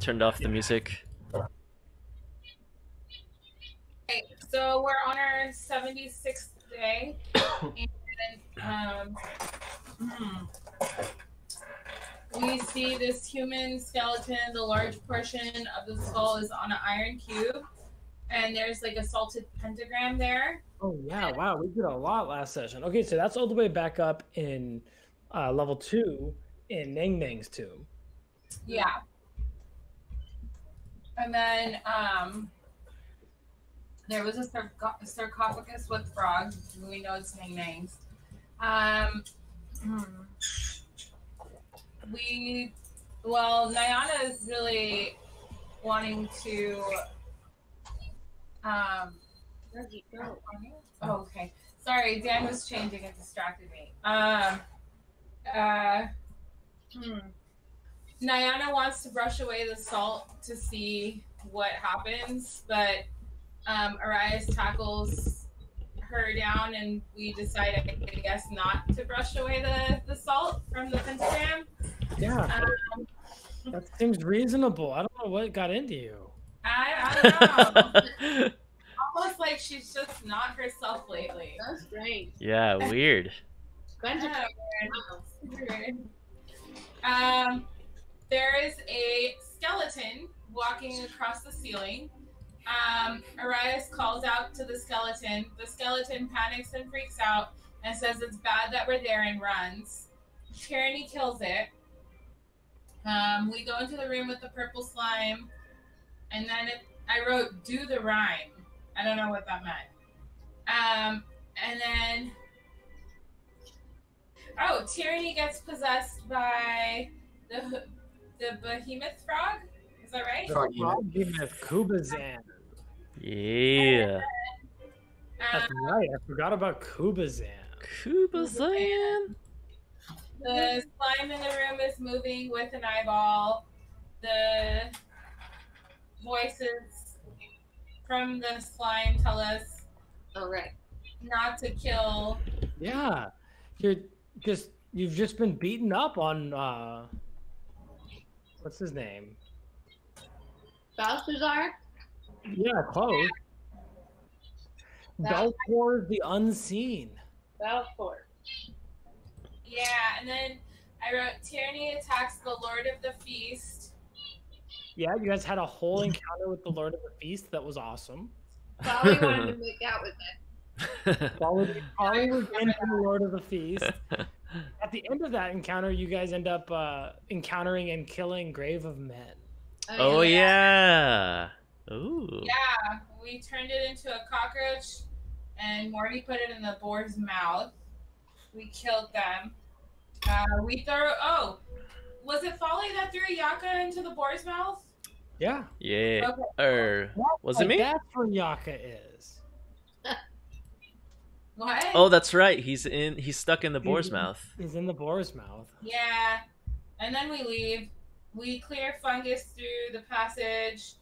turned off the music. Okay, so we're on our 76th day, and we see this human skeleton. The large portion of the skull is on an iron cube, and there's like a salted pentagram there. Oh yeah, wow, we did a lot last session. Okay, so that's all the way back up in level 2 in Nang Nang's tomb. Yeah. And then there was a sarcophagus with frogs. We know it's Nang Nang's. Nayana is really wanting to. Where'd you go? Oh, okay. Sorry, Dan was changing and distracted me. Nayana wants to brush away the salt to see what happens, but Arias tackles her down, and we decide, I guess, not to brush away the salt from the pentagram. Yeah, that seems reasonable. I don't know what got into you. I don't know. Almost like she's just not herself lately. That's strange. Yeah, weird. Yeah, weird. There is a skeleton walking across the ceiling. Arias calls out to the skeleton. The skeleton panics and freaks out and says it's bad that we're there and runs. Tyranny kills it. We go into the room with the purple slime, and then I wrote "do the rhyme." I don't know what that meant. And then, Tyranny gets possessed by the behemoth frog. Is that right? Behemoth Kubazan. Yeah. That's right. I forgot about Kubazan. Kubazan. The slime in the room is moving with an eyeball. The voices from the slime tell us not to kill. Yeah. You've just been beaten up on what's his name? Balthazar? Yeah, close. Belfort the Unseen. Belfort. Yeah, and then I wrote Tyranny attacks the Lord of the Feast. Yeah, you guys had a whole encounter with the Lord of the Feast that was awesome. Polly wanted to make out with it. Polly was into the Lord of the Feast. At the end of that encounter, you guys end up encountering and killing Grave of Men. Oh yeah. Ooh. Yeah, we turned it into a cockroach, and Mortee put it in the boar's mouth. We killed them. Was it Folly that threw Yaka into the boar's mouth? Yeah. Yeah. Okay. Was it me? That's where Yaka is. What? Oh, that's right. He's stuck in the boar's mouth. He's in the boar's mouth. Yeah. And then we leave. We clear fungus through the passage.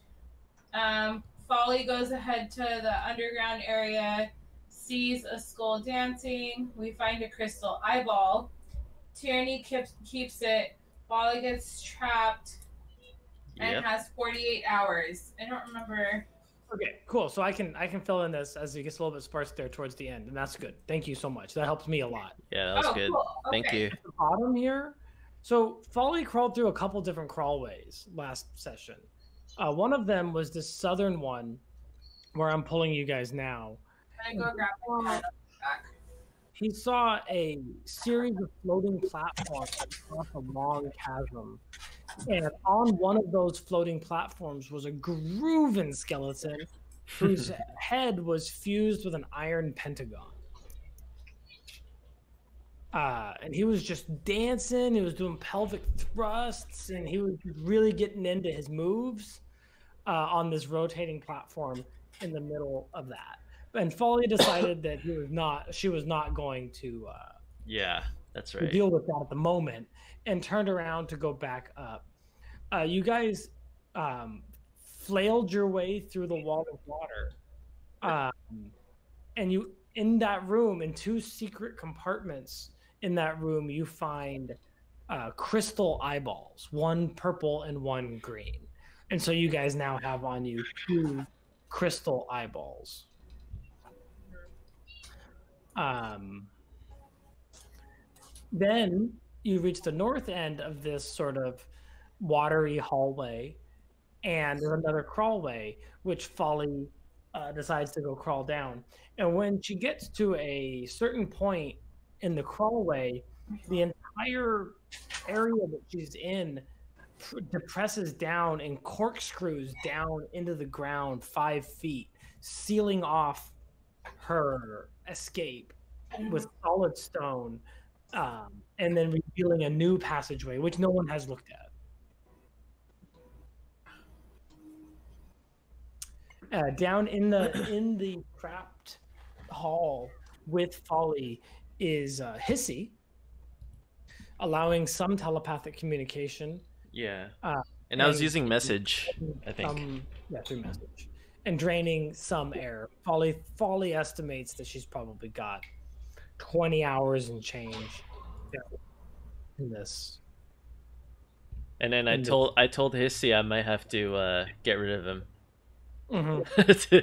Folly goes ahead to the underground area, sees a skull dancing. We find a crystal eyeball. Tyranny keeps it. Folly gets trapped and has 48 hours. I don't remember. Okay, cool. So I can fill in this as it gets a little bit sparse there towards the end, and that's good. Thank you so much. That helps me a lot. Yeah, that was good. Cool. Thank Okay. you. At the bottom here, so Folly crawled through a couple different crawlways last session. One of them was this southern one, where I'm pulling you guys now. Can I go grab my pen? He saw a series of floating platforms across a long chasm. And on one of those floating platforms was a grooving skeleton whose head was fused with an iron pentagon. And he was just dancing, he was doing pelvic thrusts, and he was really getting into his moves on this rotating platform in the middle of that. And Folly decided that she was not going to Yeah, that's right. deal with that at the moment, and turned around to go back up. You guys flailed your way through the wall of water, and you in that room, in two secret compartments in that room, you find crystal eyeballs, one purple and one green. And so you guys now have on you 2 crystal eyeballs. Then you reach the north end of this sort of watery hallway, and there's another crawlway, which Folly decides to go crawl down. And when she gets to a certain point in the crawlway, the entire area that she's in depresses down and corkscrews down into the ground 5 feet, sealing off her escape with solid stone, and then revealing a new passageway, which no one has looked at. Down in the trapped hall with Folly is Hissy, allowing some telepathic communication. Yeah. And I was using message, I think. Through message. And draining some air. Folly estimates that she's probably got 20 hours and change in this. And then I told Hissy I might have to get rid of him. Mm-hmm.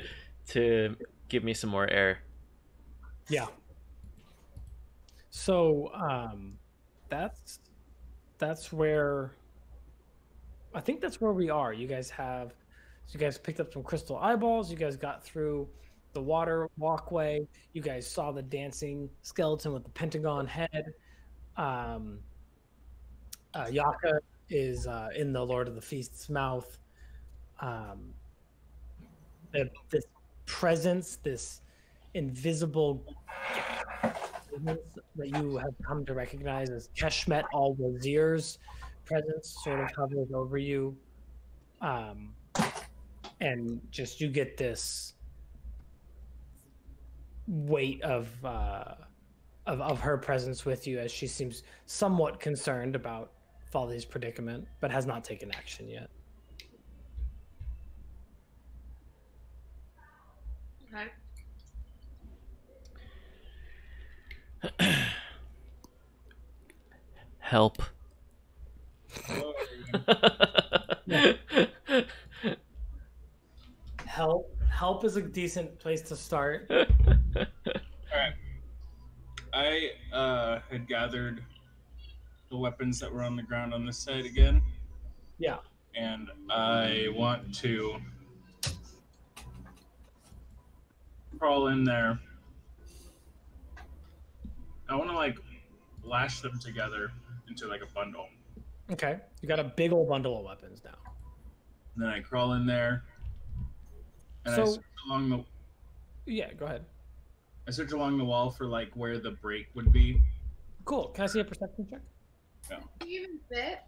to give me some more air. Yeah. So that's where I think that's where we are. You guys picked up some crystal eyeballs. You guys got through the water walkway. You guys saw the dancing skeleton with the pentagon head. Yaka is in the Lord of the Feast's mouth. This presence, this invisible that you have come to recognize as Keshmet al-Wazir's presence sort of hovers over you. And just you get this weight of her presence with you as she seems somewhat concerned about Folly's predicament, but has not taken action yet. Okay. Help. Help is a decent place to start. All right. I had gathered the weapons that were on the ground on this side again. Yeah. And I want to crawl in there. I want to lash them together into a bundle. Okay. You got a big old bundle of weapons now. And then I crawl in there. And I search along the... Yeah, go ahead. I search along the wall for where the break would be. Cool. Can I see a perception check? Yeah. Can you even fit?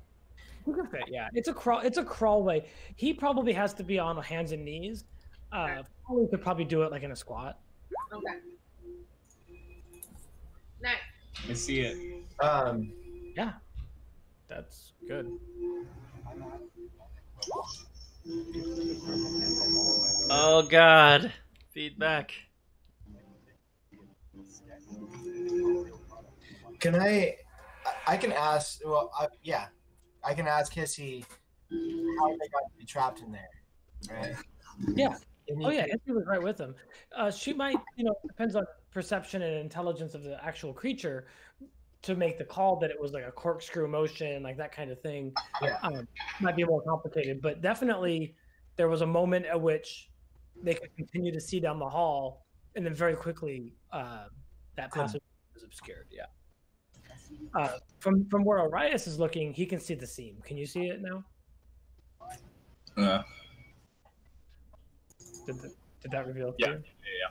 You can fit, yeah. It's a crawlway. He probably has to be on hands and knees. We could probably do it in a squat. Okay. Nice. I see it. Yeah. That's good. Oh God. Feedback. Can I can ask, I can ask Hissy how they got to be trapped in there, right? Yeah. Oh yeah, Hissy was right with them. She might, depends on perception and intelligence of the actual creature to make the call that it was a corkscrew motion, that kind of thing. Yeah. Might be more complicated, but definitely there was a moment at which they could continue to see down the hall, and then very quickly that passage was obscured. Yeah. From where Arias is looking, he can see the seam. Can you see it now? Did that reveal it to you? Yeah.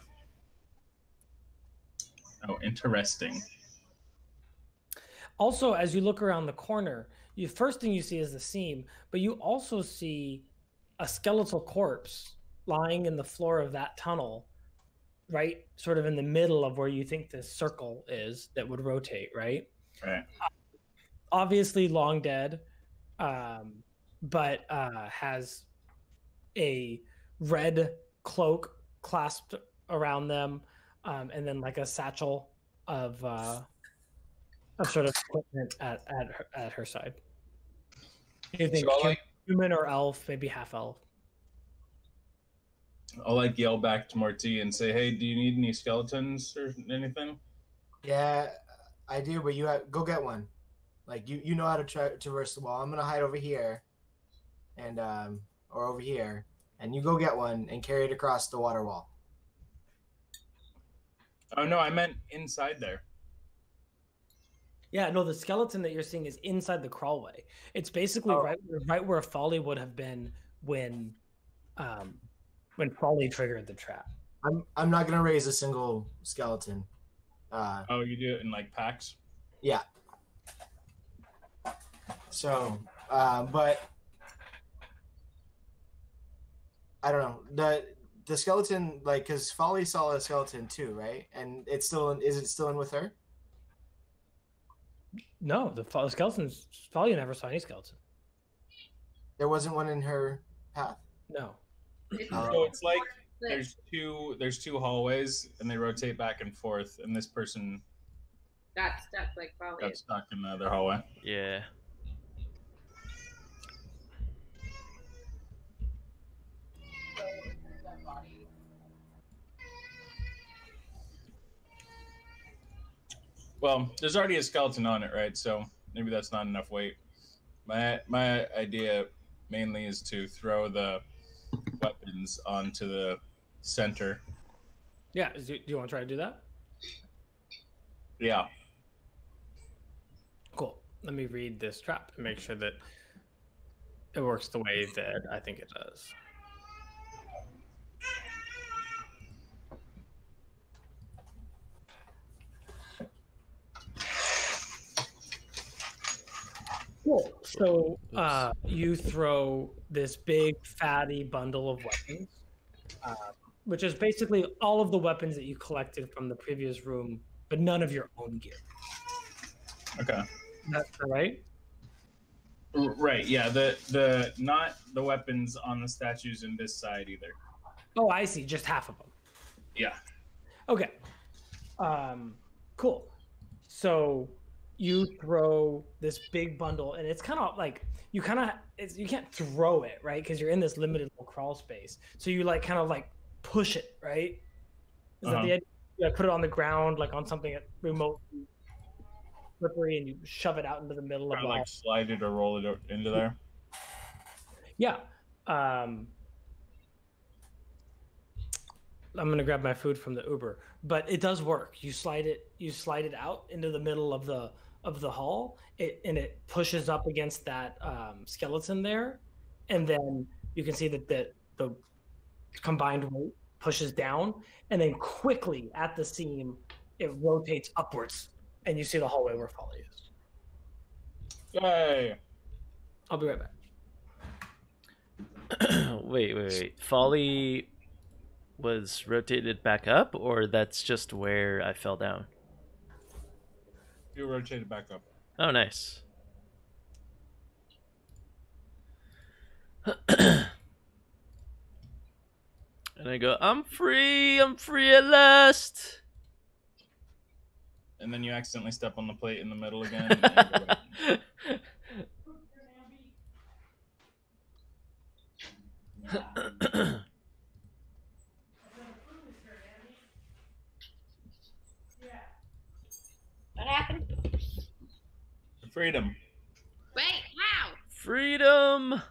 Oh, interesting. Also, as you look around the corner, the first thing you see is the seam, but you also see a skeletal corpse lying in the floor of that tunnel, right sort of in the middle of where you think this circle is that would rotate, right? Right. Obviously long dead, but has a red cloak clasped around them, and then a satchel of sort of equipment at her side. You think human or elf, maybe half elf. I'll like yell back to Mortee and say, "Hey, do you need any skeletons or anything?" Yeah, I do, but go get one. Like you know how to traverse the wall. I'm gonna hide over here, and or over here, and you go get one and carry it across the water wall. Oh no, I meant inside there. Yeah, no, the skeleton that you're seeing is inside the crawlway. It's basically right where Folly would have been when Folly triggered the trap. I'm not gonna raise a single skeleton. Oh, you do it in like packs? Yeah. So, but I don't know the skeleton, like, because Folly saw a skeleton too, right? And it's still is it still in with her? No, the skeletons. Folly never saw any skeleton. There wasn't one in her path. No. So it's like there's two hallways and they rotate back and forth, and this person got stuck like Folly. got stuck in the other hallway. Yeah. Well, there's already a skeleton on it, right? So maybe that's not enough weight. My idea mainly is to throw the weapons onto the center. Yeah, do you want to try to do that? Yeah. Cool. Let me read this trap and make sure that it works the way that I think it does. Cool. So you throw this big fatty bundle of weapons, which is basically all of the weapons that you collected from the previous room, but none of your own gear. Okay. That's right. Right. Yeah. The not the weapons on the statues in this side either. Oh, I see. Just half of them. Yeah. Okay. Cool. So you throw this big bundle, and it's kind of like you can't throw it, right? Because you're in this limited little crawl space. So you like kind of like push it, right? Is that the idea? You put it on the ground, like on something remote, slippery, and you shove it out into the middle of the like slide it or roll it into there. Yeah. I'm gonna grab my food from the Uber, but it does work. You slide it out into the middle of the hall, and it pushes up against that skeleton there, and then you can see that the combined weight pushes down, and then quickly at the seam it rotates upwards, and you see the hallway where Folly is. Yay! I'll be right back. Wait. Folly was rotated back up, or that's just where I fell down? You rotated back up. Oh, nice. And I go, I'm free at last. And then you accidentally step on the plate in the middle again. And go back. What happened? Freedom. Wait, how? Freedom.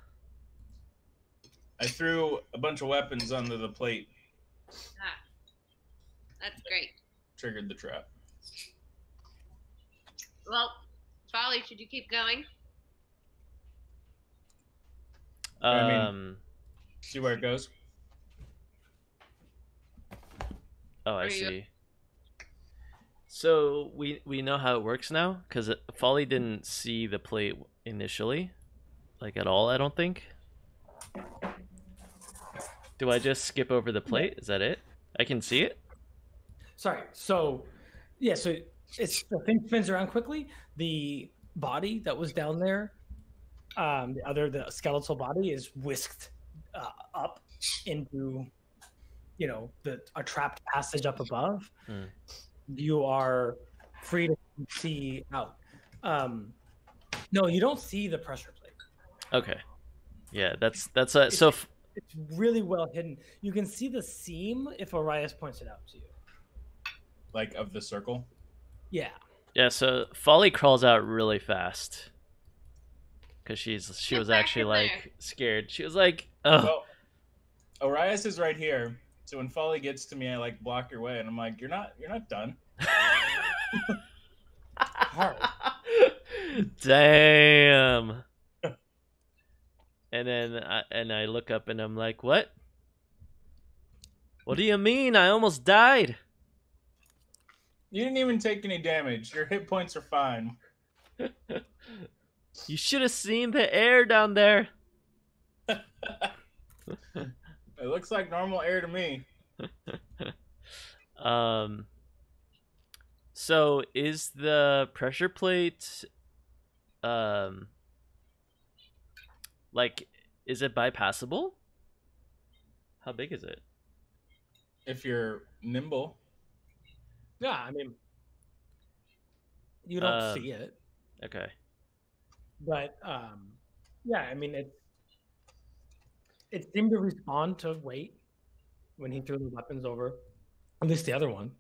I threw a bunch of weapons onto the plate. Ah, that's great. Triggered the trap. Well, Folly, should you keep going? See where it goes? Oh, I see. So we know how it works now, because Folly didn't see the plate initially, like at all, I don't think. Do I just skip over the plate? Is that it? I can see it? Sorry. So, yeah, so it's the thing spins around quickly. The body that was down there, the skeletal body is whisked up into, a trapped passage up above. You are free to see out. No, you don't see the pressure plate. Okay. Yeah, that's It's really well hidden. You can see the seam if Arias points it out to you. Like of the circle. Yeah. yeah. So Folly crawls out really fast because she Get was back actually in like scared. She was like, oh. Well, Arias is right here. So when Folly gets to me, I like block her way, and I'm like, "You're not done." Hard. Damn. And then I look up and I'm like, what? What do you mean? I almost died. You didn't even take any damage. Your hit points are fine. You should have seen the air down there. It looks like normal air to me. So is the pressure plate like, is it bypassable? How big is it? If you're nimble. Yeah, I mean, you don't see it, Okay. but yeah, I mean, it seemed to respond to weight when he threw the weapons over. At least the other one.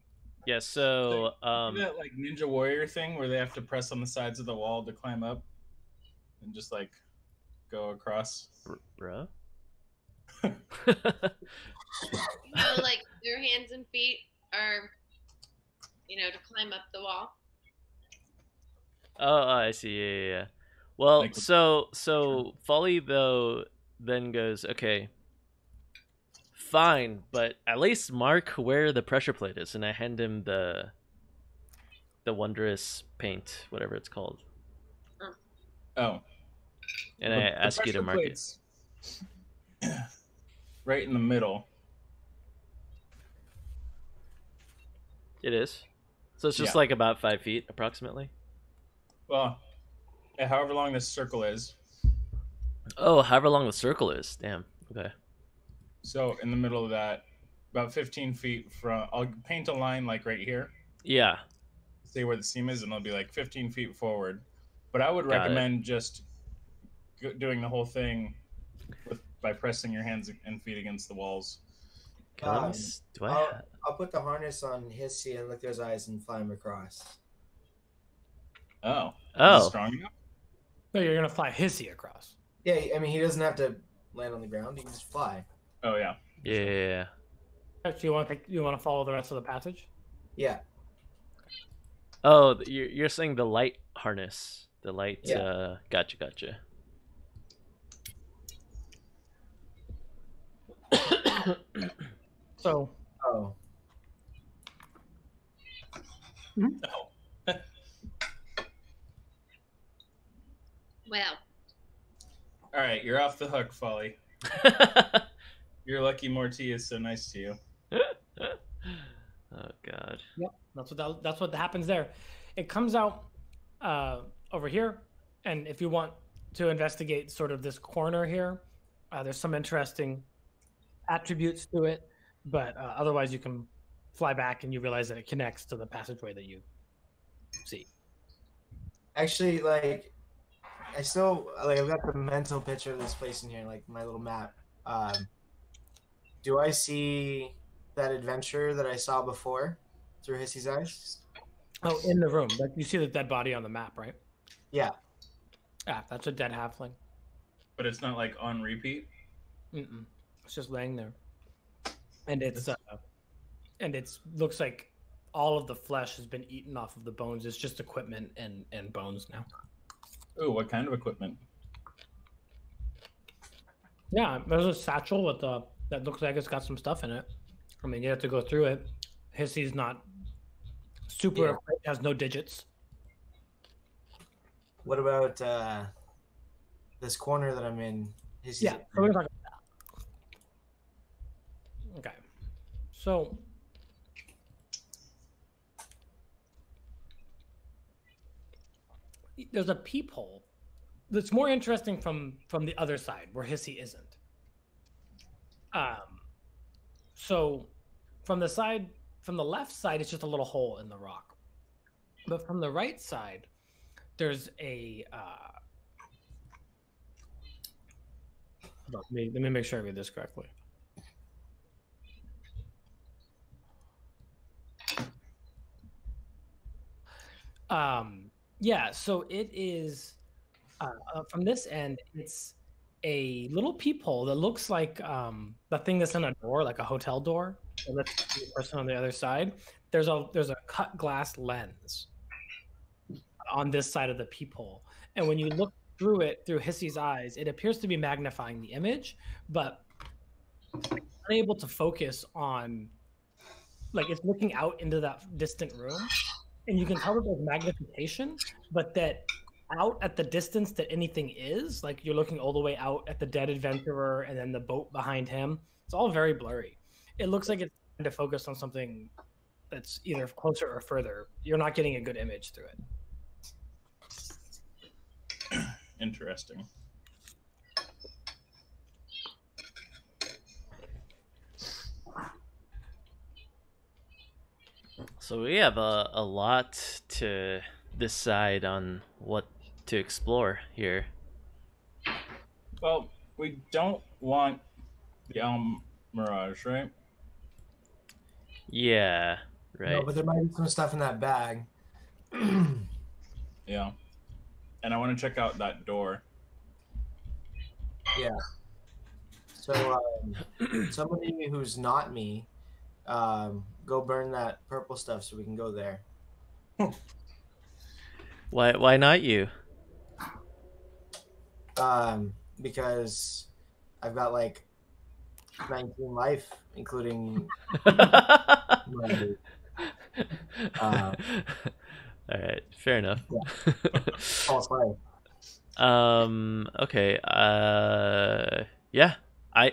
Yeah, so Do that like Ninja Warrior thing where they have to press on the sides of the wall to climb up and just like go across. bruh. Like their hands and feet are, to climb up the wall. Oh, I see. Yeah. Well, Like- so Folly though then goes, okay, fine, but at least mark where the pressure plate is, and I hand him the wondrous paint, whatever it's called, Oh. and I ask you to mark it. Right in the middle. It is. So it's just Yeah. like about 5 feet, approximately. Well, however long this circle is. Oh, however long the circle is. Damn. Okay. So in the middle of that, about 15 feet from, I'll paint a line like right here. Yeah. See where the seam is, and it'll be like 15 feet forward. But I would Got it. recommend just doing the whole thing by pressing your hands and feet against the walls. Do I? I'll put the harness on Hissy and lick those eyes and fly him across. Oh. Is Oh. it strong enough? No, you're gonna fly Hissy across. Yeah, I mean he doesn't have to land on the ground. He can just fly. Oh yeah. Yeah. Actually, you want to follow the rest of the passage? Yeah. Oh, you're saying the light harness. The light. Yeah. Gotcha. So. Oh. Oh. Well, All right, you're off the hook, Folly. You're lucky Mortee is so nice to you. Oh God. Yep, that's what happens there. It comes out over here, and if you want to investigate sort of this corner here, there's some interesting attributes to it, but otherwise you can fly back and you realize that it connects to the passageway that you see. Actually, like, I still like I've got the mental picture of this place in here, like my little map. Do I see that adventure that I saw before through Hissy's eyes? Oh, in the room. Like you see the dead body on the map, right? Yeah. Ah, that's a dead halfling. But it's not like on repeat. Mm-mm. It's just laying there, and it's looks like all of the flesh has been eaten off of the bones. It's just equipment and bones now. Ooh, what kind of equipment? Yeah, there's a satchel with that looks like it's got some stuff in it. I mean, you have to go through it. Hissy's not super. Yeah. Equipped, has no digits. What about this corner that I'm in? Hissy's Yeah, so we're talking about that. Okay, so there's a peephole that's more interesting from the other side where Hissy isn't. So from the left side, it's just a little hole in the rock, but from the right side, there's a Let me make sure I read this correctly. Yeah, so it is from this end, it's a little peephole that looks like the thing that's in a door, like a hotel door. And that's the person on the other side. There's a cut glass lens on this side of the peephole, and when you look through it through Hissy's eyes, it appears to be magnifying the image, but unable to focus on, like, it's looking out into that distant room, and you can tell that there's magnification, but that out at the distance that anything is, like you're looking all the way out at the dead adventurer and then the boat behind him, it's all very blurry. It looks like it's trying to focus on something that's either closer or further. You're not getting a good image through it. Interesting. So we have a lot to decide on what to explore here. Well, we don't want the Mirage, right? Yeah, right. No, but there might be some stuff in that bag. Yeah. And I want to check out that door. Yeah. So somebody who's not me, go burn that purple stuff so we can go there. Why not you? Because I've got like 19 life, including my, All right, fair enough. false life. Okay. Yeah. I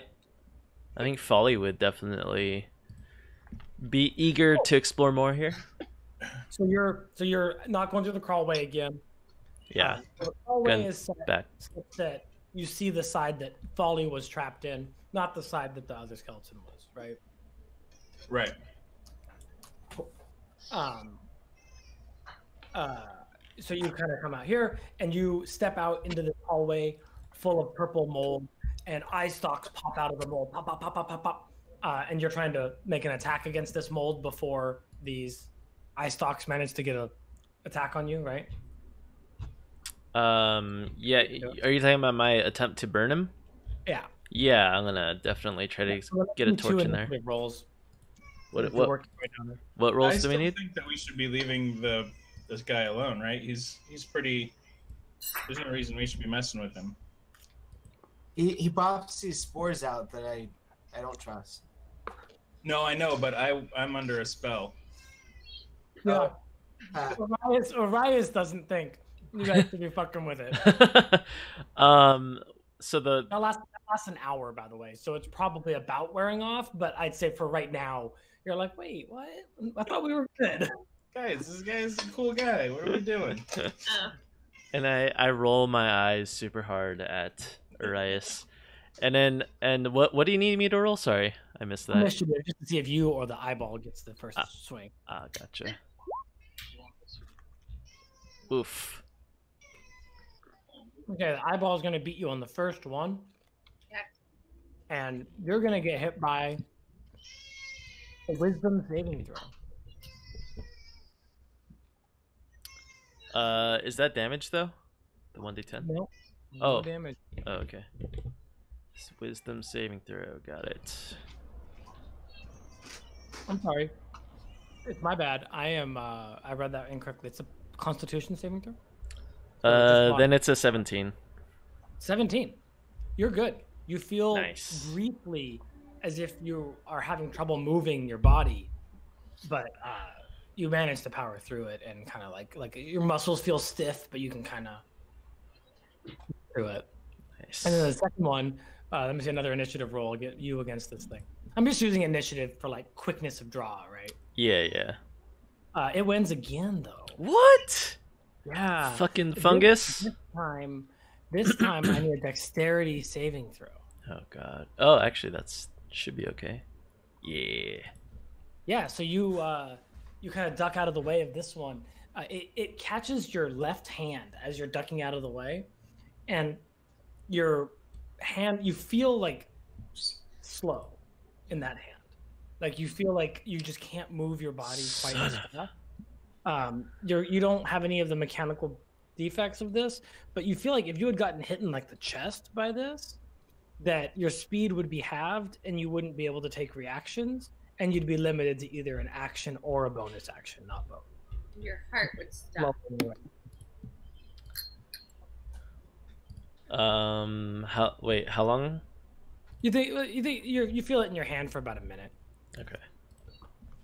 think Folly would definitely be eager to explore more here. So you're not going through the crawlway again. Yeah. The crawlway Gun is set back. such that you see the side that Folly was trapped in, not the side that the other skeleton was, right? Right. So you kind of come out here and you step out into the hallway full of purple mold, and eye stalks pop out of the mold, pop, pop, pop, pop, pop, pop. And you're trying to make an attack against this mold before these eye stalks manage to get a attack on you, right? Yeah. Are you talking about my attempt to burn him? Yeah. Yeah, I'm gonna definitely try to get a torch in there. Rolls. What Right rolls I do we still need? think that we should be leaving this guy alone, right? He's pretty. There's no reason we should be messing with him. He pops these spores out that I don't trust. No, I know, but I'm under a spell. Yeah. Uh, Orias doesn't think you guys should be fucking with it. So the That lasts an hour, by the way, so it's probably about wearing off. But I'd say for right now, you're like, wait, what? I thought we were good. Guys, this guy's a cool guy. What are we doing? and I roll my eyes super hard at Arias. And what do you need me to roll? Sorry, I missed that. Initiative, just to see if you or the eyeball gets the first swing. Gotcha. Oof. Okay, the eyeball is going to beat you on the first one. Yeah. And you're going to get hit by a wisdom saving throw. Is that damage though? The 1d10? Nope. Oh. No damage. Oh, okay. Wisdom saving throw. Got it. I'm sorry. It's my bad. I read that incorrectly. It's a Constitution saving throw? Then it's a 17. 17. You're good. You feel Nice. briefly as if you are having trouble moving your body, but you manage to power through it, and kind of like your muscles feel stiff, but you can kind of through it. Nice. And then the second one, let me see another initiative roll. Get you against this thing. I'm just using initiative for like quickness of draw, right? Yeah. It wins again though. What? Yeah. Fucking fungus. This time I need a dexterity saving throw. Oh god. Oh, actually, that's should be okay. Yeah. Yeah. So you kind of duck out of the way of this one. It catches your left hand as you're ducking out of the way, and your hand, you feel like slow in that hand. Like you feel like you just can't move your body quite as fast. You don't have any of the mechanical defects of this, but you feel like if you had gotten hit in like the chest by this, that your speed would be halved and you wouldn't be able to take reactions, and you'd be limited to either an action or a bonus action, not both. Your heart would stop. How long? You feel it in your hand for about a minute. Okay.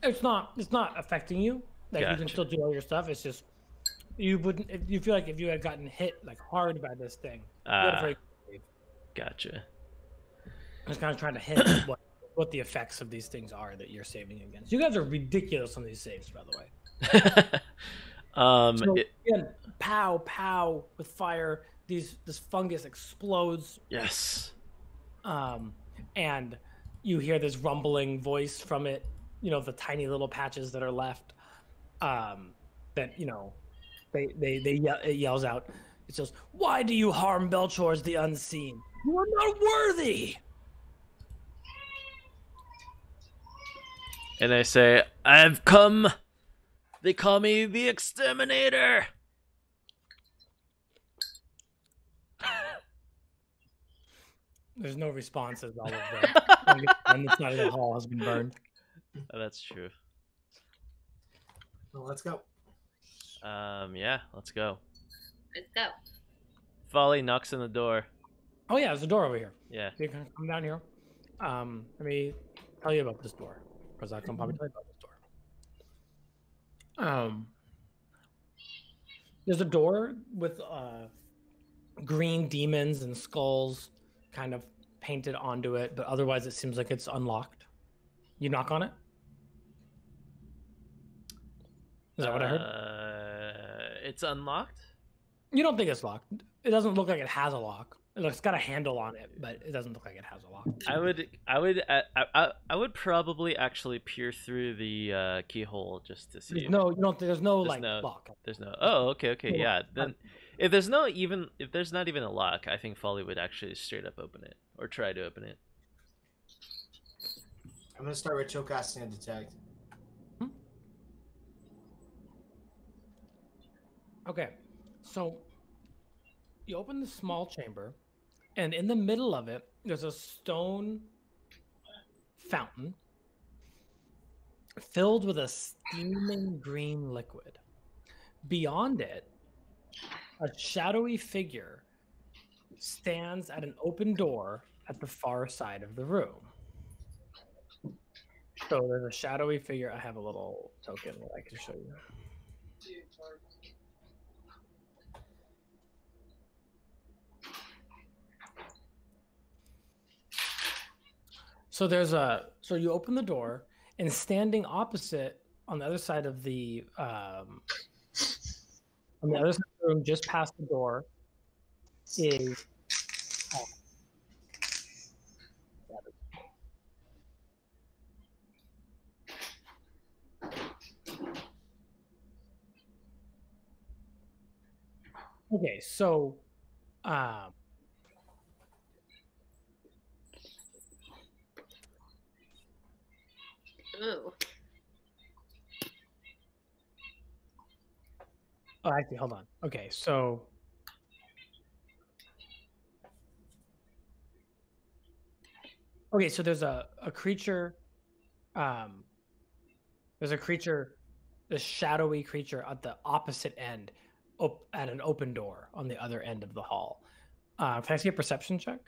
It's not affecting you. Like you can still do all your stuff. It's just you wouldn't. You feel like if you had gotten hit like hard by this thing, gotcha. I was kind of trying to hit what the effects of these things are that you're saving against. You guys are ridiculous on these saves, by the way. So, again, pow with fire. This fungus explodes. Yes. And you hear this rumbling voice from it. You know, the tiny little patches that are left. That it yells out. It says, "Why do you harm Belchor's the unseen? You are not worthy." And I say, "I've come. They call me the Exterminator." There's no responses. All of them. And the side of the hall has been burned. Oh, that's true. Well, let's go. Yeah, let's go. Let's go. Folly knocks on the door. Oh yeah, there's a door over here. Yeah. You can come down here. Let me tell you about this door, because I can probably tell you about this door. There's a door with green demons and skulls kind of painted onto it, but otherwise it seems like it's unlocked. You knock on it? Is that what I heard? It's unlocked? You don't think it's locked. It doesn't look like it has a lock. It's got a handle on it, but it doesn't look like it has a lock. I would probably actually peer through the keyhole just to see. There's no lock. There's no. Oh, okay, yeah. Then if there's not even a lock, I think Folly would actually straight up open it or try to open it. I'm gonna start with chill casting and detect. Okay, so you open the small chamber, and in the middle of it, there's a stone fountain filled with a steaming green liquid. Beyond it, a shadowy figure stands at an open door at the far side of the room. So there's a shadowy figure. I have a little token that I can show you. So so you open the door, and standing opposite on the other side of the room, just past the door, is okay. So, Ooh. Oh, actually, hold on. Okay, so there's a creature. There's a creature, this shadowy creature at the opposite end, at an open door on the other end of the hall. Can I see a perception check?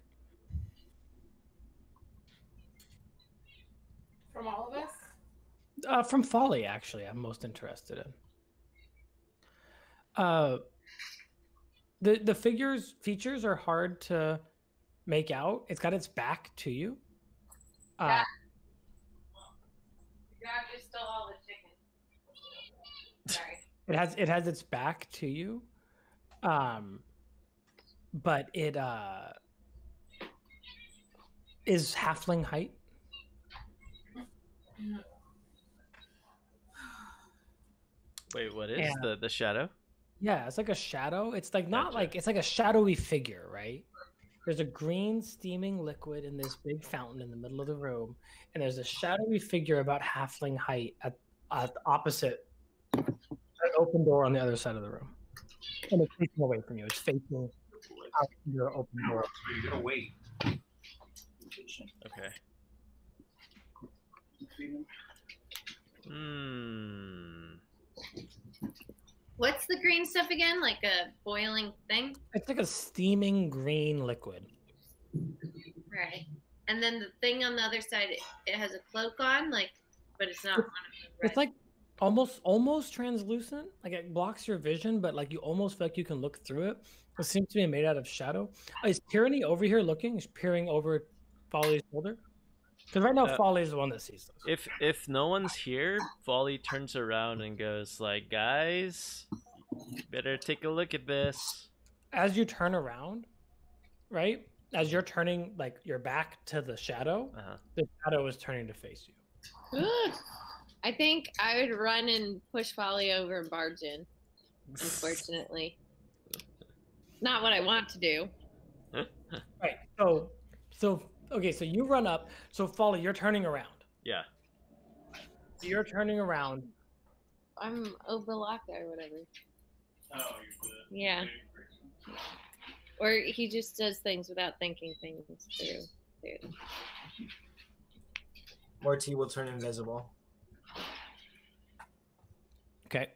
From all of us? From Folly, actually, I'm most interested in. The figure's features are hard to make out. It's got its back to you. Yeah. You stole all the chicken. Sorry. It has its back to you. But it is halfling height. Wait, what is the shadow? Yeah, it's like a shadow. It's like not like it's like a shadowy figure, right? There's a green steaming liquid in this big fountain in the middle of the room, and there's a shadowy figure about halfling height at the opposite, an open door on the other side of the room. And it's facing away from you. It's facing out your open door. You're gonna wait. Okay. What's the green stuff again? Like a boiling thing? It's like a steaming green liquid. Right. And then the thing on the other side, it has a cloak on, like, but it's not one of the red. It's like almost translucent. Like it blocks your vision, but like you almost feel like you can look through it. It seems to be made out of shadow. Is Tyranny over here looking? Is peering over Folly's shoulder? Because right now Folly is the one that sees this. If no one's here, Folly turns around and goes like, "Guys, better take a look at this." As you turn around, right? As you're turning like your back to the shadow, the shadow is turning to face you. I think I would run and push Folly over and barge in. Unfortunately, not what I want to do. Right. So okay. So you run up. So Folly, you're turning around. Yeah. So you're turning around. I'm Emberlocke or whatever. Oh, you're good. Yeah. Or he just does things without thinking things through. Mortee will turn invisible. Okay.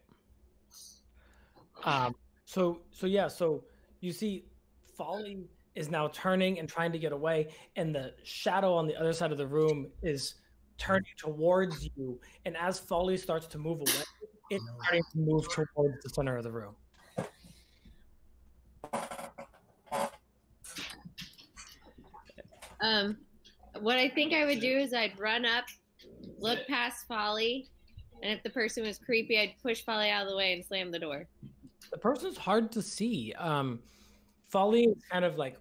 So you see Folly is now turning and trying to get away, and the shadow on the other side of the room is turning towards you. And as Folly starts to move away, it's starting to move towards the center of the room. What I think I would do is I'd run up, look past Folly, and if the person was creepy, I'd push Folly out of the way and slam the door. The person's hard to see. Folly is kind of like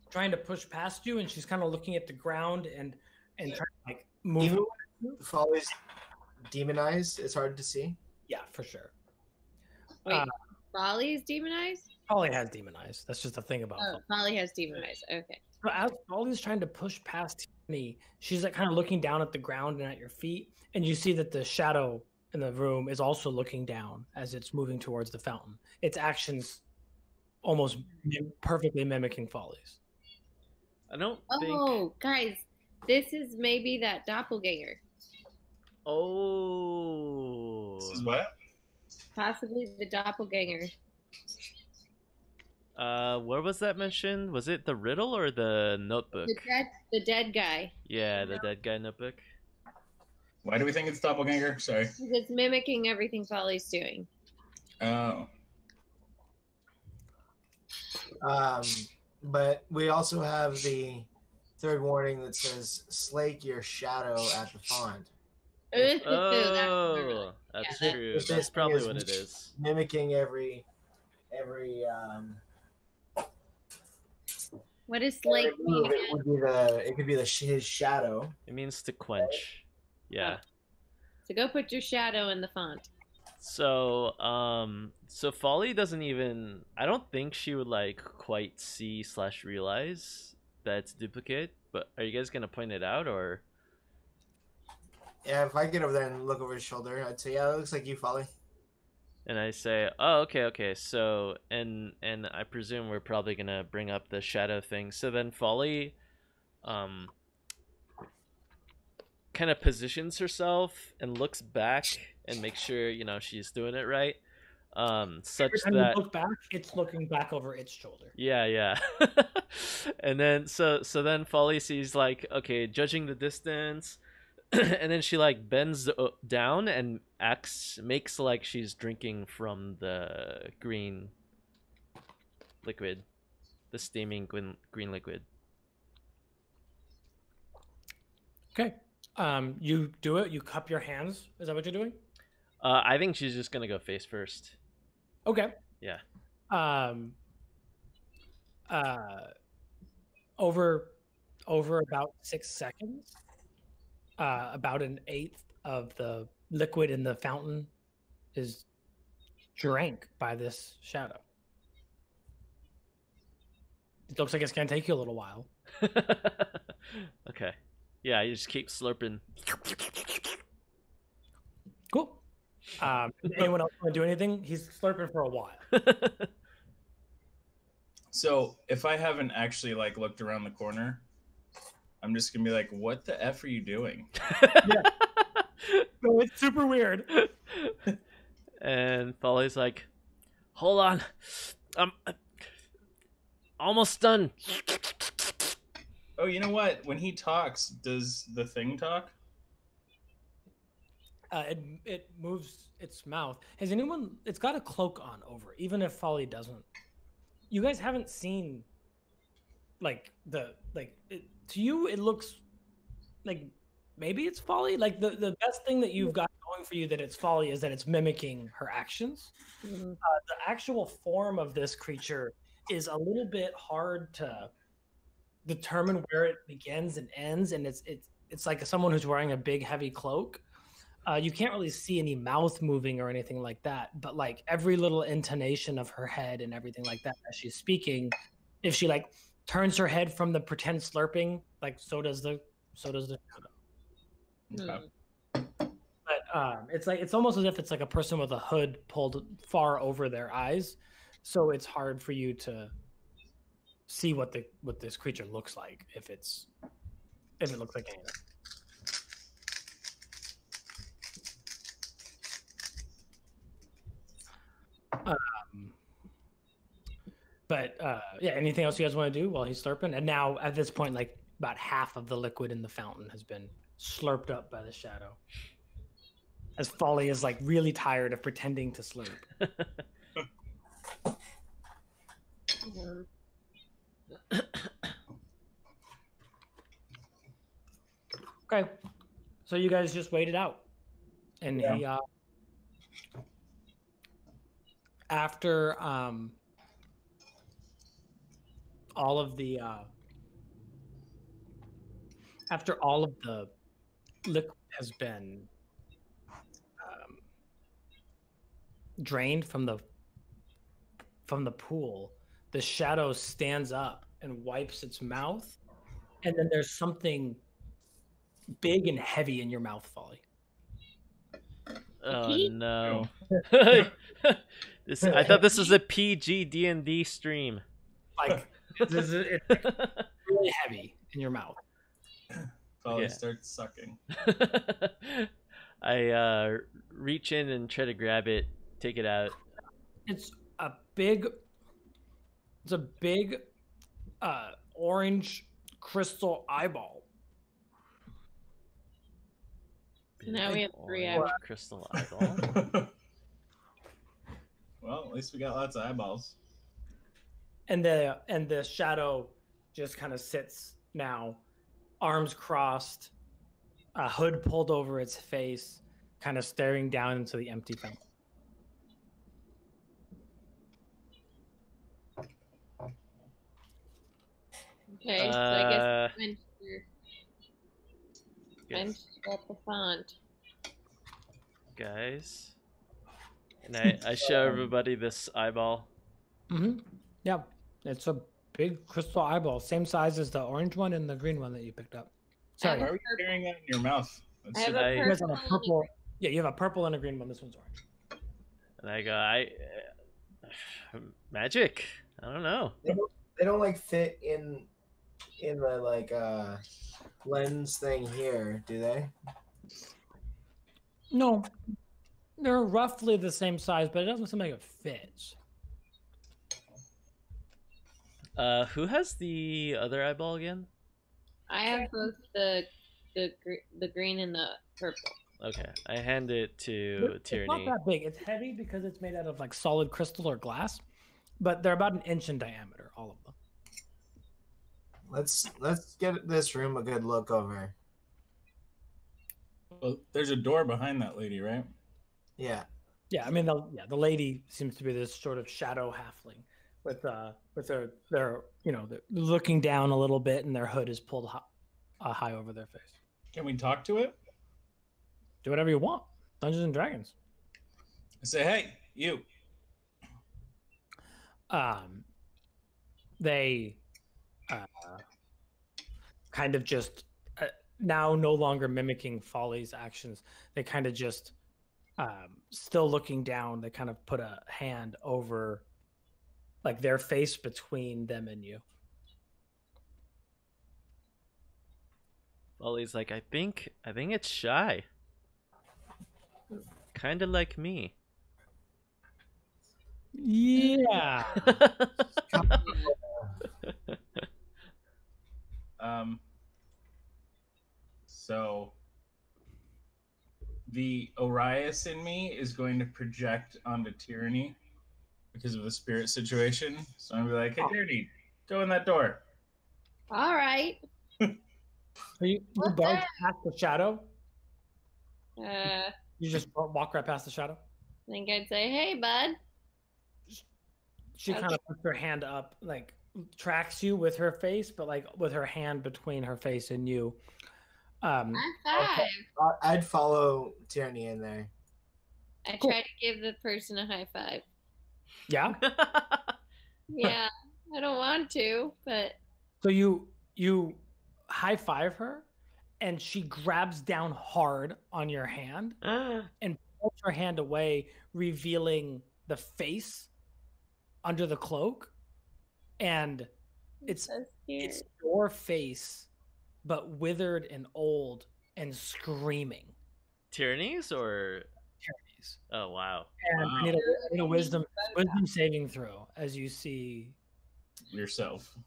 trying to push past you, and she's kind of looking at the ground and trying to like move. Even when Folly's demonized, it's hard to see. Yeah, for sure. Wait, Folly is demonized? Folly has demonized. That's just a thing about Oh, Folly has demonized. Okay. So as Folly's trying to push past Tiffany, she's like kind of looking down at the ground and at your feet, and you see that the shadow in the room is also looking down as it's moving towards the fountain. Its actions almost perfectly mimicking Folly's. I don't Oh, guys, this is maybe that doppelganger. Oh. This is what? Possibly the doppelganger. Where was that mentioned? Was it the riddle or the notebook? The dead guy. Yeah, the dead guy notebook. Why do we think it's doppelganger? Sorry. Because it's mimicking everything Folly's doing. Oh. But we also have the third warning that says slake your shadow at the font. Oh, that's true. This That's thing probably is what it is. Mimicking every What is slake mean move, it could be his shadow. It means to quench. Yeah. So go put your shadow in the font. So, so Folly doesn't even. I don't think she would like quite see / realize that it's duplicate. But are you guys gonna point it out or? Yeah, if I get over there and look over his shoulder, I'd say, yeah, it looks like you, Folly. And I say, oh, okay. So, and I presume we're probably gonna bring up the shadow thing. So then Folly, kind of positions herself and looks back and makes sure she's doing it right. Such Every time that you look back, it's looking back over its shoulder. yeah. And then so then Folly sees like, okay, judging the distance. And then she like bends down and makes like she's drinking from the green liquid, the steaming green liquid. Okay. You do it. You cup your hands. Is that what you're doing? I think she's just gonna go face first. Okay. Yeah. Over about 6 seconds. About an eighth of the liquid in the fountain is drank by this shadow. It looks like it's gonna take you a little while. Okay. Yeah, you just keep slurping. Cool. Anyone else want to do anything? He's slurping for a while. So if I haven't actually like looked around the corner, I'm just gonna be like, "What the f are you doing?" No, it's super weird. And Folly's like, hold on. I'm almost done. Oh, you know what? When he talks, does the thing talk? It moves its mouth. Has anyone? It's got a cloak on over, even if Folly doesn't. You guys haven't seen, like to you, it looks like maybe it's Folly. Like the best thing that you've got going for you that it's Folly is that it's mimicking her actions. Mhm. The actual form of this creature is a little bit hard to determine where it begins and ends, and it's like someone who's wearing a big heavy cloak. You can't really see any mouth moving or anything like that, but like every little intonation of her head and everything like that as she's speaking, if she like turns her head from the pretend slurping, like so does the shadow. Okay. But it's almost as if it's like a person with a hood pulled far over their eyes, so it's hard for you to see what this creature looks like if it looks like anything. Yeah, anything else you guys want to do while he's slurping? And now at this point, like about half of the liquid in the fountain has been slurped up by the shadow. As Folly is like really tired of pretending to slurp. Okay, so you guys just wait it out, and he after all of the liquid has been drained from the pool, the shadow stands up and wipes its mouth, and then there's something big and heavy in your mouth, Folly. Oh no. I thought this was a PG D&D stream. Like it's really heavy in your mouth. Folly starts sucking. I reach in and try to grab it, take it out. It's a big orange crystal eyeball. Now we have 3 Orange eyeballs. crystal eyeball. Well, at least we got lots of eyeballs. And the shadow just kind of sits now, arms crossed, a hood pulled over its face, kind of staring down into the empty fountain. Okay, so I guess bench up the font. Guys, and I show everybody this eyeball. Mm-hmm. Yeah, it's a big crystal eyeball, same size as the orange one and the green one that you picked up. Sorry, Why are you carrying that in your mouth? I have I- you a guys have a purple. purple. Yeah, you have a purple and a green one. This one's orange. And I go, magic. I don't know. They don't like fit in the like lens thing here, do they? No, they're roughly the same size, but it doesn't seem like it fits. Who has the other eyeball again? I have both the green and the purple. Okay, I hand it to It's Tyranny. not that big. It's heavy because it's made out of like solid crystal or glass, but they're about 1 inch in diameter, all of them. Let's get this room a good look over. Well, there's a door behind that lady, right? Yeah. Yeah, I mean the lady seems to be this sort of shadow halfling with their they're looking down a little bit and their hood is pulled high over their face. Can we talk to it? Do whatever you want. Dungeons and Dragons. I say, hey, you. They kind of just now no longer mimicking Folly's actions. They kind of just still looking down. They kind of put a hand over like their face between them and you. Folly's like, I think it's shy. Kind of like me. Yeah. So the Orias in me is going to project onto Tyranny because of the spirit situation. So I'm gonna be like, hey, Tyranny, go in that door. All right. You barge past the shadow. I You just walk right past the shadow. think I'd say, hey, bud. She kind of puts her hand up, like tracks you with her face, but like with her hand between her face and you. High five. I'd follow Tyranny in there. I try to give the person a high five. Yeah. Yeah, I don't want to, but So you high five her, and she grabs down hard on your hand and pulls her hand away, revealing the face under the cloak, and it's so scared. it's your face, but withered and old and screaming. Tyrannies or Tyrannies. oh wow. And I need a wisdom saving throw as you see Yourself.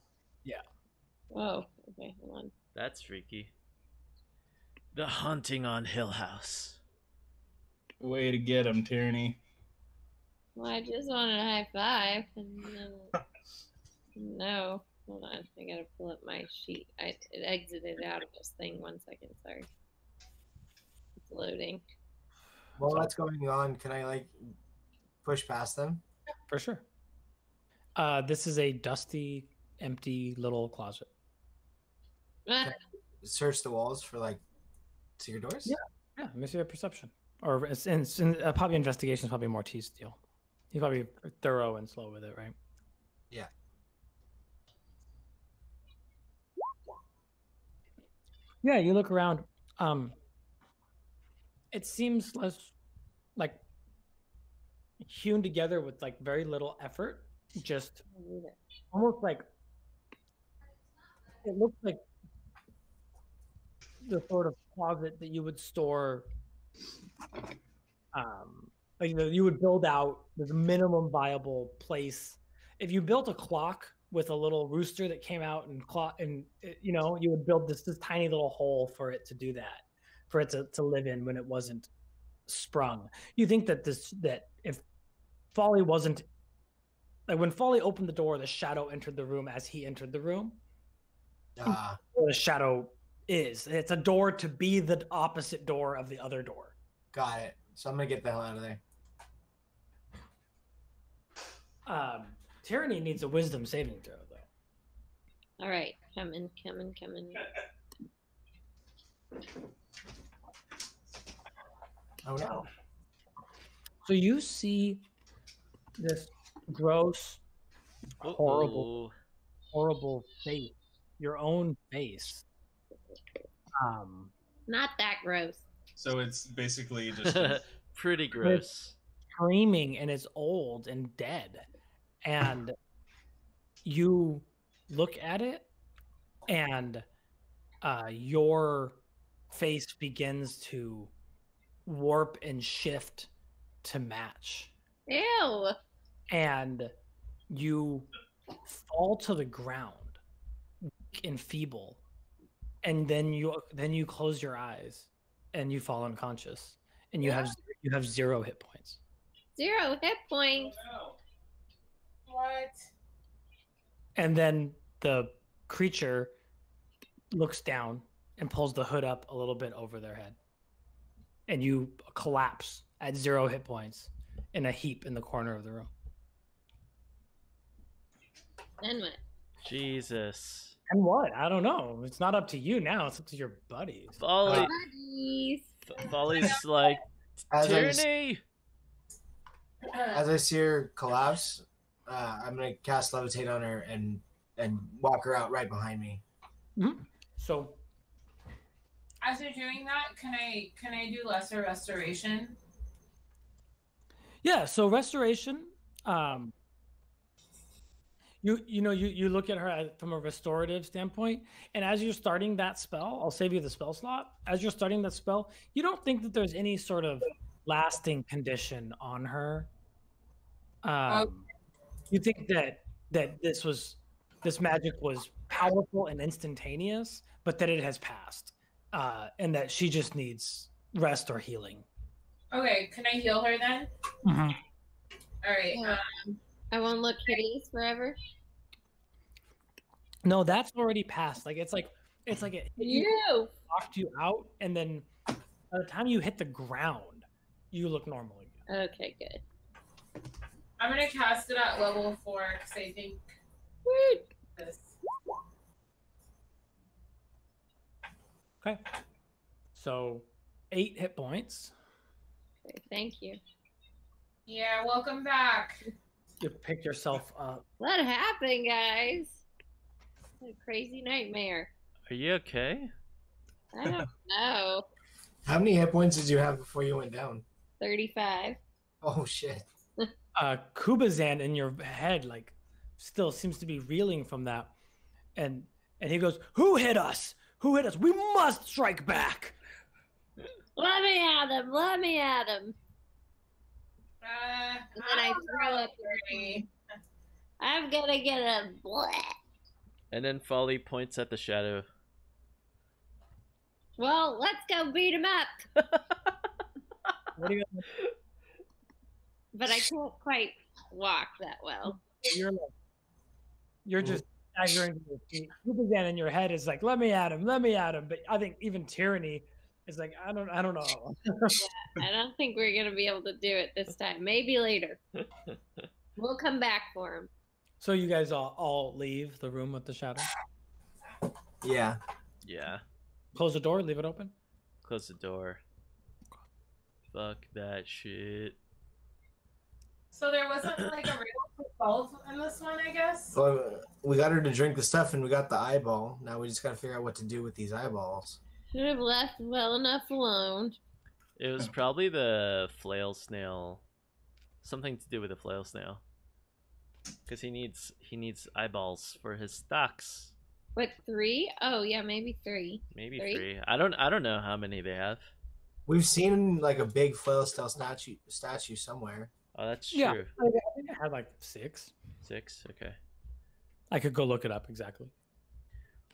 Whoa. Okay, hold on. That's freaky. The Haunting on Hill House. Way to get him, Tyranny. Well, I just wanted a high five, and then no. Hold on, I gotta pull up my sheet. It exited out of this thing. 1 second, sorry. It's loading. While that's going on, can I like push past them? for sure. This is a dusty, empty little closet. Ah, Search the walls for like secret doors? Yeah, let me see a perception. Or it's probably investigation is probably Mortee's deal. He's probably thorough and slow with it, right? Yeah. Yeah, you look around. It seems less like hewn together with like very little effort. Just almost like it looks like the sort of closet that you would store. Like, you would build out the minimum viable place. If you built a clock with a little rooster that came out and you would build this tiny little hole for it to do that, for it to live in when it wasn't sprung. You think that if Folly wasn't like when Folly opened the door, the shadow entered the room as he entered the room. The shadow it's a door to be the opposite door of the other door. Got it. So I'm gonna get the hell out of there. Tyranny needs a wisdom saving throw, though. all right, coming. Oh no. So you see this gross, horrible face, your own face. Not that gross. So it's basically just Pretty gross. Screaming, and it's old and dead. And you look at it, and your face begins to warp and shift to match. Ew. And you fall to the ground, weak and feeble, and then you close your eyes and you fall unconscious, and you have 0 hit points. 0 hit points. What? And then the creature looks down and pulls the hood up a little bit over their head, and you collapse at 0 hit points in a heap in the corner of the room. Then what? Jesus. And what? I don't know. It's not up to you now. It's up to your buddies. Buddies. Folly's like, Tyranny! As I see her collapse, I'm gonna cast levitate on her and and walk her out right behind me. So As you're doing that, can I do lesser restoration? yeah, so restoration. You look at her from a restorative standpoint, and as you're starting that spell, I'll save you the spell slot. As you're starting that spell, you don't think that there's any sort of lasting condition on her. You think that this magic was powerful and instantaneous, but that it has passed, and that she just needs rest or healing. Okay, can I heal her then? Mm-hmm. All right. Yeah. I won't look hideous forever. No, that's already passed. Like it's like it hit you, knocked you out, and then by the time you hit the ground, you look normal again. Okay, good. I'm gonna cast it at level 4 because I think this. Okay. So 8 hit points. Okay, thank you. Yeah, welcome back. You pick yourself up. What happened, guys? A crazy nightmare. Are you okay? I don't know. How many hit points did you have before you went down? 35. Oh shit. Kubazan in your head, like, still seems to be reeling from that. And he goes, "Who hit us? Who hit us? We must strike back." Let me at him. Let me at him. And then I throw up. I'm gonna get a bleh. And then Folly points at the shadow. Well, let's go beat him up. What do you? But I can't quite walk that well. You're just staggering to your feet. Kubazan in your head is like, "Let me at him. Let me at him." But I think even Tyranny is like, I don't know. I don't think we're gonna be able to do it this time. Maybe later. We'll come back for him. So you guys all leave the room with the shadow? Yeah. Yeah. Close the door, leave it open? Close the door. Fuck that shit. So there wasn't like a real result in this one, I guess? Well, we got her to drink the stuff and we got the eyeball. Now we just got to figure out what to do with these eyeballs. Should have left well enough alone. It was probably the flail snail. Something to do with the flail snail. Because he needs eyeballs for his stocks. What, 3? Oh yeah, maybe 3. Maybe 3. I don't know how many they have. We've seen like a big flail snail statue somewhere. Oh, that's true. Yeah, I think I had like 6. 6. Okay. I could go look it up exactly.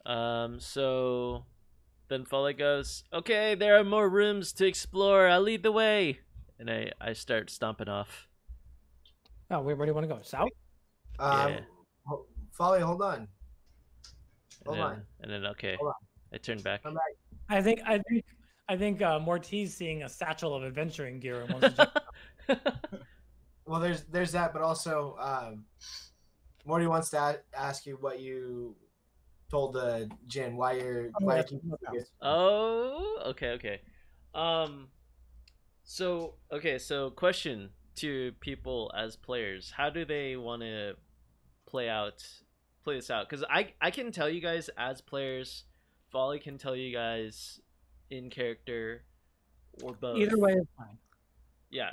So then Folly goes, "Okay, there are more rooms to explore. I'll lead the way." And I start stomping off. Oh, where do you want to go? South? Yeah. Folly, hold on. And then okay. Hold on. I turn back. Come back. I think Mortee's seeing a satchel of adventuring gear and wants to Well, there's that, but also Morty wants to ask you what you told the Jin, why you're keeping this. Oh, okay. So question to people as players: how do they want to play this out? Because I can tell you guys as players, Folly can tell you guys in character, or both. Either way is fine. Yeah,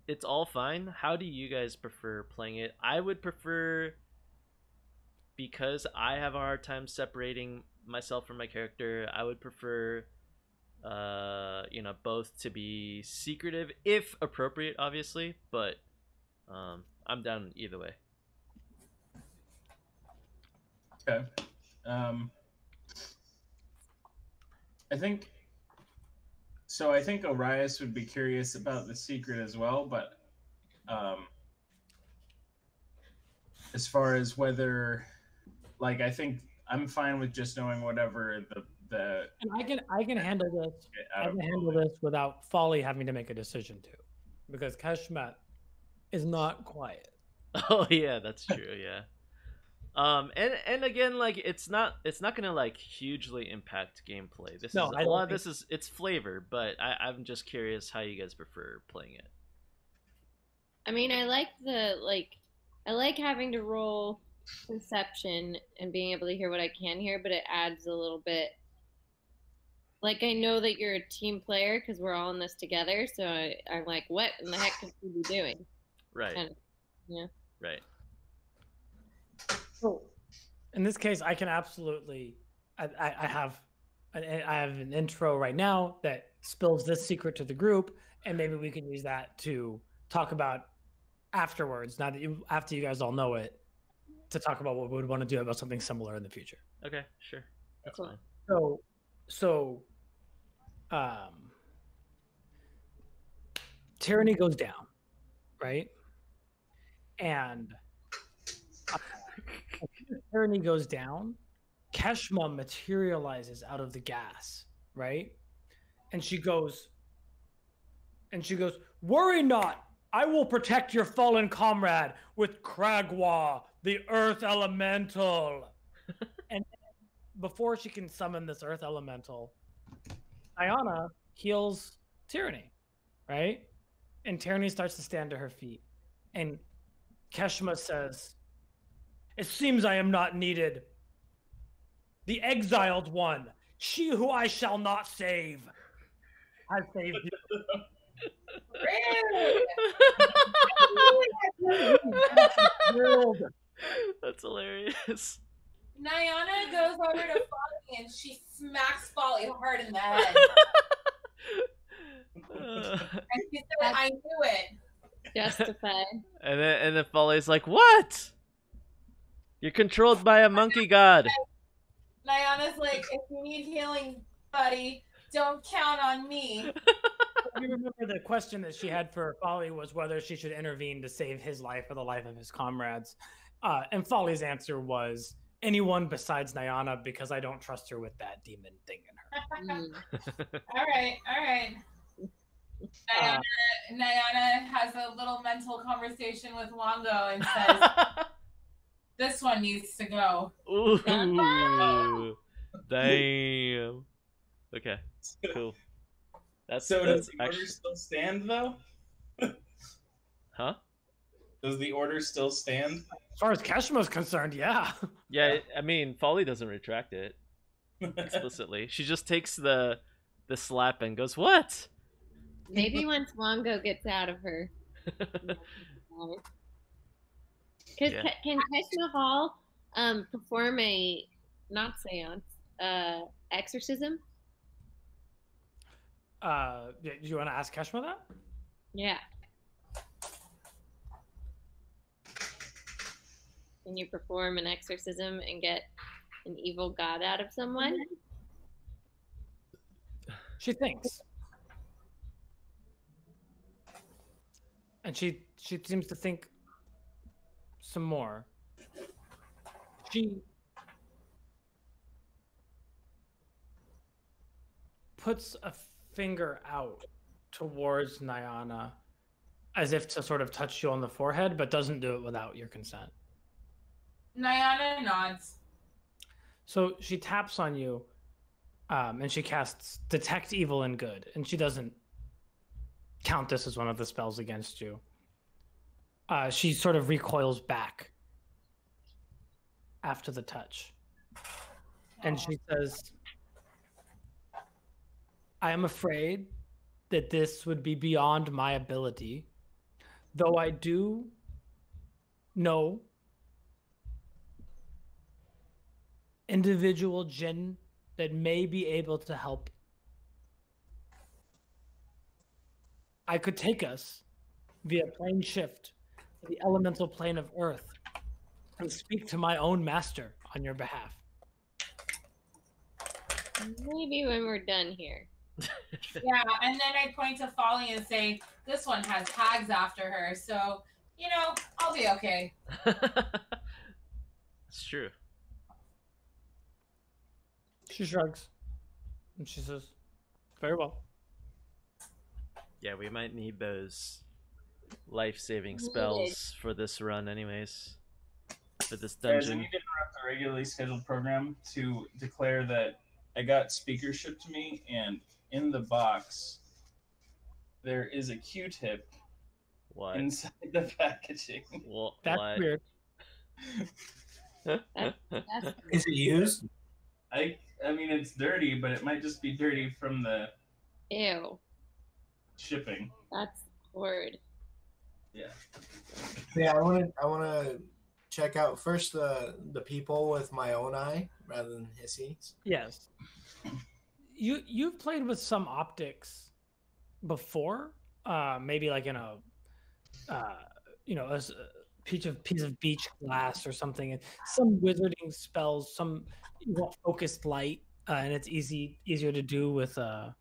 it's all fine. How do you guys prefer playing it? I would prefer, because I have a hard time separating myself from my character, I would prefer both to be secretive if appropriate, obviously, but I'm down either way. Okay. I think Orias would be curious about the secret as well, but as far as whether, like, I think I'm fine with just knowing whatever the And I can handle this. I can handle this without Folly having to make a decision too, because Keshmet is not quiet. Oh yeah, that's true. Yeah. And again, like it's not gonna like hugely impact gameplay. This No, is I a don't lot of think- this is it's flavor, but I'm just curious how you guys prefer playing it. I mean, I like having to roll perception and being able to hear what I can hear, but it adds a little bit. Like, I know that you're a team player because we're all in this together. So I'm like, what in the heck could you be doing? Right. Kind of, yeah. Right. So, in this case, I can absolutely. I have an intro right now that spills this secret to the group, and maybe we can use that to talk about afterwards. Now that after you guys all know it, to talk about what we would want to do about something similar in the future. Okay, sure. That's Cool. fine. So, Tyranny goes down, right? And Tyranny goes down, Keshma materializes out of the gas, right? And she goes, worry not, I will protect your fallen comrade with Kragwa, the earth elemental. And before she can summon this earth elemental, Nayana heals Tyranny, right? And Tyranny starts to stand to her feet. And Keshma says, it seems I am not needed. The exiled one, she who I shall not save, has saved you. That's hilarious. Nayana goes over to Folly and she smacks Folly hard in the head. And she said, I knew it. Justified. And then Folly's like, what? You're controlled by a monkey god. Nayana's like, if you need healing, buddy, don't count on me. You remember the question that she had for Folly was whether she should intervene to save his life or the life of his comrades. And Folly's answer was anyone besides Nayana, because I don't trust her with that demon thing in her. All right. Nayana has a little mental conversation with Longo and says, this one needs to go. Ooh. Damn. Okay. Cool. Does the order still stand, though? Huh? Does the order still stand? As far as Keshma's concerned, yeah. Yeah, I mean, Folly doesn't retract it explicitly. She just takes the slap and goes, what? Maybe once Longo gets out of her. Can Keshma Hall perform a, not seance, exorcism? Do you want to ask Keshma that? Yeah. Can you perform an exorcism and get an evil god out of someone? She thinks. And she seems to think some more. She puts a finger out towards Nayana as if to sort of touch you on the forehead, but doesn't do it without your consent. Nayana nods. So she taps on you, and she casts Detect Evil and Good, and she doesn't count this as one of the spells against you. She sort of recoils back after the touch. And she says, I am afraid that this would be beyond my ability, though I do know individual jinn that may be able to help. I could take us via plane shift to the elemental plane of Earth and speak to my own master on your behalf. Maybe when we're done here. Yeah, and then I point to Folly and say, this one has tags after her, so, I'll be okay. It's true. She shrugs and she says, very well. Yeah, we might need those life-saving spells for this run anyways. For this dungeon. Guys, I need to interrupt the regularly scheduled program to declare that I got speakers shipped to me, and in the box there is a Q-tip What? inside the packaging. That's weird. That's Is it used? I mean, it's dirty, but it might just be dirty from the ew. shipping. That's horrid. Yeah. Yeah, I wanna check out first the people with my own eye rather than Hissy's. Yes. You've played with some optics before, maybe like in a piece of beach glass or something, and some wizarding spells, some focused light, and it's easier to do with a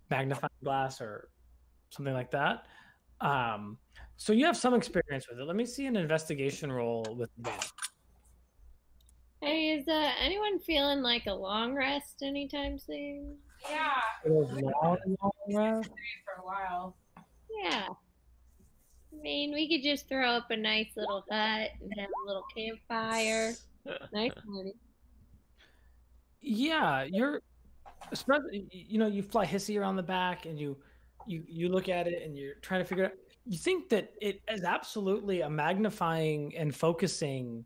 magnifying glass or something like that. So you have some experience with it. Let me see an investigation roll with advantage. Hey, is anyone feeling like a long rest anytime soon? Yeah. It was long rest. For a while. Yeah. I mean, we could just throw up a nice little hut and have a little campfire. Nice morning. Yeah, you fly Hissy around the back, and you look at it, and you're trying to figure out. You think that it is absolutely a magnifying and focusing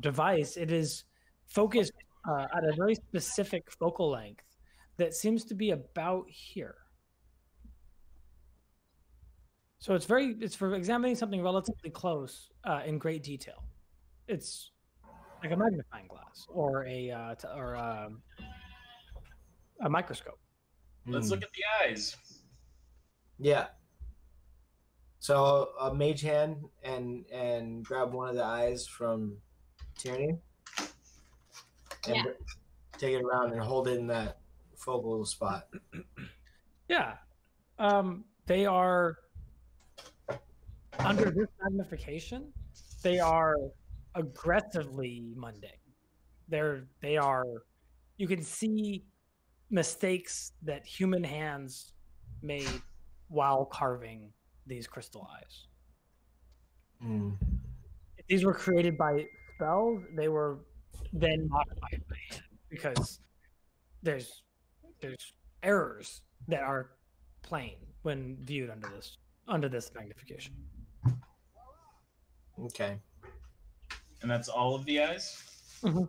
device. It is focused at a very specific focal length that seems to be about here. So it's for examining something relatively close in great detail. It's like a magnifying glass or a microscope. Let's look at the eyes. Yeah. So a mage hand and grab one of the eyes from Tyranny and take it around and hold it in that focal spot. Yeah. They are under this magnification. They are aggressively mundane. They are. You can see mistakes that human hands made while carving these crystal eyes. If these were created by spells, they were then modified by hand because there's errors that are plain when viewed under this magnification. Okay. And that's all of the eyes? Mm-hmm.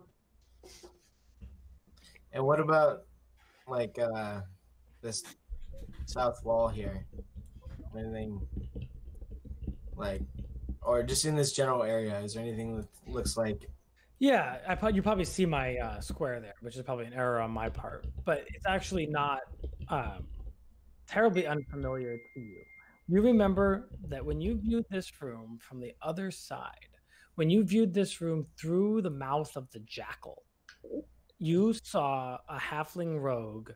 And what about like this south wall here? Anything like, or just in this general area? Is there anything that looks like? Yeah, you probably see my square there, which is probably an error on my part, but it's actually not terribly unfamiliar to you. You remember that when you viewed this room from the other side, when you viewed this room through the mouth of the jackal, you saw a halfling rogue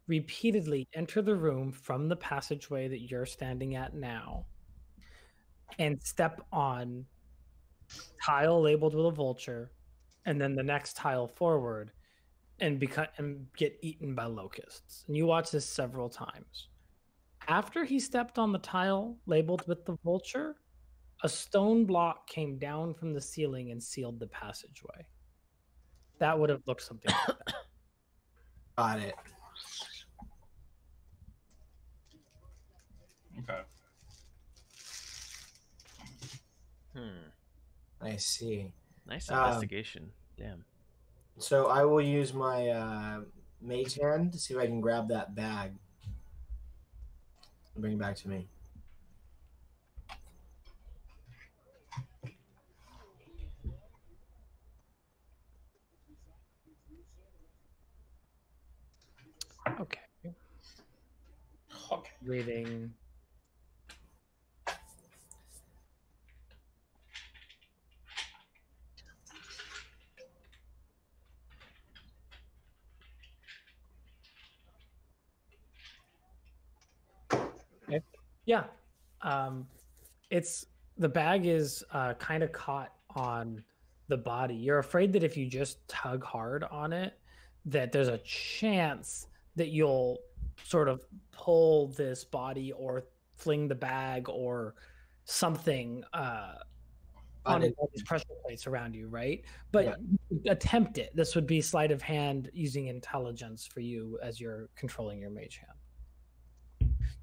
repeatedly enter the room from the passageway that you're standing at now and step on tile labeled with a vulture, and then the next tile forward and get eaten by locusts. And you watch this several times. After he stepped on the tile labeled with the vulture, a stone block came down from the ceiling and sealed the passageway. That would have looked something like that. Got it. Okay. I see. Nice investigation. Damn. So I will use my mage hand to see if I can grab that bag and bring it back to me. Okay. Okay. Reading. Okay. Yeah. It's the bag is kind of caught on the body. You're afraid that if you just tug hard on it, that there's a chance that you'll sort of pull this body or fling the bag or something on these pressure plates around you, right? But attempt it. This would be sleight of hand using intelligence for you as you're controlling your mage hand.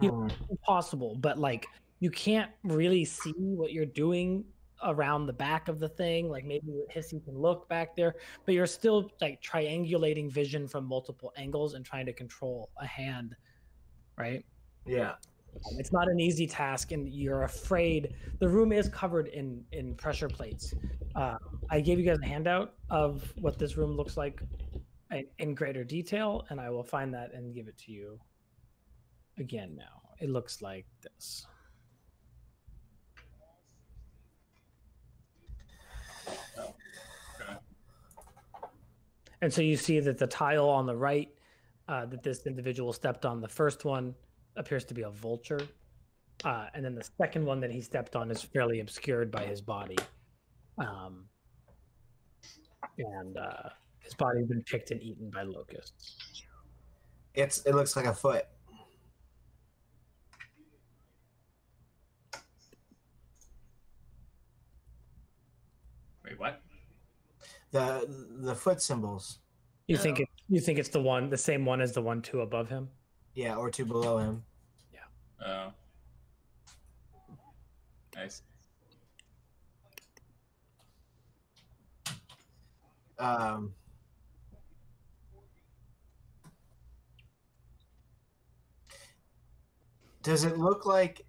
You know, it's impossible, but like you can't really see what you're doing around the back of the thing, like maybe Hissy can look back there, but you're still like triangulating vision from multiple angles and trying to control a hand, right? Yeah. It's not an easy task, and you're afraid. The room is covered in pressure plates. I gave you guys a handout of what this room looks like in greater detail, and I will find that and give it to you again now. It looks like this. And so you see that the tile on the right that this individual stepped on, the first one appears to be a vulture. And then the second one that he stepped on is fairly obscured by his body. And his body's been picked and eaten by locusts. It looks like a foot. Wait, what? The foot symbols. You think it's the same one as the 1-2 above him? Yeah, or 2 below him. Yeah. Oh. Nice. Does it look like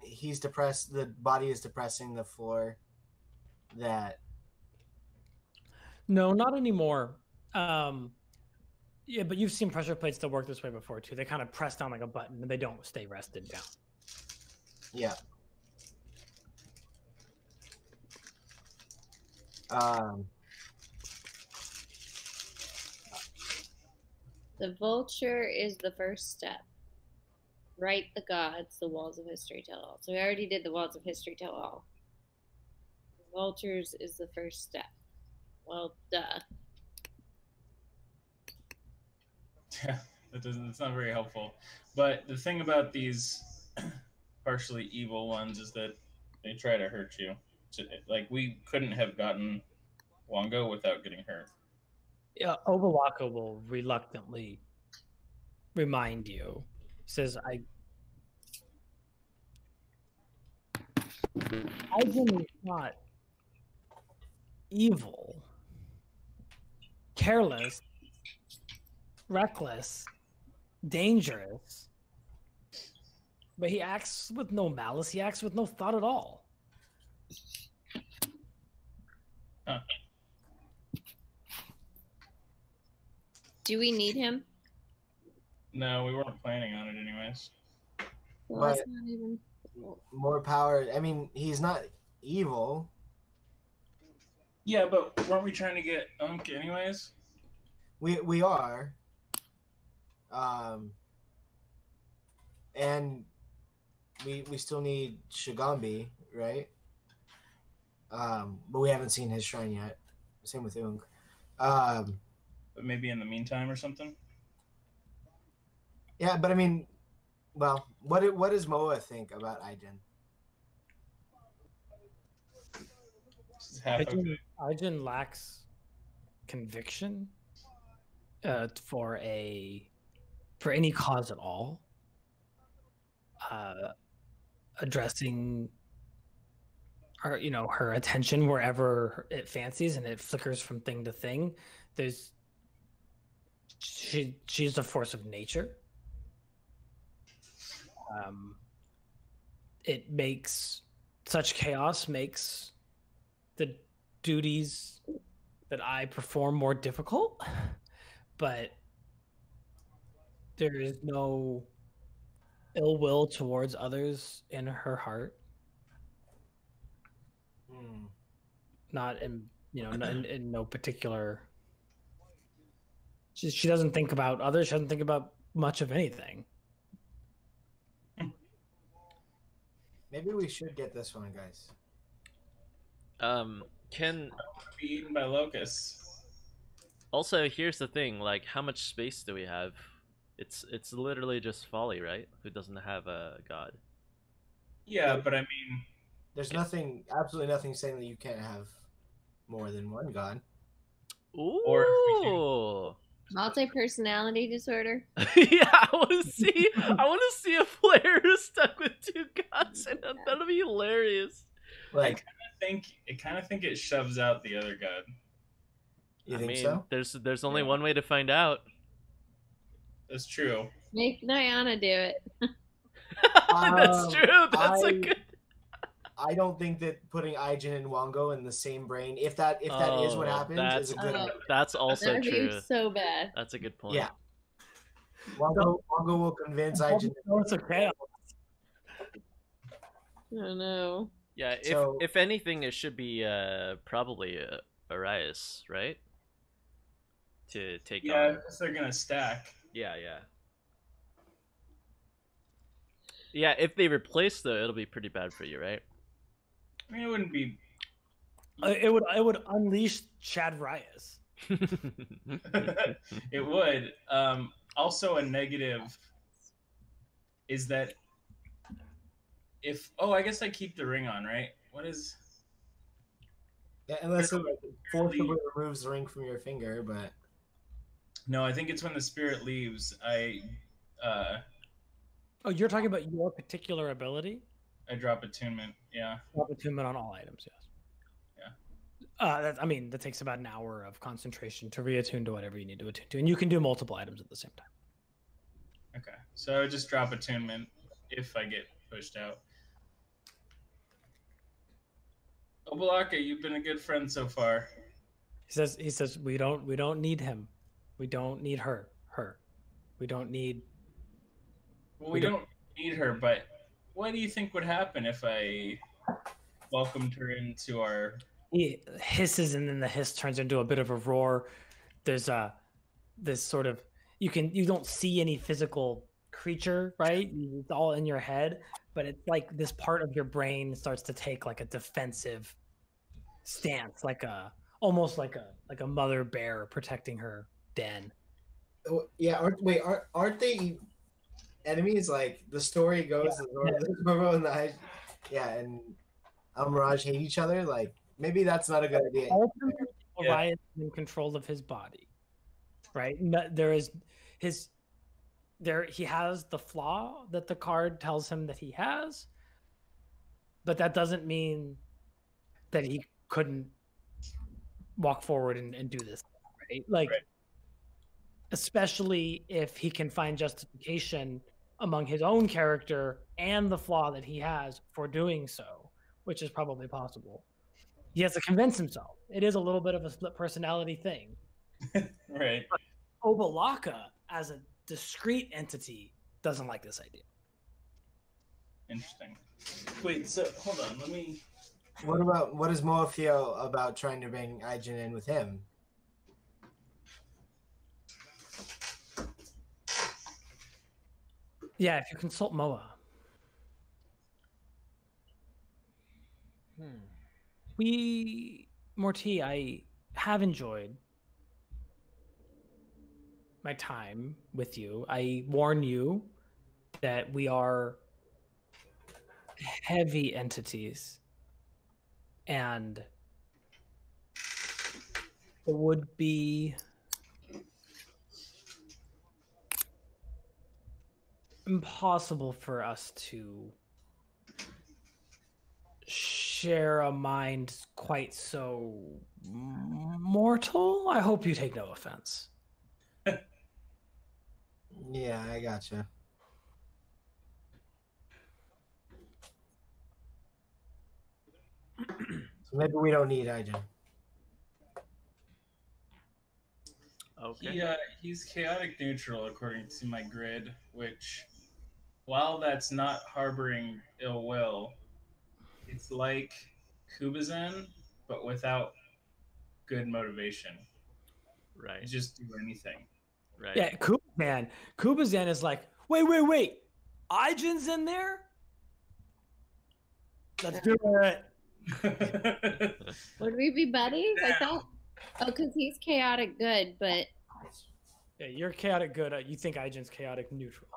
he's depressed? The body is depressing the floor. No, not anymore. Yeah, but you've seen pressure plates that work this way before too. They kind of press down like a button, and they don't stay rested down. Yeah. The vulture is the first step. Write the gods, the walls of history tell all. So we already did the walls of history tell all. Vultures is the first step. Well, duh. Yeah, it's not very helpful. But the thing about these partially evil ones is that they try to hurt you. Like, we couldn't have gotten Wongo without getting hurt. Yeah, Obalaka will reluctantly remind you. He says, Ivan is not evil, careless, reckless, dangerous, but he acts with no malice. He acts with no thought at all. Huh. Do we need him? No, we weren't planning on it anyways. Well, But- that's not even... More power. I mean, he's not evil. Yeah, but weren't we trying to get Unk anyways? We are. And we still need Shigambi, right? But we haven't seen his shrine yet. Same with Unk. But maybe in the meantime or something? Yeah, but I mean, well, what does Moa think about Aijin? It's half okay. Arjun lacks conviction for any cause at all. Addressing her attention wherever it fancies, and it flickers from thing to thing. She's a force of nature. It makes such chaos makes the duties that I perform more difficult, but there is no ill will towards others in her heart. Not in in no particular. She doesn't think about others. She doesn't think about much of anything. Maybe we should get this one, guys. Can Be eaten by locusts. also, here's the thing, like, how much space do we have? It's literally just Folly, right? Who doesn't have a god. Yeah, but I mean, There's absolutely nothing saying that you can't have more than one god. Ooh. Or if we Multi-personality disorder? Yeah, I want to see a player who's stuck with two gods, and that'll be hilarious. Like think it shoves out the other god. You I think mean, so? there's only Yeah. one way to find out. That's true. Make Nayana do it. That's true. That's a I- good. I don't think that putting Aijin and Wango in the same brain, if that is what Oh, happens, is a good Oh. idea. That's also That'd be true. so bad. That's a good point. Yeah. Wango will convince Aijin. No, it's okay. Oh no. Yeah, So- if anything, it should be probably Arias, right? To take Yeah, on. because they're gonna stack. Yeah. Yeah, if they replace though, it'll be pretty bad for you, right? I mean, it wouldn't be. It would unleash Chad Rias. It would. Also, a negative is that if I guess I keep the ring on, right? What is? Yeah, unless it forcibly removes the ring from your finger, but No, I think it's when the spirit leaves. Oh, you're talking about your particular ability? I drop attunement. Yeah. Attunement on all items, yes. That takes about an hour of concentration to reattune to whatever you need to attune to, and you can do multiple items at the same time. Okay. So I would just drop attunement if I get pushed out. Obalaka, you've been a good friend so far. He says we don't need him. We don't need her. We don't need. Well, we don't need her, but what do you think would happen if I welcomed her into our? He hisses, and then the hiss turns into a bit of a roar. There's this sort of you don't see any physical creature, right? It's all in your head, but it's like this part of your brain starts to take like a defensive stance, almost like a mother bear protecting her den. yeah. Aren't they enemies? Like the story goes, Zoro and and Amaraj hate each other. Like maybe that's not a good idea. Ultimately, Yeah. Orion is in control of his body, right? He has the flaw that the card tells him that he has, but that doesn't mean that he couldn't walk forward and do this, right? Like, Right. especially if he can find justification among his own character and the flaw that he has for doing so, which is probably possible. He has to convince himself. It is a little bit of a split personality thing. Right. Obalaka, as a discrete entity, doesn't like this idea. Interesting. Wait. So hold on. Let me. What does Moa feel about trying to bring Aijin in with him? Yeah, if you consult Moa. Mortee, I have enjoyed my time with you. I warn you that we are heavy entities, and it would be impossible for us to share a mind quite so mortal. I hope you take no offense. Yeah, I gotcha. So maybe we don't need Aijin. Okay. He's chaotic neutral according to my grid, which, while that's not harboring ill will, it's like Kubazan, but without good motivation. Right. You just do anything. Right. Yeah, Kubazan is like, wait. Aijin's in there? Let's do it. Would we be buddies? I thought. Oh, because he's chaotic good, but Yeah, you're chaotic good. You think Aijin's chaotic neutral.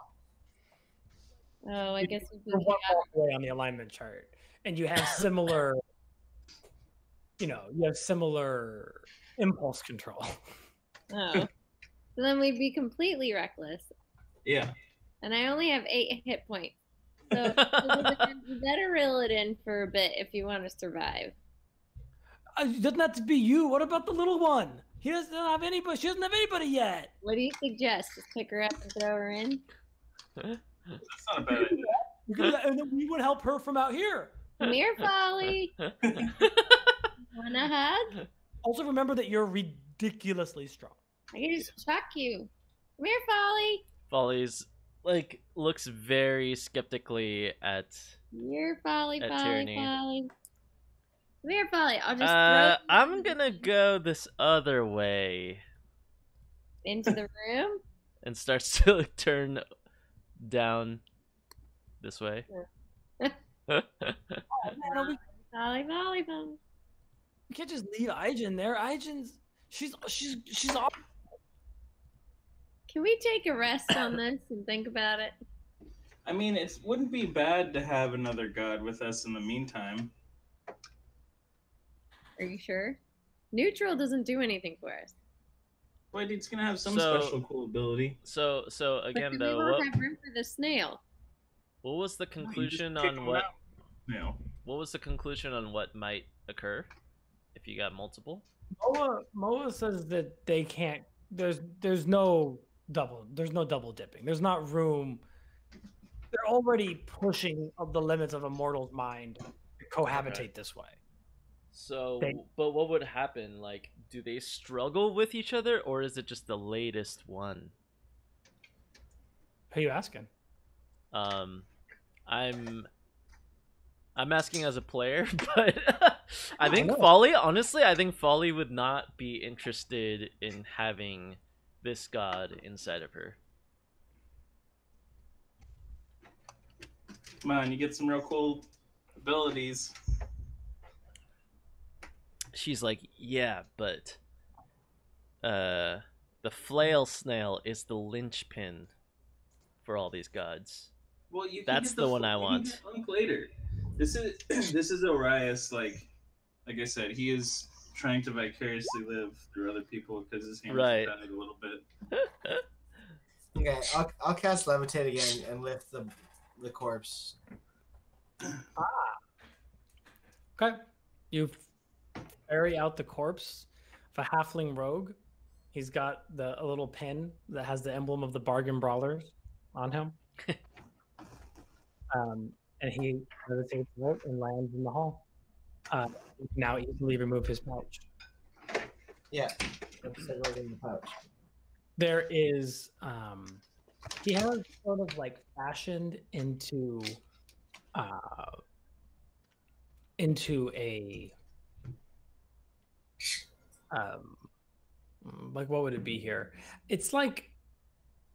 I guess we'd be You're one chaotic. walk away on the alignment chart, and you have similar, similar impulse control. Oh, so then we'd be completely reckless, Yeah. and I only have 8 hit points. So you better reel it in for a bit if you want to survive. It doesn't have to be you. What about the little one? He doesn't have anybody. She doesn't have anybody yet. What do you suggest? Just pick her up and throw her in? That's not a bad idea. And then we would help her from out here. Come here, Folly. Wanna hug? Also, remember that you're ridiculously strong. I can just chuck you. Come here, Folly. Folly's like looks very skeptically at. Here, Folly, At Folly, Tyranny. Folly. Come here, Folly. I'll just throw I'm gonna go this other way into the room. and starts to turn down this way. Folly, Folly, Folly. We can't just leave Aijin there. Aijin's she's off. Can we take a rest on this and think about it? I mean, it wouldn't be bad to have another god with us in the meantime. Are you sure? Neutral doesn't do anything for us. Wait, it's gonna have some So- special cool ability. So again But though, we won't have room for the snail. what was the You just conclusion kick on him what? out. No. What was the conclusion on what might occur if you got multiple? Moa says that they can't. There's no double dipping. There's not room. They're already pushing of the limits of a mortal's mind to cohabitate this way. So, They- but what would happen? Like, do they struggle with each other, or is it just the latest one? Who are you asking? I'm asking as a player, but I think know. Folly. Honestly, I think Folly would not be interested in having this god inside of her. Come on, you get some real cool abilities. She's like, yeah, but the flail snail is the linchpin for all these gods. Well, you can That's get the one you I can want. get Lunk later. This is Orias. Like I said, he is trying to vicariously live through other people because his hands Right. are bended a little bit. Okay, I'll cast levitate again and lift the corpse. Okay, you ferry out the corpse of a halfling rogue. He's got a little pin that has the emblem of the bargain brawlers on him. And he levitates out and lands in the hall. You can now easily remove his pouch. Yeah, it's right in the pouch. There is he has sort of like fashioned into a like what would it be here? It's like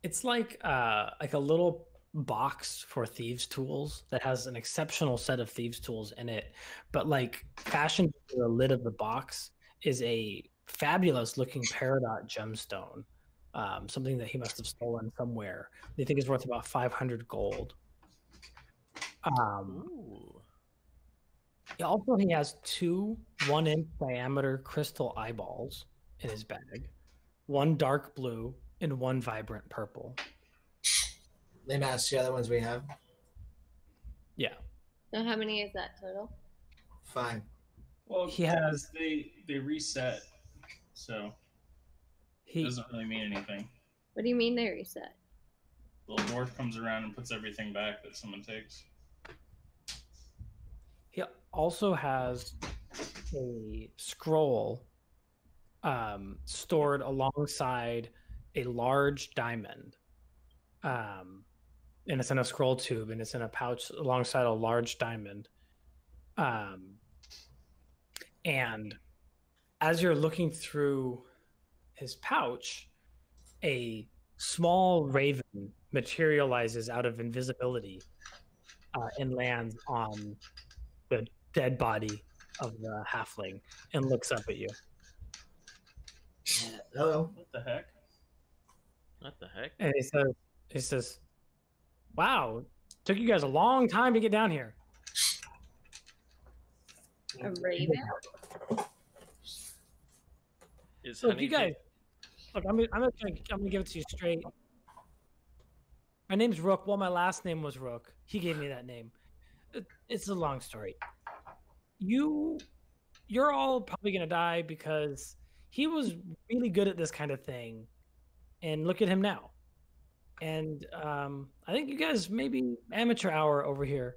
a little box for thieves tools that has an exceptional set of thieves tools in it, but like fashioned to the lid of the box is a fabulous looking peridot gemstone, something that he must have stolen somewhere. They think is worth about 500 gold. Ooh. He has 2 1-inch diameter crystal eyeballs in his bag, 1 dark blue and 1 vibrant purple. They match the other ones we have. Yeah. So how many is that total? Fine. Well, He has- they reset, so it He doesn't really mean anything. What do you mean they reset? The dwarf comes around and puts everything back that someone takes. He also has a scroll stored alongside a large diamond. And it's in a scroll tube and it's in a pouch alongside a large diamond. And as you're looking through his pouch, a small raven materializes out of invisibility and lands on the dead body of the halfling and looks up at you. Hello. What the heck? What the heck? And he says, wow, took you guys a long time to get down here. A raven? Is Look, you Honeycomb- guys, look, I'm gonna give it to you straight. My name's Rook. Well, my last name was Rook. He gave me that name. It's a long story. You you're all probably gonna die because he was really good at this kind of thing, and look at him now. And I think you guys maybe amateur hour over here.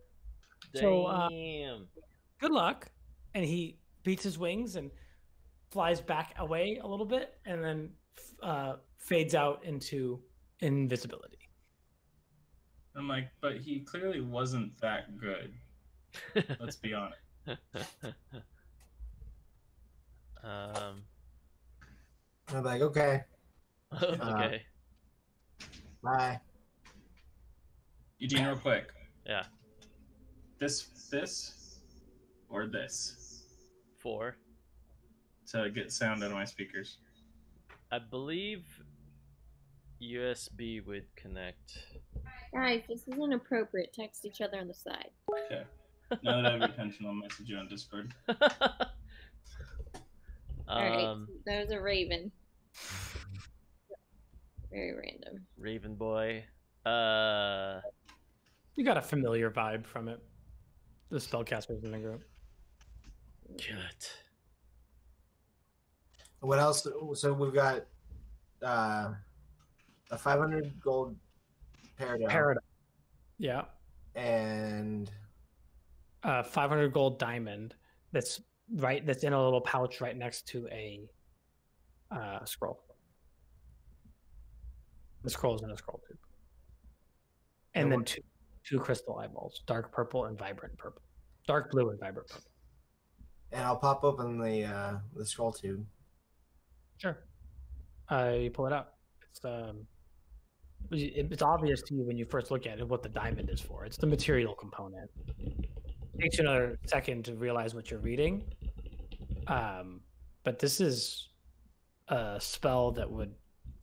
So Damn. good luck. And he beats his wings and flies back away a little bit, and then fades out into invisibility. I'm like, but he clearly wasn't that good. Let's be honest. I'm like, okay, Okay. bye. Eugene, real quick. Yeah. This, or this 4. to get sound out of my speakers. I believe USB would connect. Guys, this is inappropriate. Text each other on the side. Okay. Now that I have your attention, I'll message you on Discord. Alright, that was a raven. Very random. Raven boy. You got a familiar vibe from it. The spellcasters in the group. Good. What else? So we've got a 500 gold paradigm. Paradigm. Yeah. And 500 gold diamond that's in a little pouch right next to a scroll. The scroll's in a scroll tube. And then two crystal eyeballs, dark purple and vibrant purple. Dark blue and vibrant purple. And I'll pop open the scroll tube. Sure. You pull it out. It's obvious to you when you first look at it what the diamond is for. It's the material component. It takes you another second to realize what you're reading. But this is a spell that would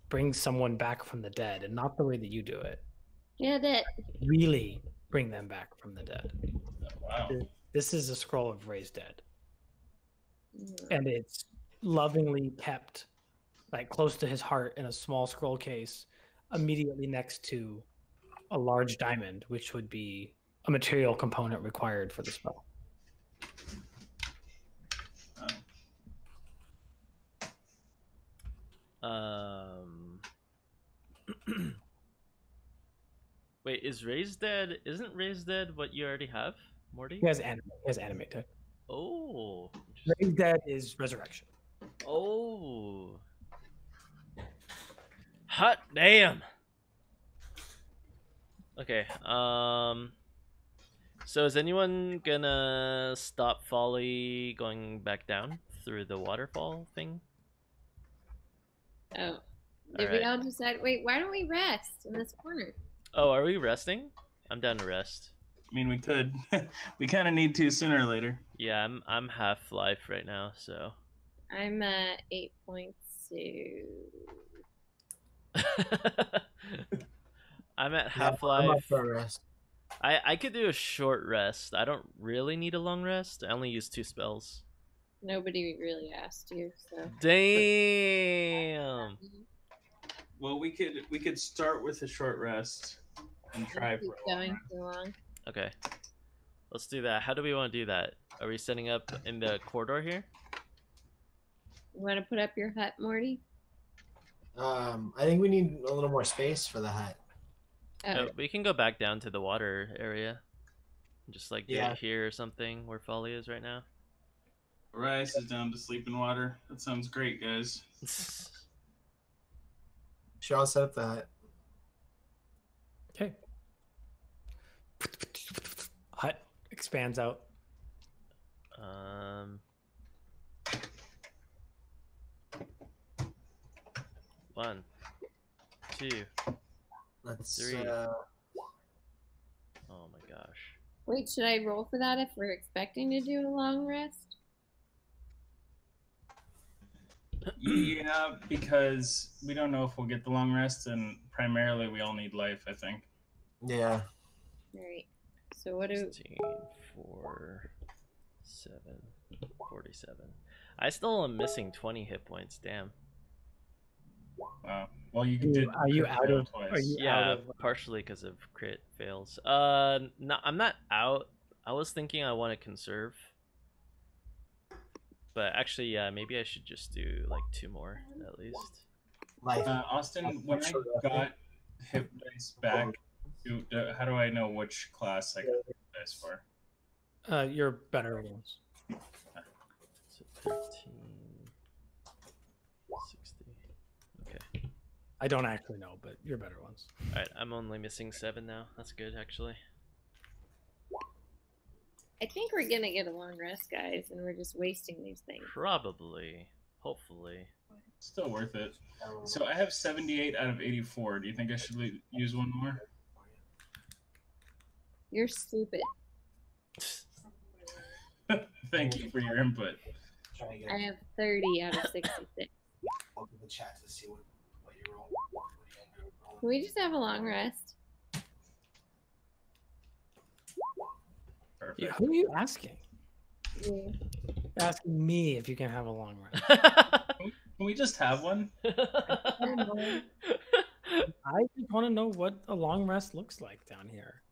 bring someone back from the dead, and not the way that you do it. Get it. Really bring them back from the dead. Wow. This is a scroll of raised dead. And it's lovingly kept like close to his heart in a small scroll case immediately next to a large diamond, which would be a material component required for the spell. Wait, is Raised Dead? Isn't Raised Dead what you already have, Morty? He has anime tech. Oh. Raised Dead is resurrection. Oh. Hot damn. Okay. So is anyone gonna stop Folly going back down through the waterfall thing? Oh. Did we all decide? Wait, why don't we rest in this corner? Oh, are we resting? I'm down to rest. I mean, we could. We kind of need to sooner or later. Yeah, I'm half life right now, so. I'm at 8.2. I'm at half I'm up life. for a rest. I could do a short rest. I don't really need a long rest. I only use 2 spells. Nobody really asked you, so. Damn. Well, we could start with a short rest and try for Keep a long going rest. too long. Okay. Let's do that. How do we want to do that? Are we setting up in the corridor here? You want to put up your hut, Morty? I think we need a little more space for the hut. Oh, We can go back down to the water area. Just like do Yeah. it here or something where Folly is right now. Rice is down to sleep in water. That sounds great, guys. Should all set up the hut. Okay. Hut expands out. One, 2. Let's 3. Oh my gosh. wait, should I roll for that if we're expecting to do a long rest? Yeah, because we don't know if we'll get the long rest, and primarily we all need life, I think. yeah. Alright. So what do 16, 4, 7, 47. I still am missing 20 hit points. Damn. Wow. Well, you Are did. you- are you crit out fail of- twice. are you- Yeah, out of- partially because of crit fails. No, I'm not out. I was thinking I want to conserve. But actually, yeah, maybe I should just do like 2 more at least. Life. Austin, when I got hit dice back, how do I know which class I got hit dice for? Your better ones. So 13, 60. Okay. I don't actually know, but your better ones. All right, I'm only missing 7 now. That's good, actually. I think we're gonna get a long rest, guys, and we're just wasting these things. Probably. Hopefully. Still worth it. So I have 78 out of 84. Do you think I should use one more? You're stupid. Thank you for your input. I have 30 out of 66. Look in the chat to see what you roll. Can we just have a long rest? Perfect. Yeah, who are you asking? Yeah. You're asking me if you can have a long rest. Can we just have one? I just want to know what a long rest looks like down here.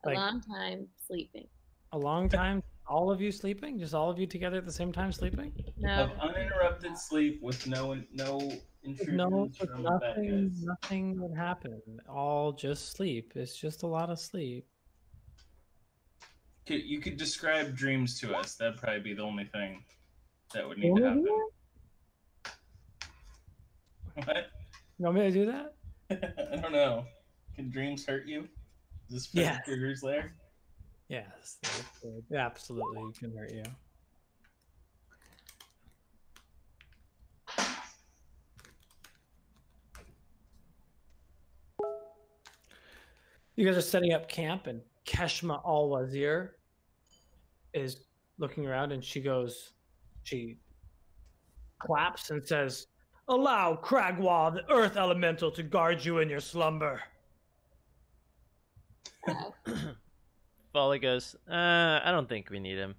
A long time sleeping. A long time? All of you sleeping? Just all of you together at the same time sleeping? No. Of uninterrupted sleep with no intrusions No, from the bad guys. nothing would happen. All just sleep. It's just a lot of sleep. You could describe dreams to us. That'd probably be the only thing that would need to happen. What? You want me to do that? I don't know. Can dreams hurt you? Is this Yes. triggers there? Yes, they absolutely can hurt you. You guys are setting up camp, and Keshma Al-Wazir is looking around, and she claps and says, "Allow Cragwa, the earth elemental, to guard you in your slumber." Folly goes, I don't think we need him.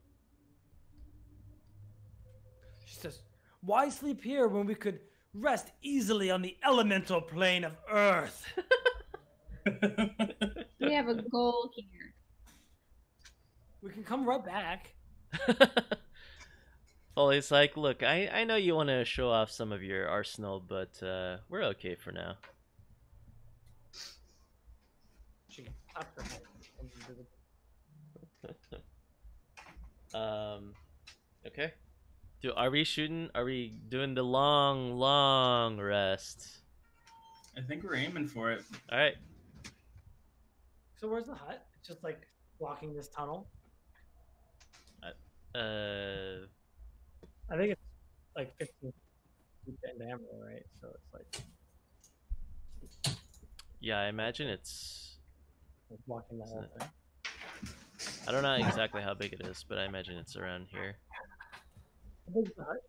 She says, "Why sleep here when we could rest easily on the elemental plane of earth?" We have a goal here. We can come right back. Folly's like, look, I know you want to show off some of your arsenal, but we're okay for now. She claps her head. Okay. Are we shooting? Are we doing the long rest? I think we're aiming for it. All right. So where's the hut? It's just like blocking this tunnel. I think it's like 15 feet in diameter, right? So it's like Yeah, I imagine it's. blocking the whole thing. I don't know exactly how big it is, but I imagine it's around here. How big is the hut?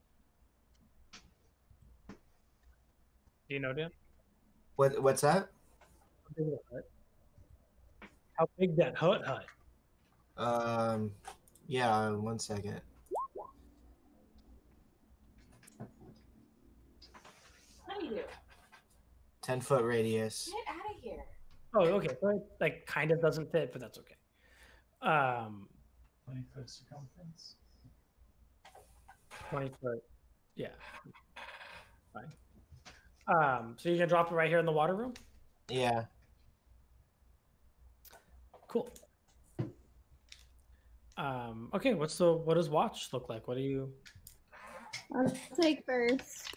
Do you know, Dan? What's that? How big is the hut? How big that hut? Yeah, 1 second. What do you do? 10-foot radius. Get out of here. Oh, okay. So it like kind of doesn't fit, but that's okay. 20-foot circumference. 20 foot. Yeah. Fine. So you're gonna drop it right here in the water room? Yeah. Cool. Okay, what does watch look like? What do you I'll take first.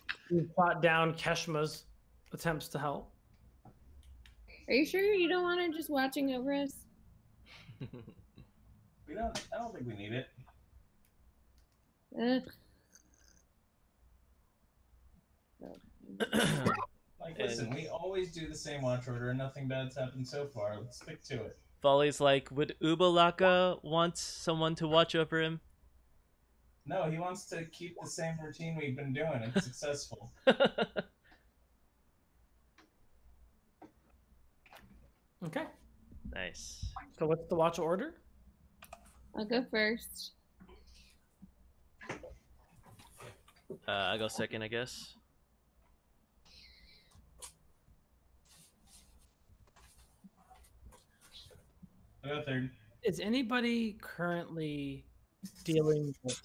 plot down Keshma's attempts to help? Are you sure you don't want her just watching over us? I don't think we need it. Like, listen, we always do the same watch order and nothing bad's happened so far. Let's stick to it. Folly's like, would Ubalaka want someone to watch over him? No, he wants to keep the same routine we've been doing. It's successful. Okay. Nice. So what's the watch order? I'll go first. I'll go second, I guess. I'll go third. Is anybody currently dealing with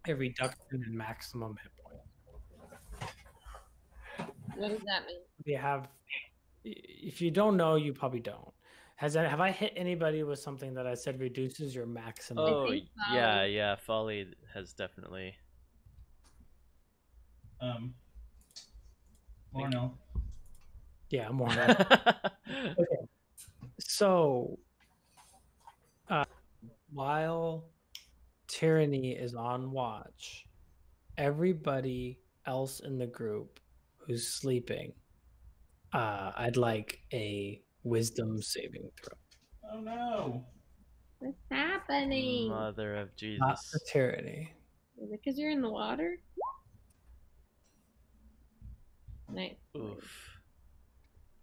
a reduction in maximum hit points. What does that mean? They have. If you don't know, you probably don't. Have I hit anybody with something that I said reduces your maximum? Oh, think yeah, Folly. yeah. Folly has definitely. More no. Yeah, more. Okay. So, while Tyranny is on watch, everybody else in the group who's sleeping, I'd like a wisdom saving throw. Oh no. What's happening? Mother of Not Jesus. for Tyranny. Is it because you're in the water? Nice. Oof.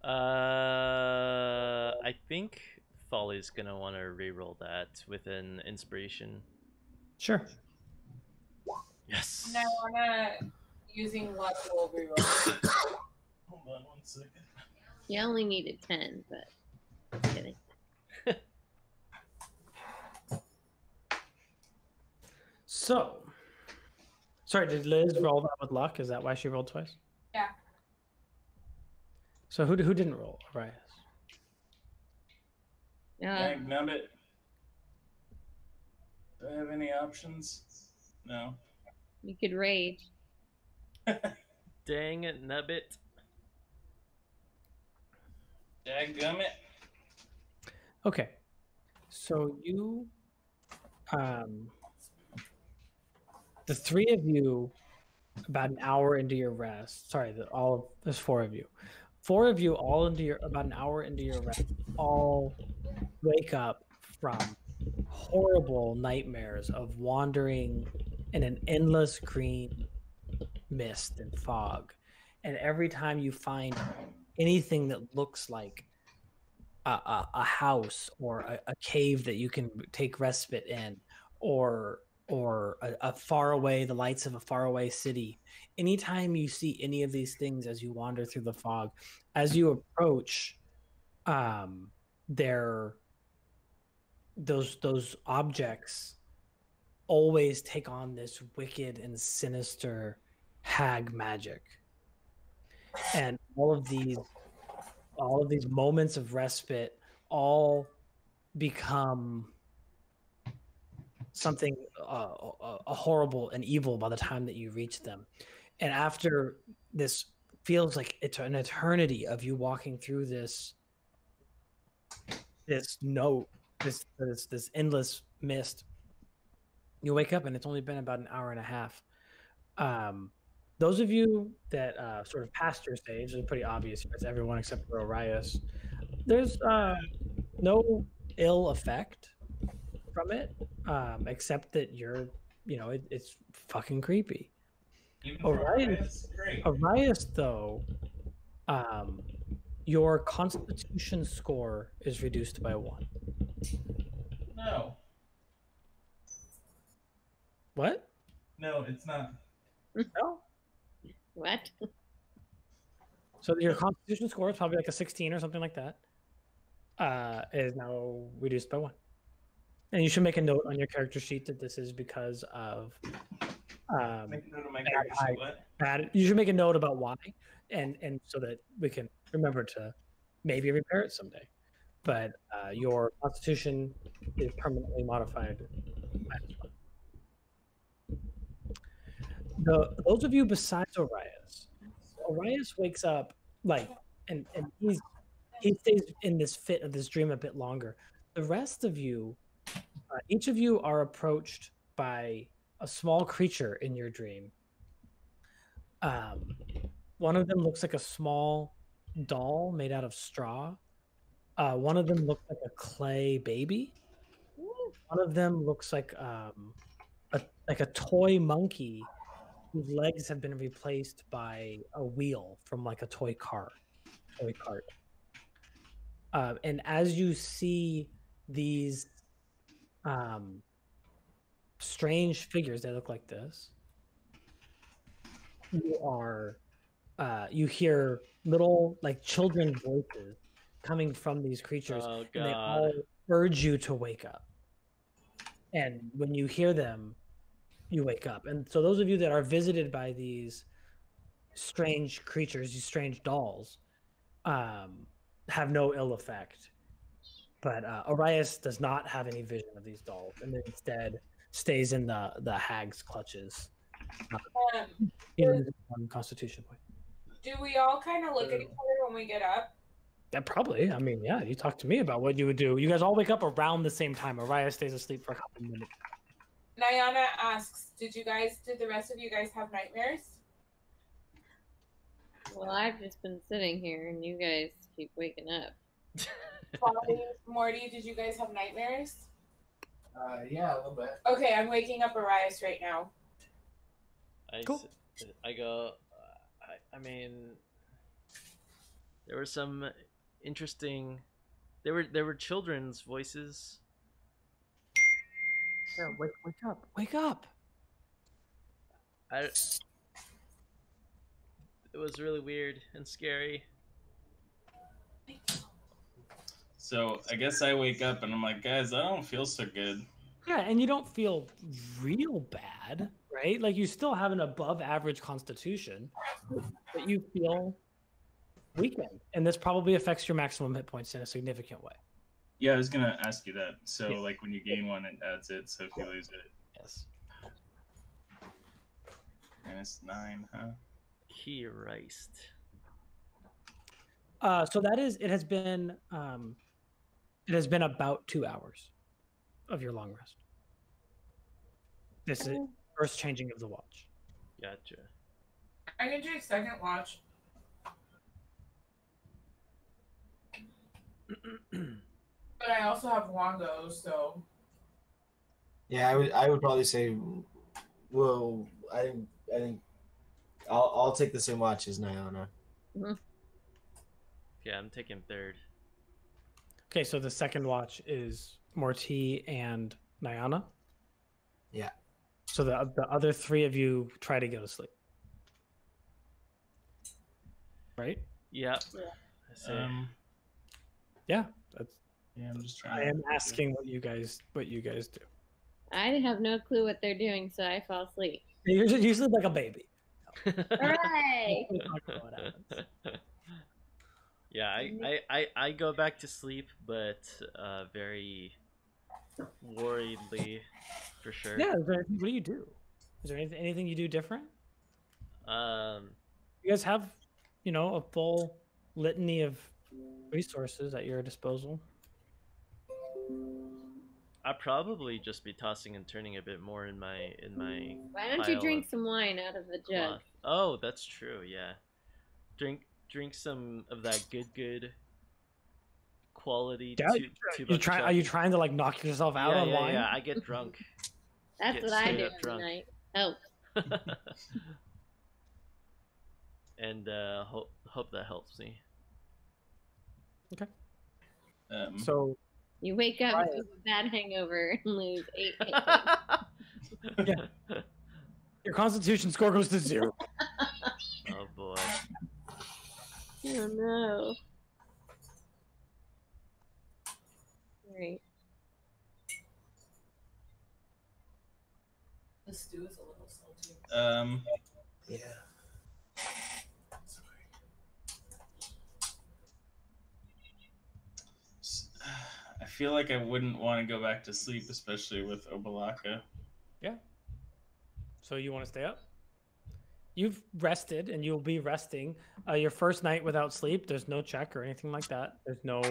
I think Folly's gonna want to reroll that with an inspiration. Sure. Yes. Nayana using luck will reroll. Hold on 1 second. You only needed 10, but just kidding. So, sorry, did Liz roll that with luck? Is that why she rolled twice? Yeah. So who didn't roll? Right. Dag nabbit. Do I have any options? No. You could rage. Dang it, Nubbit. Dadgummit. Okay. So you, the three of you, about an hour into your rest. Sorry, there's four of you. Four of you, all into about an hour into your rest, all wake up from horrible nightmares of wandering in an endless green mist and fog. And every time you find anything that looks like a house or a cave that you can take respite in, or a faraway, the lights of a faraway city. Anytime you see any of these things as you wander through the fog, as you approach, those objects always take on this wicked and sinister hag magic, and all of these moments of respite all become something horrible and evil by the time that you reach them. And after this feels like it's an eternity of you walking through this endless mist, you wake up and it's only been about an hour and a half. Those of you that sort of past your stage, is pretty obvious. It's everyone except for Orias. There's no ill effect from it, except that it's fucking creepy. Orias, though, your Constitution score is reduced by 1. No. What? No, it's not. No. What? So your Constitution score is probably like a 16 or something like that. Is now reduced by 1. And you should make a note on your character sheet that this is because of Make a note of my character sheet. What? bad. You should make a note about why, and so that we can remember to maybe repair it someday. But your Constitution is permanently modified. Those of you besides Orias wakes up and he stays in this fit of this dream a bit longer. The rest of you, each of you are approached by a small creature in your dream. One of them looks like a small doll made out of straw. One of them looks like a clay baby. One of them looks like a toy monkey whose legs have been replaced by a wheel from like a toy cart. And as you see these strange figures that look like this, you hear little like children voices coming from these creatures, Oh, and they God. all urge you to wake up. And when you hear them, you wake up. And so those of you that are visited by these strange creatures, these strange dolls, have no ill effect. But Arias does not have any vision of these dolls, and instead stays in the hag's clutches. Constitution point. Do we all kind of look at each other when we get up? Yeah, probably. I mean, yeah, you talked to me about what you would do. You guys all wake up around the same time. Arias stays asleep for a couple minutes. Nayana asks, did the rest of you guys have nightmares? Well, I've just been sitting here, and you guys keep waking up. Mortee, did you guys have nightmares? Yeah, a little bit. Okay, I'm waking up Arias right now. Cool. I go. I mean, there were some interesting. There were children's voices. Yeah, wake up! Wake up! It was really weird and scary. So I guess I wake up and I'm like, guys, I don't feel so good. Yeah, and you don't feel real bad, right? Like you still have an above average constitution, but you feel weakened. And this probably affects your maximum hit points in a significant way. Yeah, I was gonna ask you that. So like when you gain one, it adds it. So if you lose it, Yes. -9, huh? Key erased. So that is, it has been about 2 hours of your long rest. This is first changing of the watch. Gotcha. I can do second watch. But I also have Wango, so. Yeah, I would probably say, well, I think I'll take the same watch as Nayana. Yeah, I'm taking third. Okay, so the second watch is Mortee and Nayana. Yeah. So the other three of you try to go to sleep. Right? Yeah. I say. Yeah, that's. Yeah, I'm just trying. I am asking what you guys do. I have no clue what they're doing, so I fall asleep. You sleep like a baby. Hooray! Yeah, I go back to sleep, but very worriedly, for sure. Yeah. What do you do? Is there anything you do different? You guys have, a full litany of resources at your disposal. I'd probably just be tossing and turning a bit more in my. Why don't you pile drink of some wine out of the jug? cloth. Oh, that's true. Yeah, drink some of that good quality. Yeah, are you trying to like knock yourself out on wine? Yeah, I get drunk. That's Get what I straight do up drunk. tonight. Help. And hope that helps me. Okay. So You wake up with a bad hangover and lose 8 hit points. Yeah. Your constitution score goes to 0. Oh boy. Oh no. Right. The stew is a little salty. Yeah. I feel like I wouldn't want to go back to sleep, especially with Obalaka. Yeah. So you want to stay up? You've rested, and you'll be resting. Your first night without sleep, there's no check or anything like that. There's no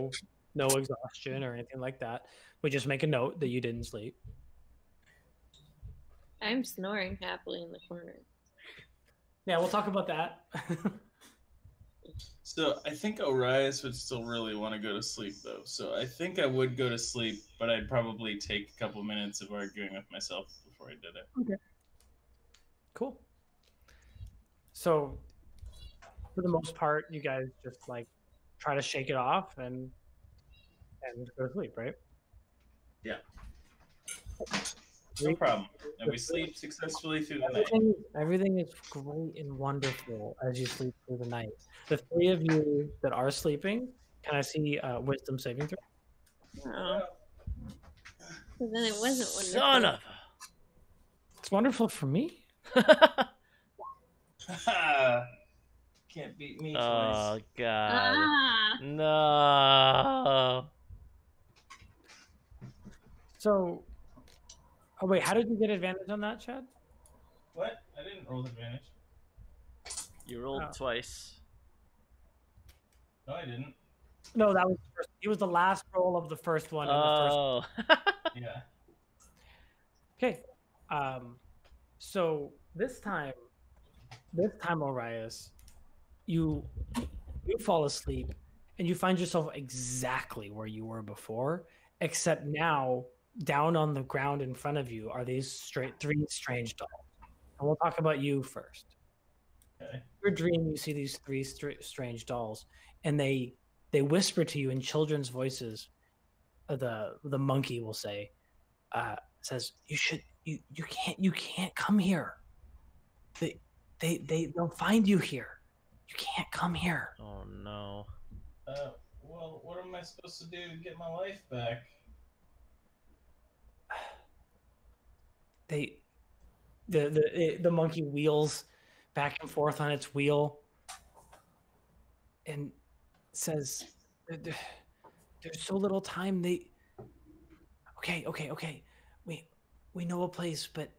exhaustion or anything like that. We just make a note that you didn't sleep. I'm snoring happily in the corner. Yeah, we'll talk about that. So I think Orias would still really want to go to sleep, though. So I think I would go to sleep, but I'd probably take a couple minutes of arguing with myself before I did it. Okay. Cool. So, for the most part, you guys just like try to shake it off and go to sleep, right? Yeah. No problem. And we sleep successfully through the night. Everything is great and wonderful as you sleep through the night. The three of you that are sleeping, can I see wisdom saving throw? Oh. So then it wasn't wonderful. Son of It's wonderful for me. Can't beat me Oh twice. god. Ah! No. So, oh wait, how did you get advantage on that, Chad? What? I didn't roll advantage. You rolled Oh. twice. No, I didn't. No, that was the first. It was the last roll of the first one. And the first. Oh. Yeah. Okay. So this time, Orias, you fall asleep, and you find yourself exactly where you were before, except now down on the ground in front of you are these three strange dolls. And we'll talk about you first. Okay. Your dream, you see these three strange dolls, and they whisper to you in children's voices. The monkey will say, says, you can't come here. They'll find you here. You can't come here. Oh no. Well, what am I supposed to do to get my life back? The monkey wheels back and forth on its wheel and says, "There's so little time. Okay. We know a place, but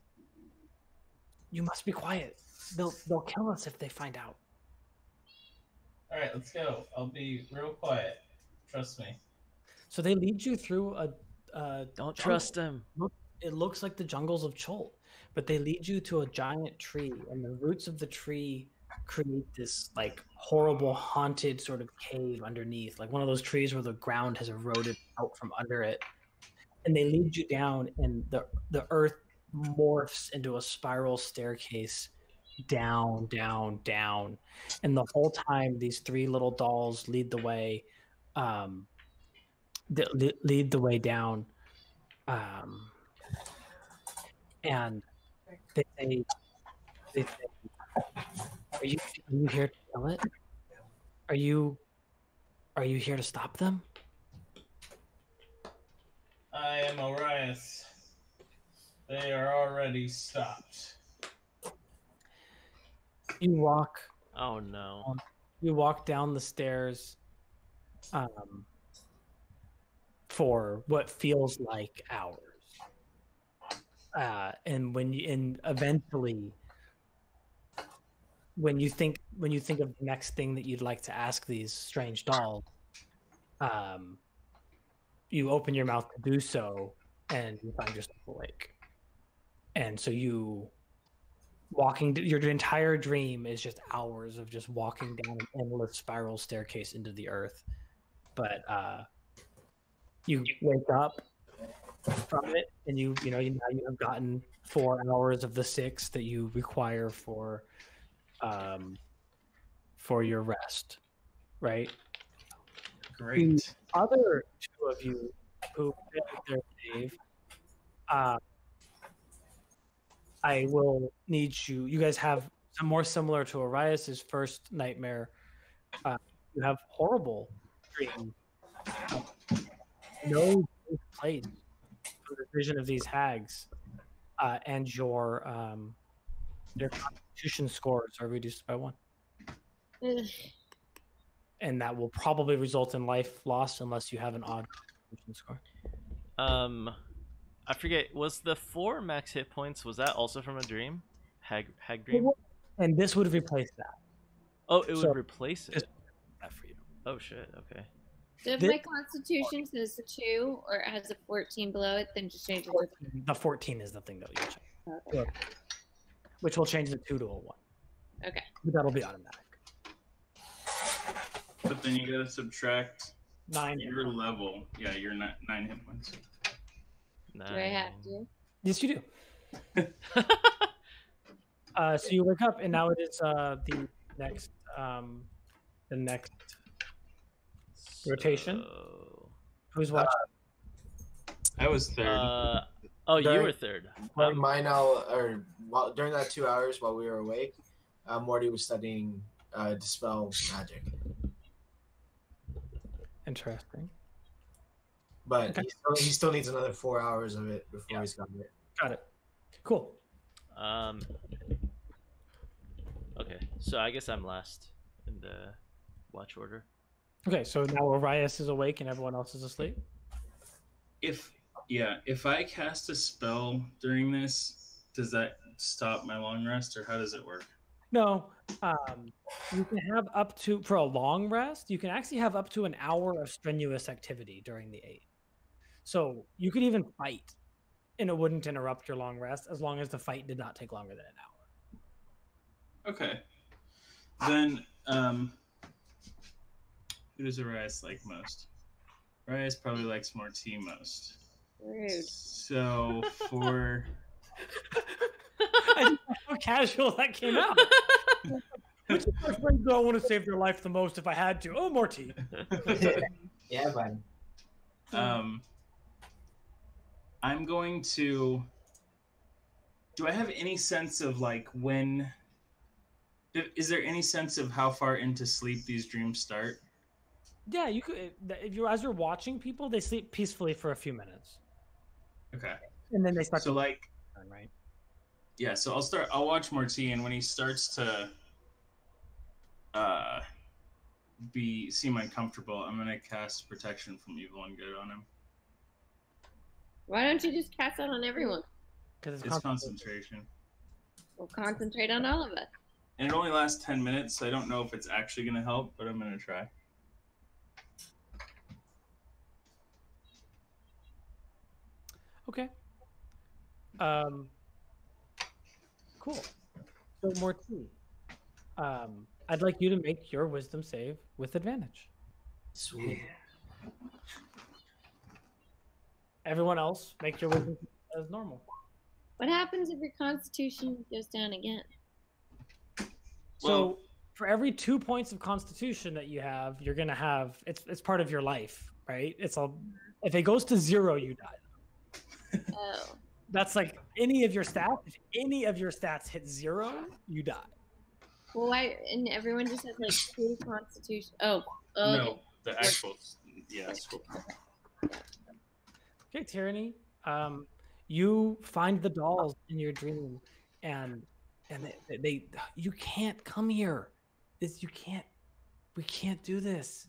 you must be quiet. They'll kill us if they find out." All right, let's go. I'll be real quiet. Trust me. So they lead you through a Don't jungle. trust him. It looks like the jungles of Chult, but they lead you to a giant tree, and the roots of the tree create this like horrible haunted sort of cave underneath, like one of those trees where the ground has eroded out from under it. And they lead you down, and the earth morphs into a spiral staircase down, down, down. And the whole time, these three little dolls lead the way, lead the way down. And they say, are you here to kill it? Are you here to stop them? I am Orias. They are already stopped. You walk. Oh no. You walk down the stairs for what feels like hours. And eventually when you think of the next thing that you'd like to ask these strange dolls, you open your mouth to do so, and you find yourself awake. And so your entire dream is just hours of just walking down an endless spiral staircase into the earth. But you wake up from it, and now you have gotten 4 hours of the 6 that you require for your rest, right? Great. The other two of you who did their save, I will need you. You guys have some more similar to Arias's first nightmare. You have horrible dreams. No place for the vision of these hags, and your Constitution scores are reduced by 1. Ugh. And that will probably result in life loss unless you have an odd Constitution score. I forget. Was the 4 max hit points? Was that also from a dream? Hag dream. And this would replace that. Oh, it would replace it. That for you. Oh shit. Okay. So if my Constitution says 2 or it has a 14 below it, then just change it to 14. The 14 is the thing that you'll change. Okay. Which will change the 2 to a 1. Okay. But that'll be automatic. But then you gotta subtract 9. your level. Yeah, you're not 9 hit points. Do I have to? Yes, you do. So you wake up, and now it is the next rotation. Who's watching? I was third. You were third. During that 2 hours while we were awake, Mortee was studying dispel magic. Interesting. But he still needs another 4 hours of it before he's got it. Got it. Cool. Um. Okay, so I guess I'm last in the watch order. Okay, so now Arias is awake and everyone else is asleep. If I cast a spell during this, does that stop my long rest, or how does it work? No, you can have up to, for a long rest, you can actually have up to an hour of strenuous activity during the 8. So you could even fight, and it wouldn't interrupt your long rest as long as the fight did not take longer than an hour. Okay. Then, who does Arias like most? Arias probably likes Mortee most. Rude. So for I just know how casual that came out. Which of my friends do I want to save their life the most if I had to? Oh, Mortee. Yeah, bud. I'm going to. Do I have any sense of like when? Is there any sense of how far into sleep these dreams start? Yeah, you could. If you, as you're watching people, they sleep peacefully for a few minutes, Okay. and then they start So to like, right. yeah. So I'll watch Mortee, and when he starts to seem uncomfortable, I'm gonna cast protection from evil and good on him. Why don't you just cast that on everyone? Because It's concentration. We'll concentrate on all of us. And it only lasts 10 minutes, so I don't know if it's actually going to help, but I'm going to try. Okay. Cool. So Mortee, I'd like you to make your wisdom save with advantage. Sweet. Everyone else, make your wisdom save as normal. What happens if your constitution goes down again? So for every 2 points of constitution that you have, you're gonna have it's part of your life, right? It's all if it goes to 0, you die. Oh. That's like any of your stats. If any of your stats hit 0, you die. Well, why? And everyone just has like 2 constitution. Oh. No, the actual, yeah. Okay, Tyranny. You find the dolls in your dream, and they you can't come here. We can't do this.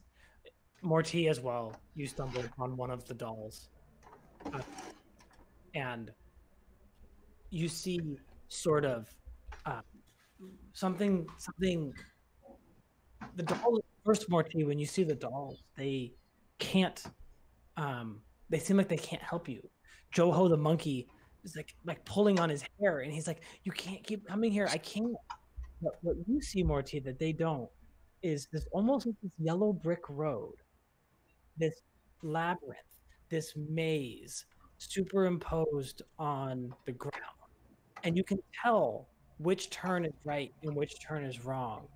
Mortee as well. You stumble upon one of the dolls, and you see sort of something. The doll first, Mortee. When you see the dolls, they can't. They seem like they can't help you. Joho the monkey is like pulling on his hair, and he's like, "You can't keep coming here. I can't." But what you see, Mortee, that they don't, is this almost like this yellow brick road, this labyrinth, this maze superimposed on the ground, and you can tell which turn is right and which turn is wrong,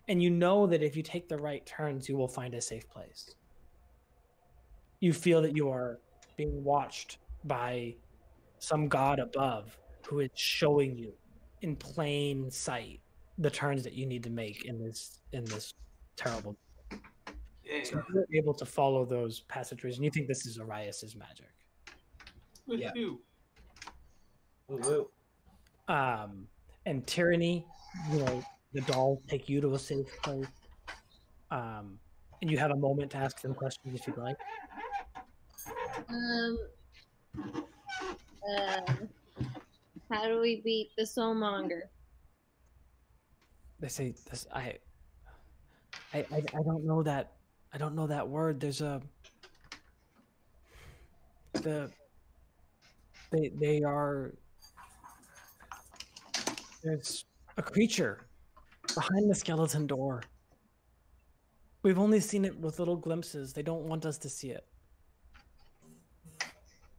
and you know that if you take the right turns, you will find a safe place. You feel that you are being watched by some god above who is showing you in plain sight the turns that you need to make in this terrible. So you're able to follow those passageways, and you think this is Arias's magic. Yeah. And Tyranny, the dolls take you to a safe place. And you have a moment to ask them questions if you'd like. How do we beat the soulmonger? They say this. I don't know that. I don't know that word. There's there's a creature behind the skeleton door. We've only seen it with little glimpses. They don't want us to see it.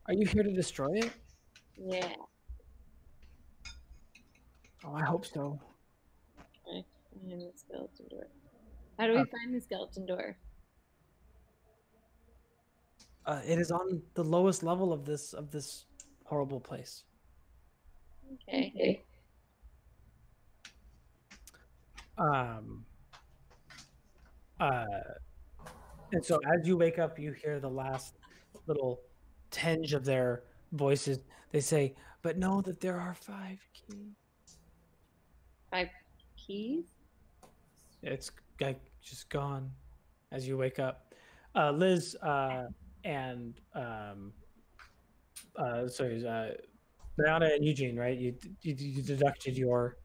Are you here to destroy it? Yeah. Oh, I hope so. Okay. Find the skeleton door. How do we find the skeleton door? It is on the lowest level of this horrible place. Okay. And so as you wake up, you hear the last little tinge of their voices. They say, "But know that there are 5 keys." 5 keys. It's like just gone as you wake up. Liz and sorry, Nayana and Eugene, right? You deducted your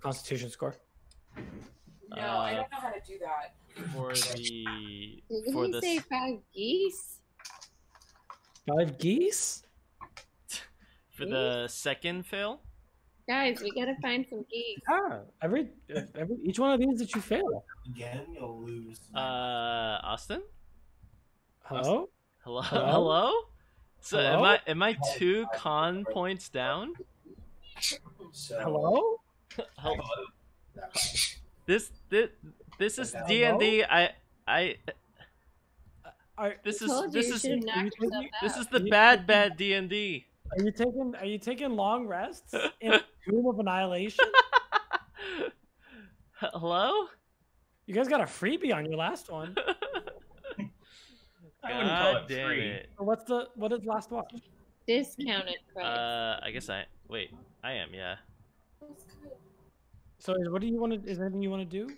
Constitution score. No, I don't know how to do that. For the Did for he the say 5 geese? 5 geese? for the second fail. Guys, we gotta find some geese. Ah, every each one of these that you fail. Again, you'll lose. Austin. Hello? Hello. Hello? Hello. So Hello? am I 2 con points down? So, Hello? Hello? This is Hello? DnD. Are This I is told you, you should have knocked you- yourself this out. is the bad DnD. you taking long rests in a Tomb of Annihilation? Hello? You guys got a freebie on your last one. I wouldn't call God it damn free. it. What is last watch? Discounted price. I guess I am, yeah. So what do you want to? Is there anything you want to do?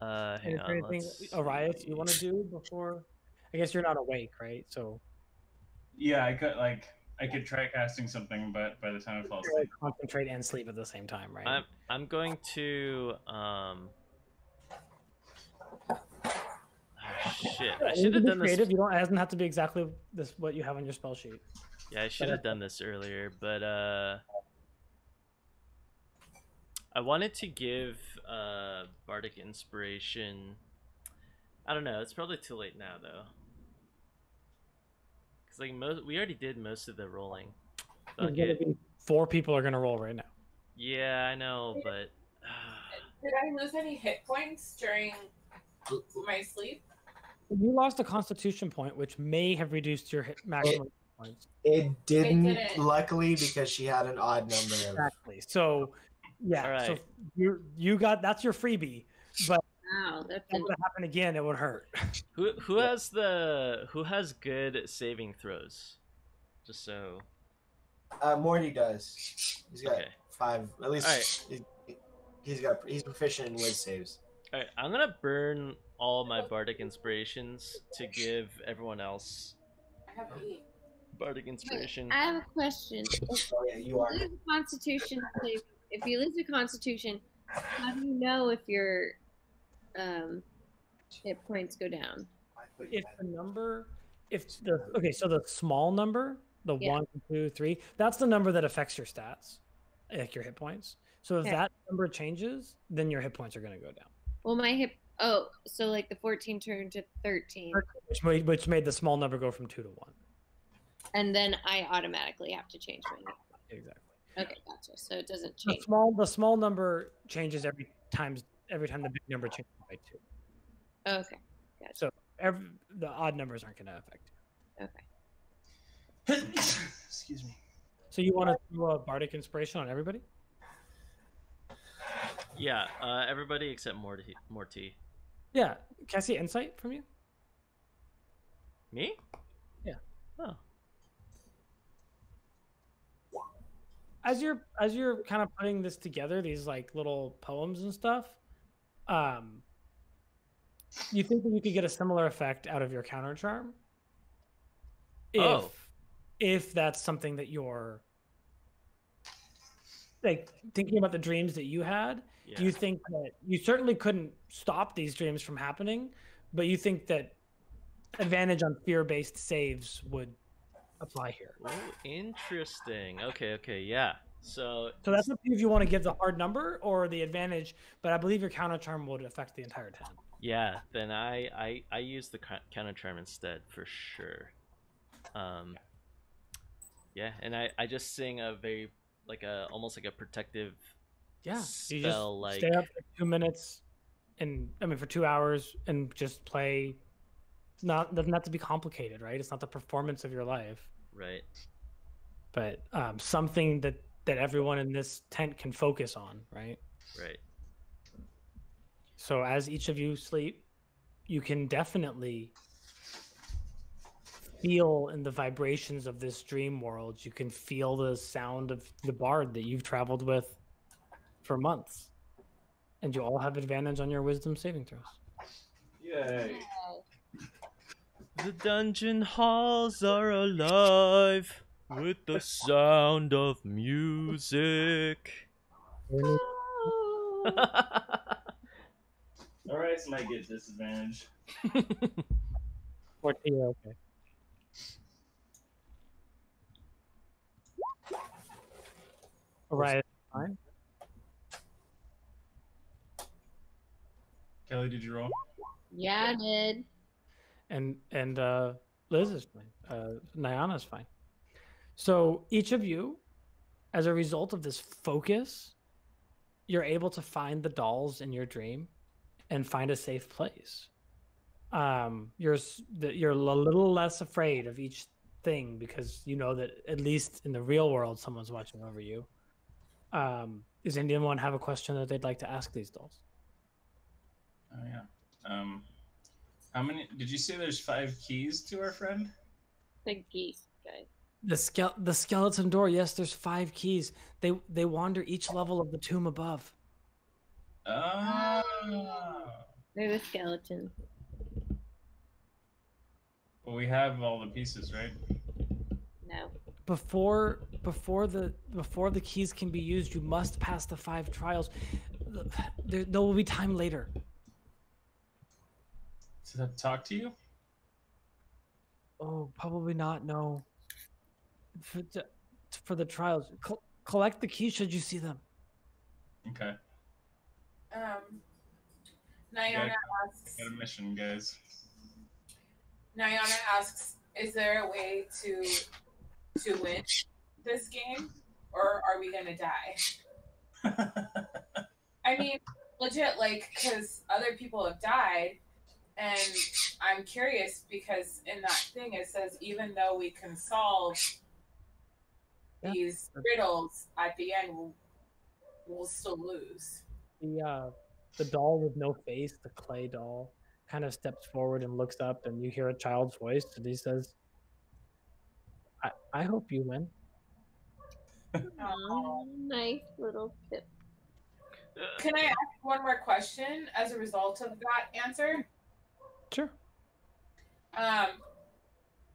Hang Is there on. anything, Let's Arias, see. you want to do before? I guess you're not awake, right? So Yeah, I could try casting something, but by the time I fall you asleep, concentrate and sleep at the same time, right? I'm going to shit. I You should can have be done this. creative. You don't. It doesn't have to be exactly this what you have on your spell sheet. Yeah, I should have done this earlier, but I wanted to give Bardic Inspiration. I don't know. It's probably too late now though, because like we already did most of the rolling. There's Fuck gonna it. be 4 people are gonna roll right now. Yeah, I know, but Did I lose any hit points during my sleep? You lost a Constitution point, which may have reduced your maximum hit points. it didn't, didn't. luckily, because she had an odd number of. Exactly. So, yeah. All So right. you got that's your freebie, but Wow, that's if that would happen again, it would hurt. who has good saving throws? Just so. Mortee does. He's got Okay. 5. At least Alright. he's proficient in whiz saves. All right, I'm gonna burn all my Bardic Inspirations to give everyone else I have 8. Bardic Inspiration. I have a question. If Oh yeah, you you are. lose a Constitution save, if you lose a Constitution, how do you know if your hit points go down? If the number, so the small number, the Yeah. 1, 2, 3, that's the number that affects your stats, like your hit points. So if Okay. that number changes, then your hit points are going to go down, Well, my hit. Oh, so like the 14 turned to 13, which made the small number go from 2 to 1. and then I automatically have to change my hit. Exactly. Okay, gotcha. So it doesn't The change. small number changes every time the big number changes by 2. Okay, So the odd numbers aren't going to affect you. okay. excuse me. So you want to do a Bardic Inspiration on everybody? Yeah, everybody except Mortee. Yeah. Can I see insight from you? Me? Yeah. Oh. As you're kind of putting this together, these like little poems and stuff, you think that you could get a similar effect out of your counter charm? Oh. If that's something that you're like thinking about the dreams that you had, Yeah. do you think that you certainly couldn't stop these dreams from happening, but you think that advantage on fear-based saves would apply here? Ooh, interesting. Okay, yeah. So So that's up to you if you want to give the hard number or the advantage, but I believe your counter charm would affect the entire 10. yeah, then I use the counter charm instead for sure. Yeah, and I just sing a very almost like a protective Yeah, you just spell, like stay up for 2 minutes, and for 2 hours, and just play. Doesn't have to be complicated, right? It's not the performance of your life, right. but something that everyone in this tent can focus on, right? Right. So as each of you sleep, you can definitely feel in the vibrations of this dream world. You can feel the sound of the bard that you've traveled with for months. And you all have advantage on your wisdom saving throws. Yay. The dungeon halls are alive with the sound of music. Alright, so might get disadvantage. Mortee, okay. Right, fine. Kelly, did you roll? Yeah, I did. And Liz is fine. Nayana is fine. So each of you, as a result of this focus, you're able to find the dolls in your dream and find a safe place. You're a little less afraid of each thing because you know that at least in the real world, someone's watching over you. Does anyone have a question that they'd like to ask these dolls? Oh yeah. How many? Did you say there's 5 keys to our friend? Big geese, guys. The skeleton door. Yes, there's 5 keys. They wander each level of the tomb above. Oh. They're the skeleton. Well, we have all the pieces, right? No. Before the keys can be used, you must pass the 5 trials. There will be time later. To talk to you? Oh, probably not. No. For the trials, collect the keys should you see them. Okay. Nayana asks. Got a mission, guys. Nayana asks, "Is there a way to win this game, or are we gonna die?" I mean, legit, like, because other people have died, and I'm curious because in that thing it says even though we can solve these riddles at the end, we'll still lose. The doll with no face, the clay doll, kind of steps forward and looks up, and you hear a child's voice, and he says, I hope you win. Oh, nice little tip. Can I ask one more question as a result of that answer? Sure.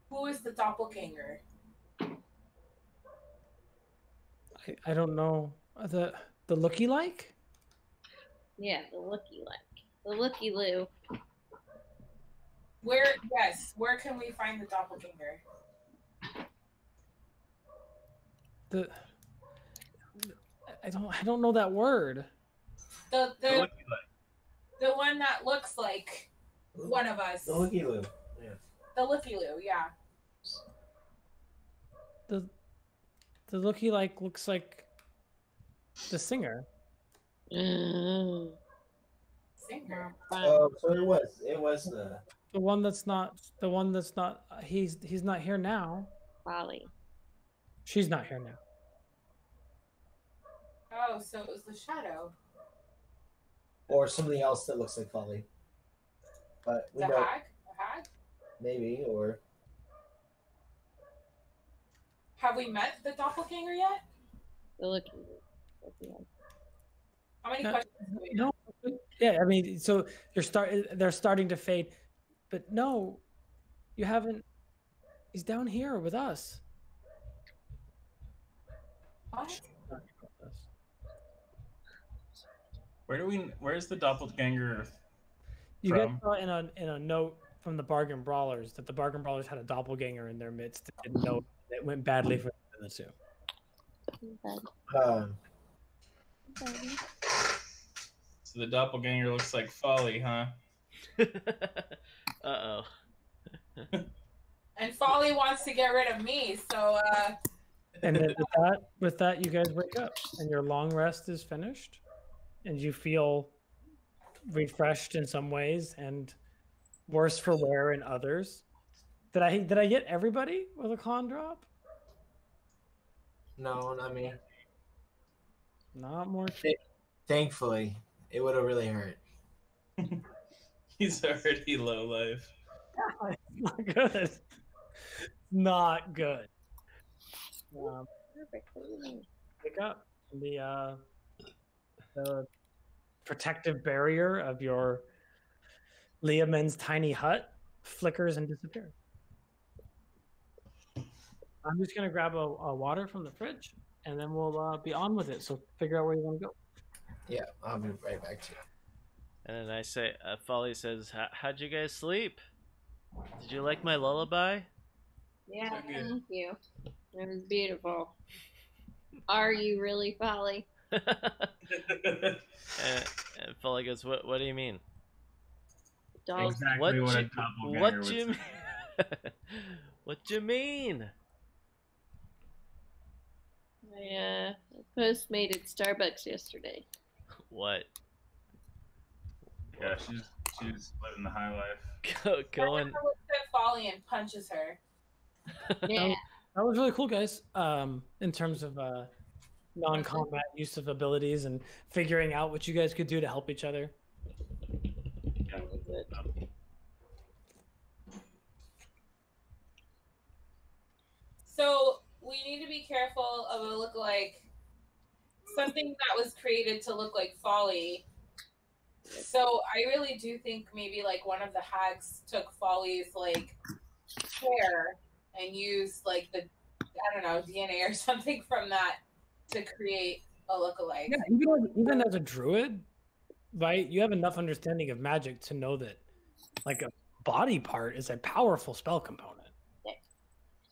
Who is the doppelganger? I don't know. The looky like? Yeah, the looky like. The looky loo. Where can we find the doppelganger? I don't know that word. The one that looks like one of us. The looky loo. Yeah. The looky loo, yeah. The looky like looks like the singer. Singer. Oh, so it was The one that's not he's not here now. Folly. She's not here now. Oh, so it was the shadow. or something else that looks like Folly. But we The don't, hag? The hag? maybe, or Have we met the doppelganger yet? The looky. How many No, questions do we have? No, yeah, I mean, so they're starting to fade, but no, you haven't. He's down here with us. What? Where's the doppelganger You guys from? saw in a note from the Bargain Brawlers that the Bargain Brawlers had a doppelganger in their midst that didn't know it went badly for the two. So the doppelganger looks like Folly, huh? Uh-oh. And Folly wants to get rid of me, so And then with that, you guys wake up, and your long rest is finished, and you feel refreshed in some ways and worse for wear in others. Did I get everybody with a con drop? no, not me. Not more. Thankfully, it would have really hurt. He's already low life. Not good. not good. Perfect. Pick up the protective barrier of your Leoman's tiny hut flickers and disappears. I'm just gonna grab a water from the fridge, and then we'll be on with it. So figure out where you want to go. Yeah, I'll be right back to you. And then I say, Folly says, how'd you guys sleep? Did you like my lullaby? Yeah, So good. thank you. It was beautiful. Are you really, Folly? and Folly goes, what do you mean? Dog. Exactly what a doppelganger what would you say. mean? What you mean? I Postmated Starbucks yesterday. What? Yeah, she's living the high life. Going. Nayana looks at Folly and punches her. Yeah. That was really cool, guys. In terms of non-combat use of abilities and figuring out what you guys could do to help each other. That was it. So we need to be careful of a lookalike, something that was created to look like Folly. So I really do think maybe like one of the hags took Folly's like hair and used like the, I don't know, DNA or something from that to create a lookalike. Yeah, even as a druid, right? You have enough understanding of magic to know that, like, a body part is a powerful spell component.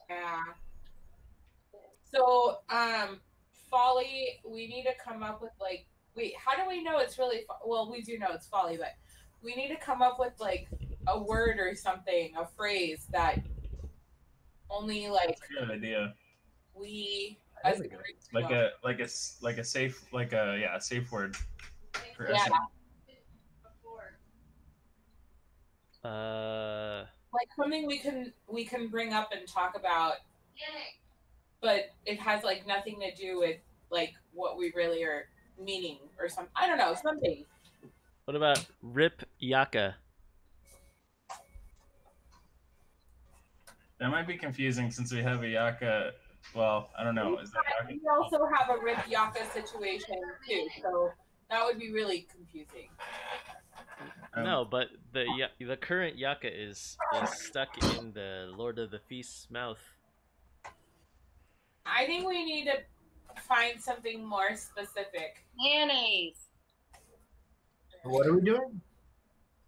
Yeah. So, Folly, we need to come up with like, wait, how do we know it's really, well, we do know it's Folly, but we need to come up with like a word or something, a phrase that only like That's a good idea. we That as is a good. group Like a safe a safe word. For Yeah. Like something we can bring up and talk about, but it has like nothing to do with like what we really are meaning or something. I don't know, something. What about Rip Yaka? That might be confusing since we have a Yaka. Well, I don't know. Is that Yaka? We also have a Rip Yaka situation too, so that would be really confusing. No, but the current Yaka is stuck in the Lord of the Feast's mouth. I think we need to find something more specific. Mayonnaise. What are we doing?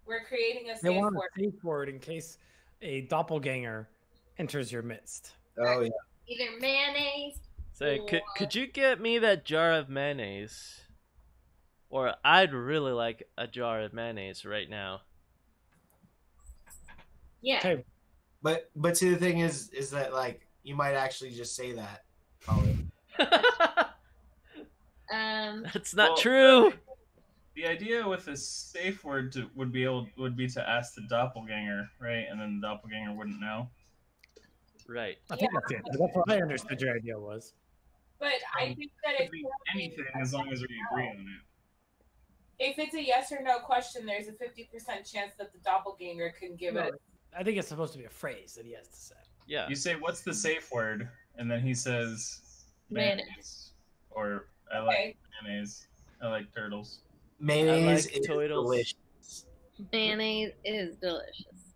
We're creating a They safe want a word. safe word in case a doppelganger enters your midst. Oh yeah. Either mayonnaise. Say, could you get me that jar of mayonnaise? Or I'd really like a jar of mayonnaise right now. Yeah. Okay. But see, the thing is that like you might actually just say that. Probably. That's not Well, true. The idea with a safe word would be to ask the doppelganger, right? And then the doppelganger wouldn't know. Right. I think that's it. That's what I understood your idea was. But I think that It could be anything as long as we agree on it. if it's a yes or no question, there's a 50% chance that the doppelganger can give No, it. I think it's supposed to be a phrase that he has to say. Yeah. You say, "What's the safe word?" And then he says, "Mayonnaise," or "I like Okay. mayonnaise. I like turtles." Mayonnaise like is turtles. delicious. Mayonnaise is delicious.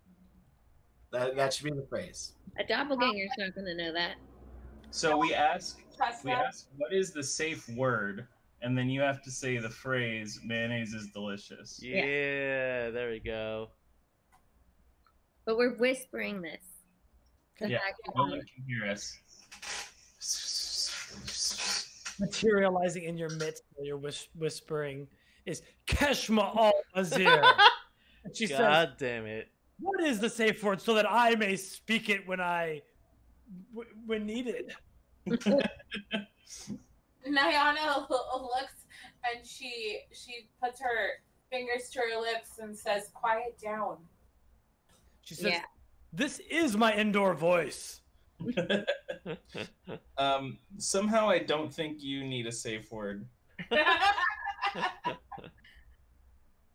That should be the phrase. A doppelganger's not going to know that. So we ask, Chestnut? "What is the safe word?" And then you have to say the phrase, "Mayonnaise is delicious." Yeah, there we go. But we're whispering this. The Yeah, fact no that one can hear us. Materializing in your midst while you're whispering is Keshma al Azir. And she says, God damn it. "What is the safe word so that I may speak it when when needed?" Nayana looks and she puts her fingers to her lips and says, "Quiet down." She says, Yeah. "This is my indoor voice." Somehow I don't think you need a safe word.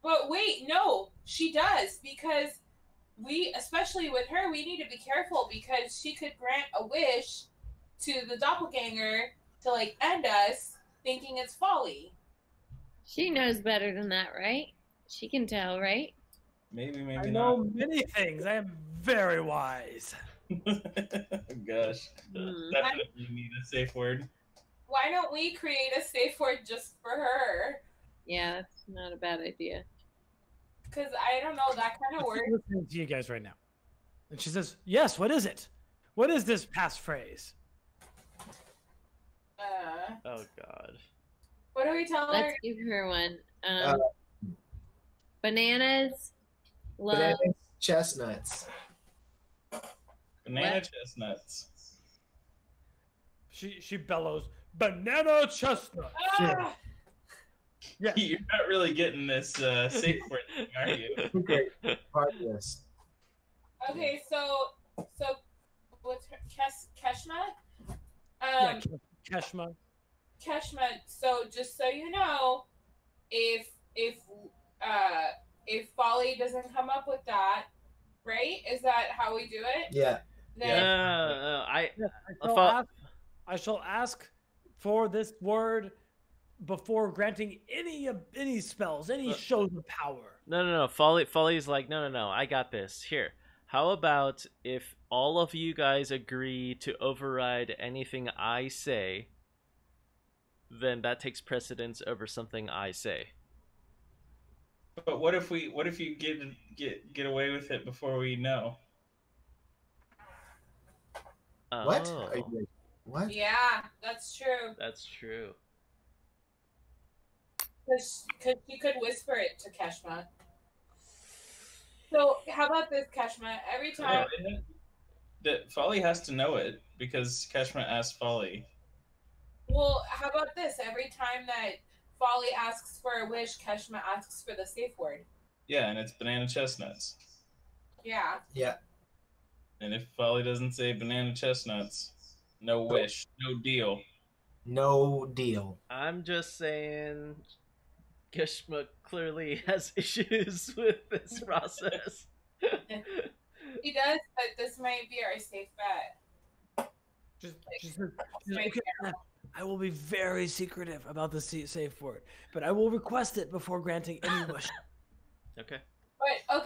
But wait, no, she does, because we, especially with her, we need to be careful because she could grant a wish to the doppelganger to like end us, thinking it's Folly. She knows better than that, right? She can tell, right? Maybe, I maybe know many things. I am very wise. not. Gosh. Hmm. Definitely need a safe word. Why don't we create a safe word just for her? Yeah, that's not a bad idea. Because I don't know, that kind of I'm works. listening to you guys right now. And she says, yes, what is it? What is this passphrase? Oh God. What do we tell her? Let's give her one. Bananas, love. Bananas, chestnuts. Banana What? chestnuts. She bellows, banana chestnut. Ah! Yes. You're not really getting this safe word thing, are you? Okay, part of this. Okay, so what's her Keshma? Yeah, Keshma. Keshma. So just so you know, if Folly doesn't come up with that, right? Is that how we do it? Yeah. Then I shall ask for this word before granting any spells, any shows of power. No. Folly's like, no. I got this. Here. How about if all of you guys agree to override anything I say, then that takes precedence over something I say. But what if you get away with it before we know? What? Oh, Are you, what? yeah, that's true. that's true. Because you could whisper it to Keshma. So how about this, Keshma? Every time. That Folly has to know it because Keshma asked Folly. Well, how about this? Every time that Folly asks for a wish, Keshma asks for the safe word. Yeah, and it's banana chestnuts. Yeah. Yeah. And if Folly doesn't say banana chestnuts, no wish, no deal. No deal. I'm just saying, Kishma clearly has issues with this process. He does, but this might be our safe bet. Okay, I will be very secretive about the safe word, but I will request it before granting any wish. Okay. But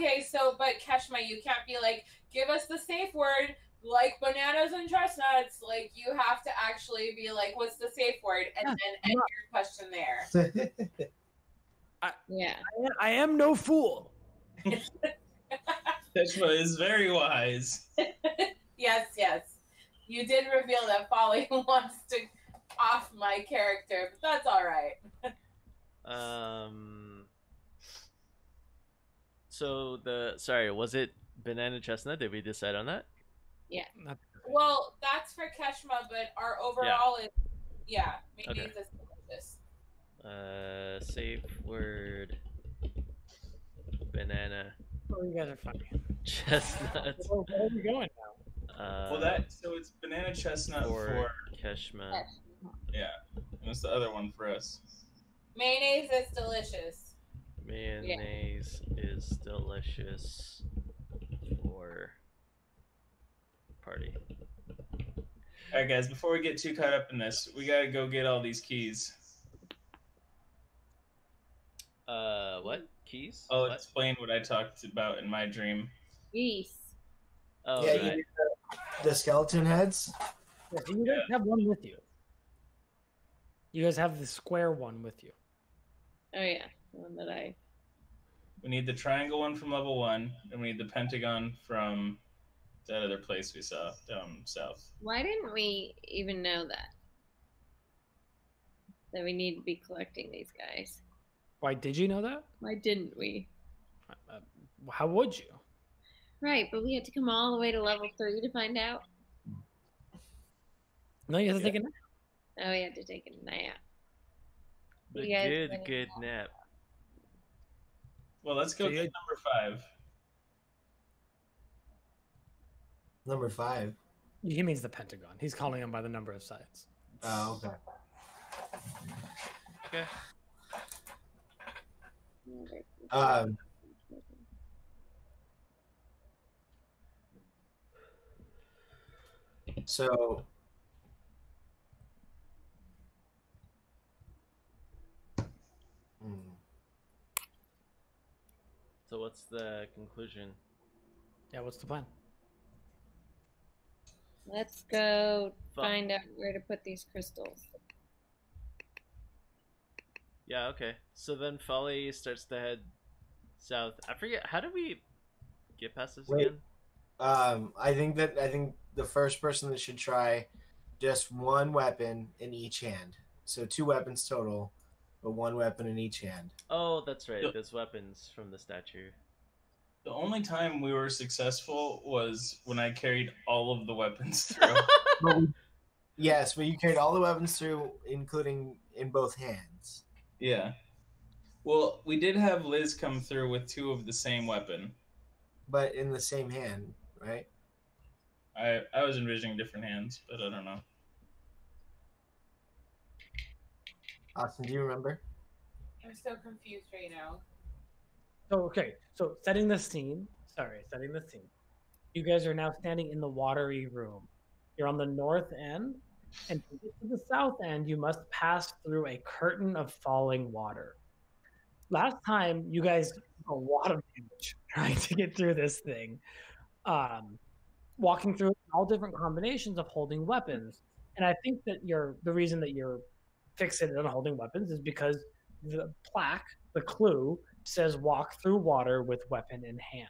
but Keshma, you can't be like, give us the safe word like bananas and chestnuts. Like you have to actually be like, what's the safe word, and then end your question there. Yeah. I am no fool. Keshma is very wise. Yes. You did reveal that Folly wants to off my character, but that's all right. So was it banana chestnut? Did we decide on that? Yeah. Well, that's for Keshma, but our overall is maybe Okay. this delicious. Safe word. Banana Oh, you guys are funny. chestnut. Where are we going now? So it's banana chestnut for for Keshma. yeah, and it's the other one for us. Mayonnaise is delicious. Mayonnaise is delicious for party. All right, guys. Before we get too caught up in this, we gotta go get all these keys. What? Keys? I'll What? explain what I talked about in my dream. Geese. Oh, Yeah, right. you need the skeleton heads. Yeah, you guys have one with you. You guys have the square one with you. Oh yeah, the one that I. We need the triangle one from level 1, and we need the pentagon from that other place we saw down south. Why didn't we even know that? That we need to be collecting these guys. Why did you know that? Why didn't we? How would you? Right, but we had to come all the way to level 3 to find out. No, you have to take a nap. Oh, we had to take a nap. The You guys good nap. Well, let's go So get you- number 5. Number 5. He means the Pentagon. He's calling them by the number of sides. Oh, okay. Okay. So So what's the conclusion? Yeah, what's the plan? Let's go Fuck. find out where to put these crystals. Yeah, okay. So then Folly starts to head south. I forget, how do we get past this Wait. again? I think the first person that should try just one weapon in each hand. So 2 weapons total, but 1 weapon in each hand. Oh, that's right. Yep. There's weapons from the statue. The only time we were successful was when I carried all of the weapons through. Yes, but you carried all the weapons through, including in both hands. Yeah. Well, we did have Liz come through with 2 of the same weapon. But in the same hand, right? I was envisioning different hands, but I don't know. Austin, do you remember? I'm so confused right now. So setting the scene. You guys are now standing in the watery room. You're on the north end, and to get to the south end, you must pass through a curtain of falling water. Last time, you guys took a lot of damage trying to get through this thing, walking through all different combinations of holding weapons. And I think that the reason that you're fixated on holding weapons is because the plaque, the clue, says walk through water with weapon in hand.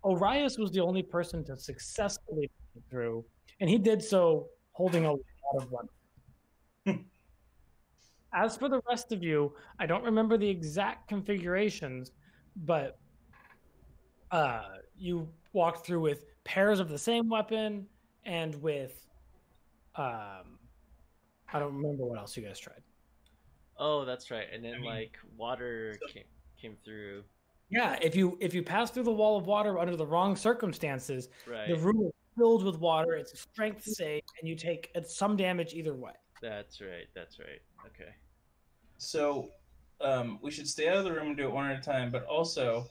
Orias was the only person to successfully get through, and he did so holding a lot of weapons. As for the rest of you, I don't remember the exact configurations, but you walked through with pairs of the same weapon and with I don't remember what else you guys tried. Oh, that's right. And then water came through. Yeah, if you pass through the wall of water under the wrong circumstances, Right. the room is filled with water. It's a strength save, and you take some damage either way. That's right. Okay. So, we should stay out of the room and do it one at a time, but also,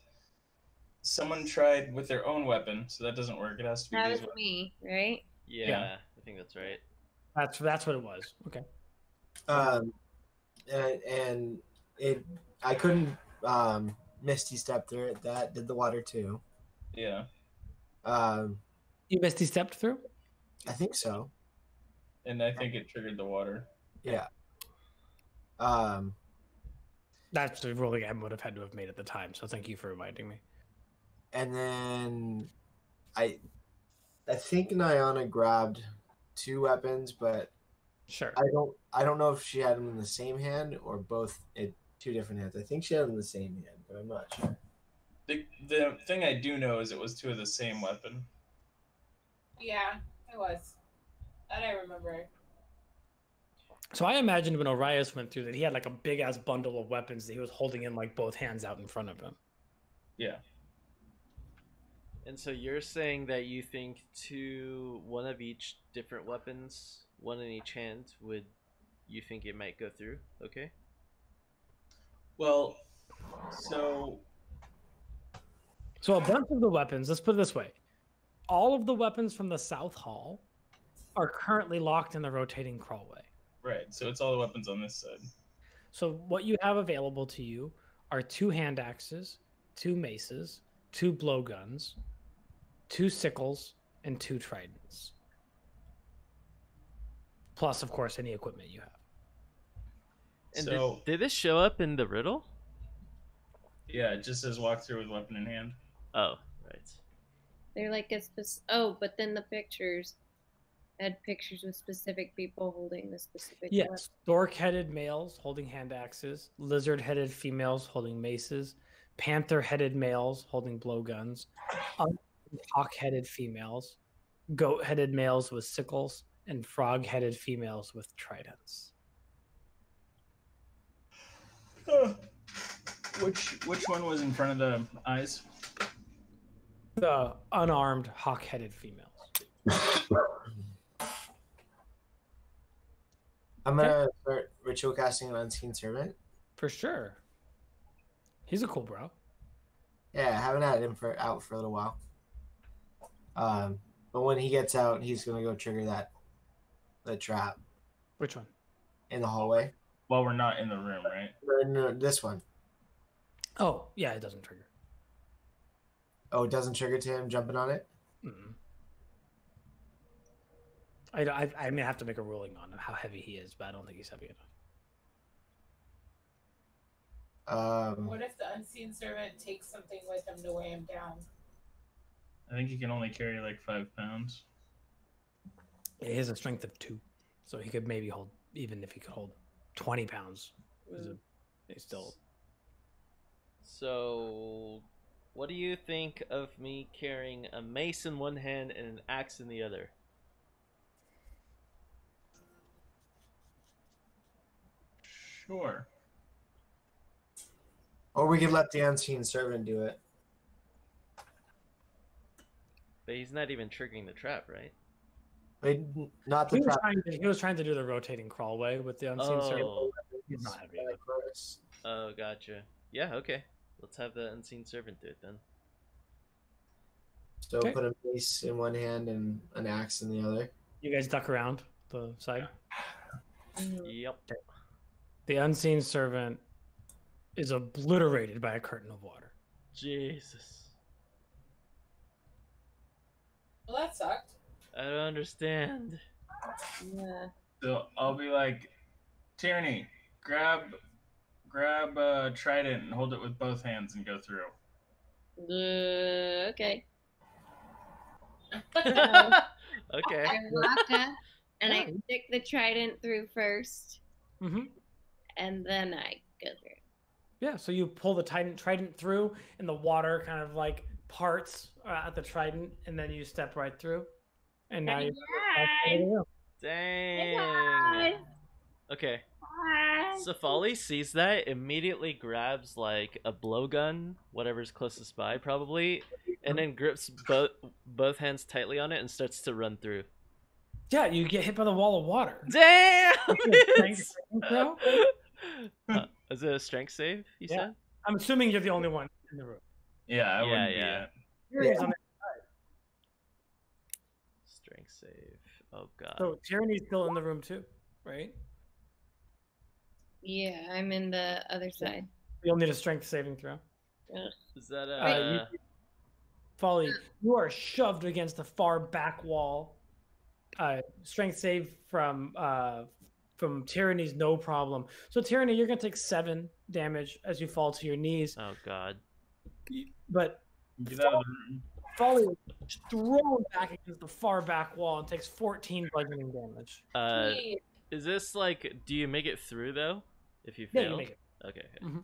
someone tried with their own weapon, so that doesn't work. It has to be That these was weapons. me, right? Yeah, I think that's right. That's what it was. Okay. And I couldn't Misty step through it. That did the water too. Yeah. You Misty stepped through? I think so. And I think it triggered the water. Yeah. That's the ruling I would have had to have made at the time. So thank you for reminding me. And then I think Nayana grabbed 2 weapons, but Sure. I don't know if she had them in the same hand or both in 2 different hands. I think she had them in the same hand, but I'm not sure. The thing I do know is it was 2 of the same weapon. Yeah, it was. That I remember. So I imagined when Orias went through that he had like a big ass bundle of weapons that he was holding in like both hands out in front of him. Yeah. And so you're saying that you think one of each different weapons, one in each hand, you think it might go through? Okay. Well, so a bunch of the weapons, let's put it this way. All of the weapons from the South Hall are currently locked in the rotating crawlway. right, so it's all the weapons on this side. So what you have available to you are 2 hand axes, 2 maces, 2 blowguns, 2 sickles, and 2 tridents. Plus, of course, any equipment you have. And So did this show up in the riddle? yeah, it just says walk through with weapon in hand. Oh, right. They're like a but then the pictures had pictures with specific people holding the specific weapon. Yes, stork-headed males holding hand axes, lizard-headed females holding maces, panther-headed males holding blowguns, hawk-headed females, goat-headed males with sickles, and frog-headed females with tridents. Which one was in front of the eyes? The unarmed hawk-headed females. I'm gonna start ritual casting an unseen servant. For sure. He's a cool bro. Yeah, I haven't had him out for a little while. But when he gets out, he's gonna go trigger that trap Which one? in the hallway. Well, we're not in the room, right? No, this one. Oh, yeah, it doesn't trigger. Oh, it doesn't trigger to him jumping on it? Mm-mm. I may have to make a ruling on how heavy he is, but I don't think he's heavy enough. What if the unseen servant takes something with him to weigh him down? I think he can only carry like 5 pounds. He has a strength of 2, so he could maybe hold, even if he could hold 20 pounds. He's still. So, what do you think of me carrying a mace in one hand and an axe in the other? Sure. Or we could let the unseen servant do it. But he's not even triggering the trap, right? But not the He was, trap. he was trying to do the rotating crawlway with the unseen servant. Oh, He's not heavy Like enough. first. oh, gotcha. Yeah, okay. Let's have the unseen servant do it then. So Okay. put a mace in one hand and an axe in the other. You guys duck around the side. Yep. The unseen servant is obliterated by a curtain of water. Jesus. Well, that sucked. I don't understand. Yeah. So I'll be like, Tyranny, grab a trident and hold it with both hands and go through. Okay. Okay. I walk up and I stick the trident through first, Mm-hmm. and then I go through. Yeah, so you pull the trident through, and the water kind of like parts at the trident, and then you step right through. And now you're. Dang. Okay. So Folly sees that, immediately grabs like a blowgun, whatever's closest by, probably, and then grips both hands tightly on it and starts to run through. Yeah, you get hit by the wall of water. Damn! Strength saving throw? Is it a strength save? You Yeah. said? I'm assuming you're the only one in the room. Yeah, I wouldn't do yeah. that. Tyranny's on Strength save. Oh god. So Tyranny's still in the room too, right? Yeah, I'm in the other side. You'll need a strength saving throw. Is that Folly, you are shoved against the far back wall. Strength save from Tyranny's no problem. So Tyranny, you're gonna take 7 damage as you fall to your knees. Oh god. But Get out of the room. Folly is thrown back against the far back wall and takes 14 bludgeoning damage. Sweet. Is this like, do you make it through though? If you Yeah, fail? you make it. Okay. Mhm.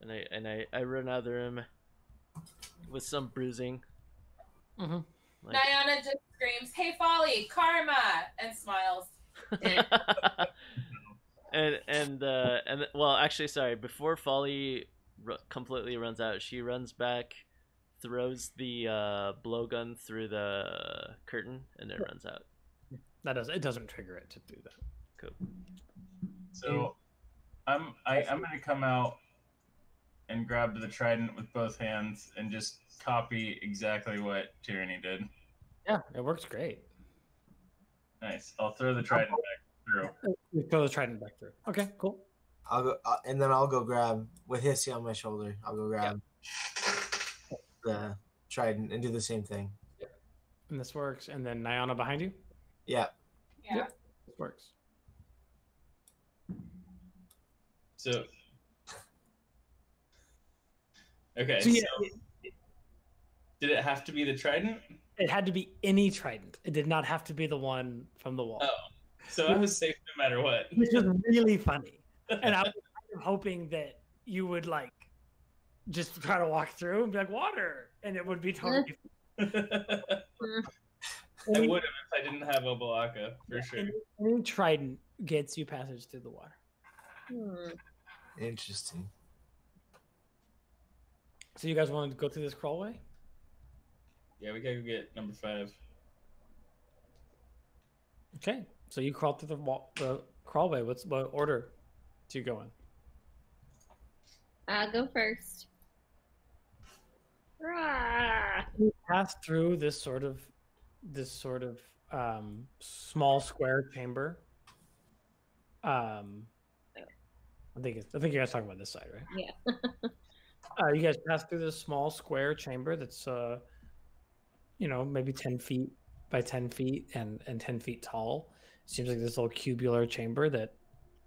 And I run out of the room with some bruising. Mm-hmm. Like... Nayana just screams, "Hey, Folly, karma!" and smiles. and well, actually, sorry. Before Folly completely runs out, she runs back, throws the blowgun through the curtain, and then runs out. It doesn't trigger it to do that. Cool. So I'm gonna come out and grab the trident with both hands and just copy exactly what Tyranny did. Yeah, it works great. Nice. I'll throw the trident back through. You throw the trident back through. Okay, cool. I'll go, and then I'll go grab with Hissy on my shoulder. I'll go grab the trident and do the same thing. And this works. And then Nayana behind you. Yeah. Yeah. Yep. This works. So okay. So, yeah, So did it have to be the trident? it had to be any trident. It did not have to be the one from the wall. Oh, so I was safe no matter what. Which was really funny. And I was kind of hoping that you would like just try to walk through and be like, water, and it would be totally I would have if I didn't have Obalaka, for sure. Any trident gets you passage through the water. Interesting. So you guys wanted to go through this crawlway? Yeah, we gotta go get number 5. Okay. So you crawl through the crawlway. What order do you go in? I'll go first. Rah! You pass through this sort of this sort of small square chamber. I think you guys talking about this side, right? Yeah. You guys pass through this small square chamber that's maybe 10 feet by 10 feet and 10 feet tall. Seems like this little cubular chamber that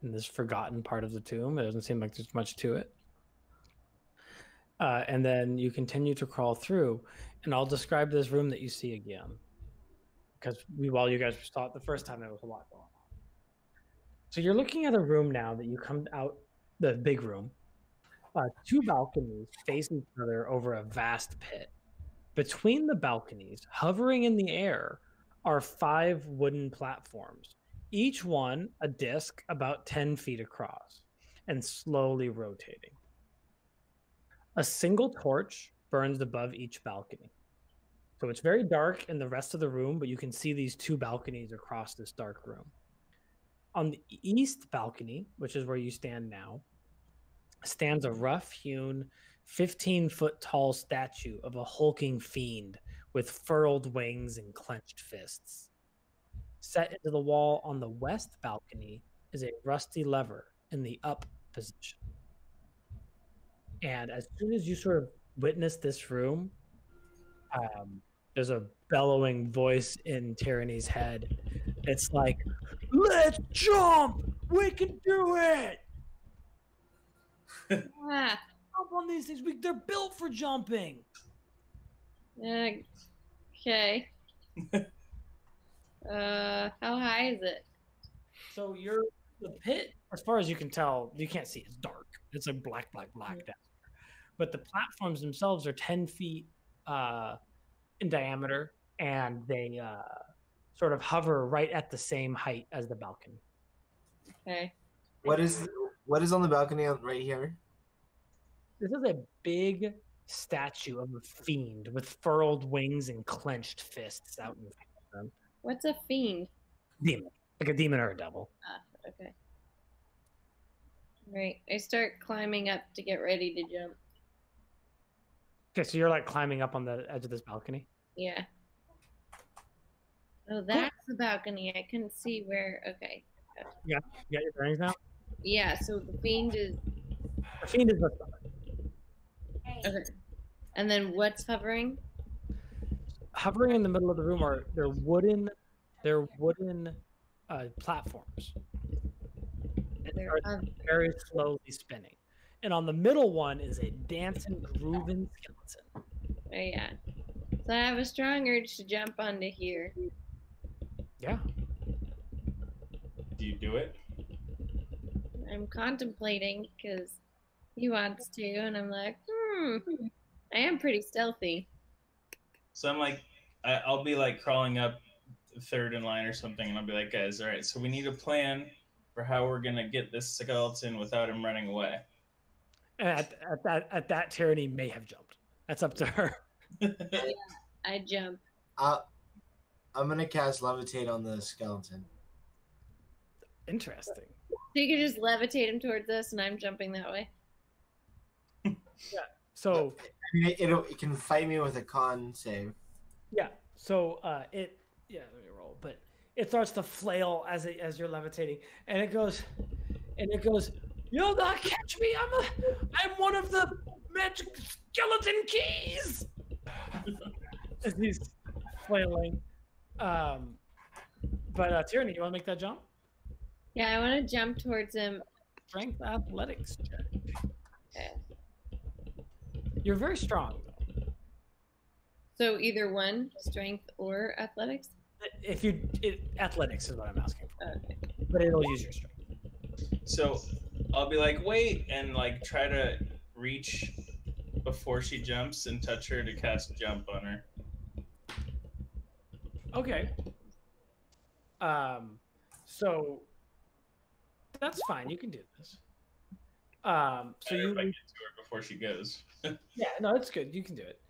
in this forgotten part of the tomb. It doesn't seem like there's much to it. And then you continue to crawl through, and I'll describe this room that you see again. Because while you guys saw it the first time, there was a lot going on. So you're looking at a room now that you come out, the big room. Two balconies face each other over a vast pit. Between the balconies, hovering in the air, are 5 wooden platforms, each one a disc about 10 feet across and slowly rotating. A single torch burns above each balcony. So it's very dark in the rest of the room, but you can see these 2 balconies across this dark room. On the east balcony, which is where you stand now, stands a rough-hewn, 15-foot tall statue of a hulking fiend with furled wings and clenched fists. Set into the wall on the west balcony is a rusty lever in the up position. And as soon as you sort of witness this room, there's a bellowing voice in Tyranny's head. It's like, "Let's jump! We can do it! Ah, Jump on these things. They're built for jumping." okay. How high is it? So the pit, as far as you can tell, you can't see. It's dark. It's like black down there. But the platforms themselves are 10 feet in diameter, and they sort of hover right at the same height as the balcony. Okay. What is on the balcony right here? This is a big statue of a fiend with furled wings and clenched fists out in front of them. What's a fiend? Demon, like a demon or a devil. Okay. Right. I start climbing up to get ready to jump. Okay, so you're like climbing up on the edge of this balcony? Yeah. Oh, that's the balcony. I couldn't see where. Okay. You got your bearings now? Yeah, so the fiend is. The fiend is the Okay. And then what's hovering? Hovering in the middle of the room are their wooden platforms. And They're they're very slowly spinning. And on the middle one is a dancing, grooving skeleton. Oh, yeah. So I have a strong urge to jump onto here. Yeah. Do you do it? I'm contemplating because he wants to, and I'm like, I am pretty stealthy. So I'm like, I'll be like crawling up third in line or something, and I'll be like, guys, all right, so we need a plan for how we're gonna get this skeleton without him running away. At that, Tyranny may have jumped. That's up to her. I jump. I'm gonna cast levitate on the skeleton. Interesting. So you can just levitate him towards us, and I'm jumping that way. Yeah. So I mean, it can fight me with a con save. yeah. So let me roll. But it starts to flail as you're levitating, and it goes, "You'll not catch me! I'm one of the magic skeleton keys." As he's flailing. But Tyranny, you want to make that jump? Yeah, I want to jump towards him. Strength athletics check. Okay. You're very strong, though. So either one, strength or athletics? Athletics is what I'm asking for. Okay. But it'll use your strength. So I'll be like, wait, and like try to reach before she jumps and touch her to cast jump on her. Okay. So that's fine. You can do this. So Better if I get to her before she goes. yeah, no, it's good. You can do it.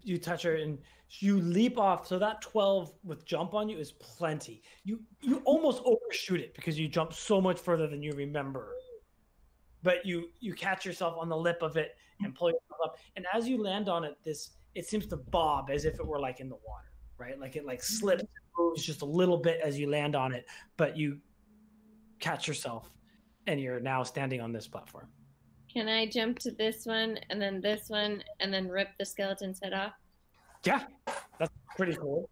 You touch her and you leap off. So that 12 with jump on you is plenty. You almost overshoot it because you jump so much further than you remember. But you catch yourself on the lip of it and pull yourself up. And as you land on it, it seems to bob as if it were like in the water. right? Like it like slips, and moves just a little bit as you land on it, but you catch yourself, and you're now standing on this platform. Can I jump to this one and then this one and then rip the skeleton's head off? Yeah, that's pretty cool.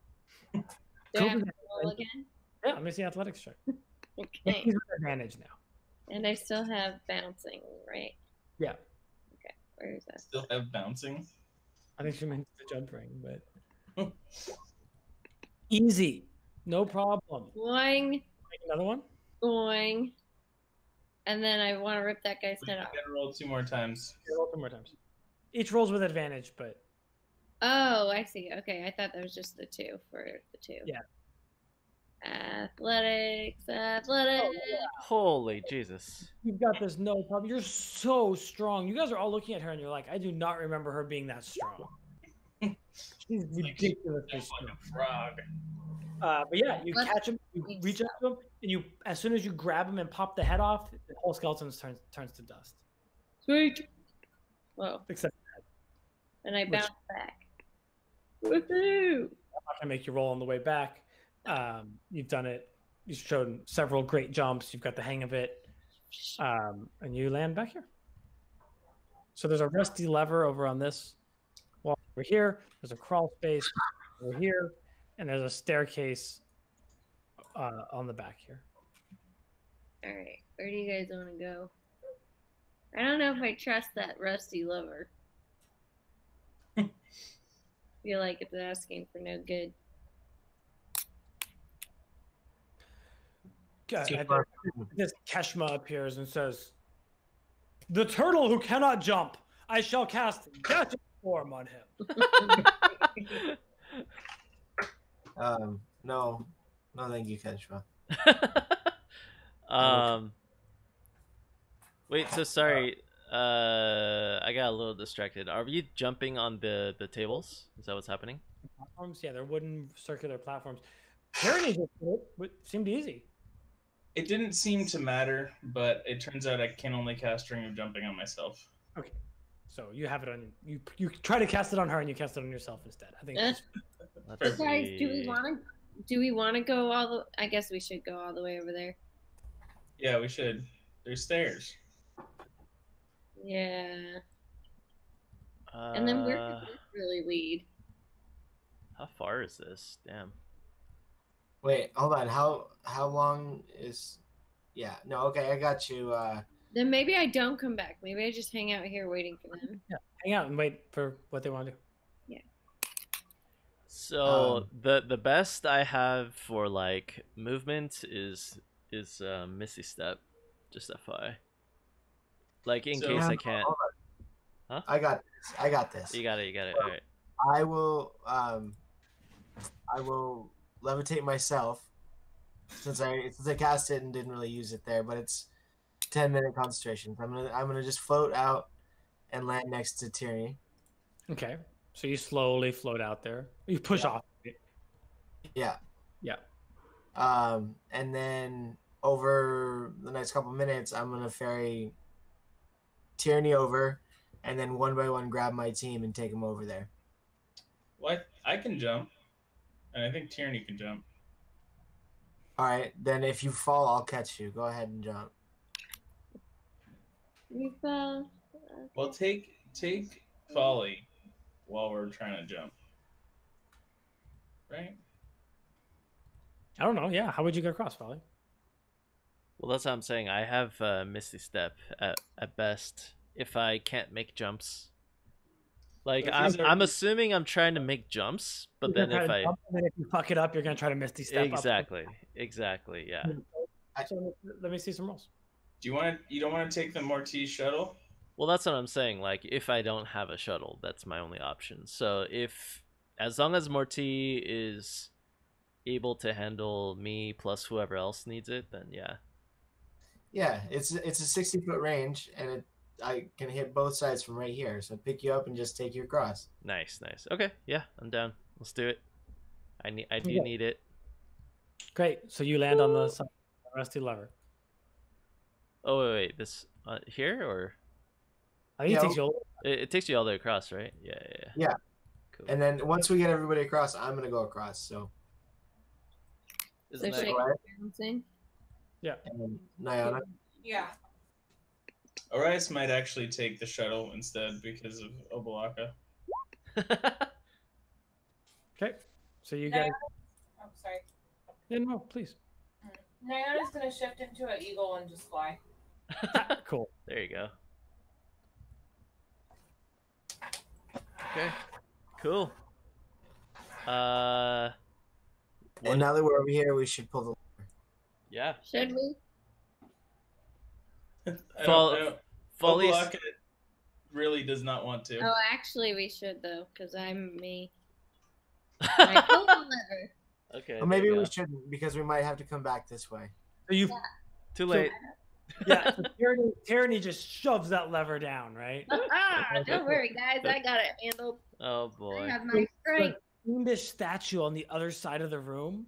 Do I Cool. have to roll again? Yeah, let me see athletics check. Okay. He's with advantage now. And I still have bouncing, right? Yeah, Okay. Where is that? Still have bouncing. I think she meant the jump ring, but easy, no problem. Boing, Make another one. boing. And then I want to rip that guy's We head gotta off. roll 2 more times. Yeah, roll 2 more times. Each rolls with advantage, but Oh, I see. Okay, I thought that was just the 2 for the 2. Yeah. Athletics. Holy Jesus. you've got this no problem. You're so strong. You guys are all looking at her, and you're like, I do not remember her being that strong. She's ridiculously Like strong. a frog. But yeah, you Let's- catch him, you reach out to him, and you, as soon as you grab him and pop the head off, the whole skeleton turns to dust. Sweet. Whoa. Except And I Which- bounce back. Woohoo! I'm not gonna make you roll on the way back. You've done it. You've shown several great jumps. You've got the hang of it, and you land back here. So there's a rusty lever over on this wall over here. There's a crawl space over here, and there's a staircase on the back here. All right, where do you guys want to go? I don't know if I trust that rusty lever. Feel like it's asking for no good. This Keshma appears and says, "The turtle who cannot jump, I shall cast Gadget form on him." No, thank you, Kenshma. Wait, so sorry. I got a little distracted. Are you jumping on the tables? Is that what's happening? Platforms, yeah, they're wooden circular platforms. Tyranny just did it, but it seemed easy. It didn't seem to matter, but it turns out I can only cast Ring of Jumping on myself. Okay, so you have it on you. You try to cast it on her, and you cast it on yourself instead. I think. Eh. Let's Guys, do we see. want to? Do we want to go all the? I guess we should go all the way over there. Yeah, we should. There's stairs. Yeah. And then where does this really lead? How far is this? Damn. Wait, hold on. How long is? Yeah. No. Okay, I got you. Then maybe I don't come back. Maybe I just hang out here waiting for them. Hang out and wait for what they want to do. So the best I have for like movement is Misty Step, just FYI. Like in So- case I can't. Hold on. Huh? I got this. I got this. You got it. You got it. All right. I will levitate myself since I cast it and didn't really use it there, but it's 10-minute concentration. I'm gonna just float out and land next to Tyranny. Okay, so you slowly float out there. You push off. Yeah. Yeah. And then over the next couple minutes, I'm gonna ferry Tyranny over, and then one by one grab my team and take them over there. What? I can jump, and I think Tyranny can jump. All right. Then if you fall, I'll catch you. Go ahead and jump. We fell. Well, take Folly while we're trying to jump. Right? I don't know. Yeah, how would you get across, Folly? Well, that's what I'm saying. I have Misty Step at best if I can't make jumps. Like But these are- I'm assuming I'm trying to make jumps, but You're then gonna if try to I jump, and then if you fuck it up, you're gonna try to Misty Step up. exactly, yeah. So let me see some rolls. You don't want to take the Mortee shuttle? Well, that's what I'm saying. Like, if I don't have a shuttle, that's my only option. So as long as Mortee is able to handle me plus whoever else needs it, then yeah. Yeah, it's a 60-foot range, and I can hit both sides from right here. So pick you up and just take you across. Nice. Okay, yeah, I'm down. Let's do it. I do Okay. need it. Great. So you land on the side of the rusty lever. Oh wait, this here or I think it Yeah, takes you. it takes you all the way across, right? Yeah. Yeah. Cool. And then once we get everybody across, I'm gonna go across. So So Isn't should that I right? keep bouncing? and then Nayana. Yeah. Orias might actually take the shuttle instead because of Obalaka. Okay. So you guys. I'm sorry. Yeah, no, please. Nayana's gonna shift into an eagle and just fly. Cool. There you go. Okay. Cool. And now that we're over here, we should pull the. Yeah. Should we? Folly's. Obalaka really does not want to. Oh, actually, we should though, because I'm me. I pull the lever. Okay. Or there maybe you we go. shouldn't because we might have to come back this way. So you. Too late. Yeah. So Tyranny just shoves that lever down, right? Don't worry, guys. I got it handled. Oh I boy. have my strength. The fiendish statue on the other side of the room,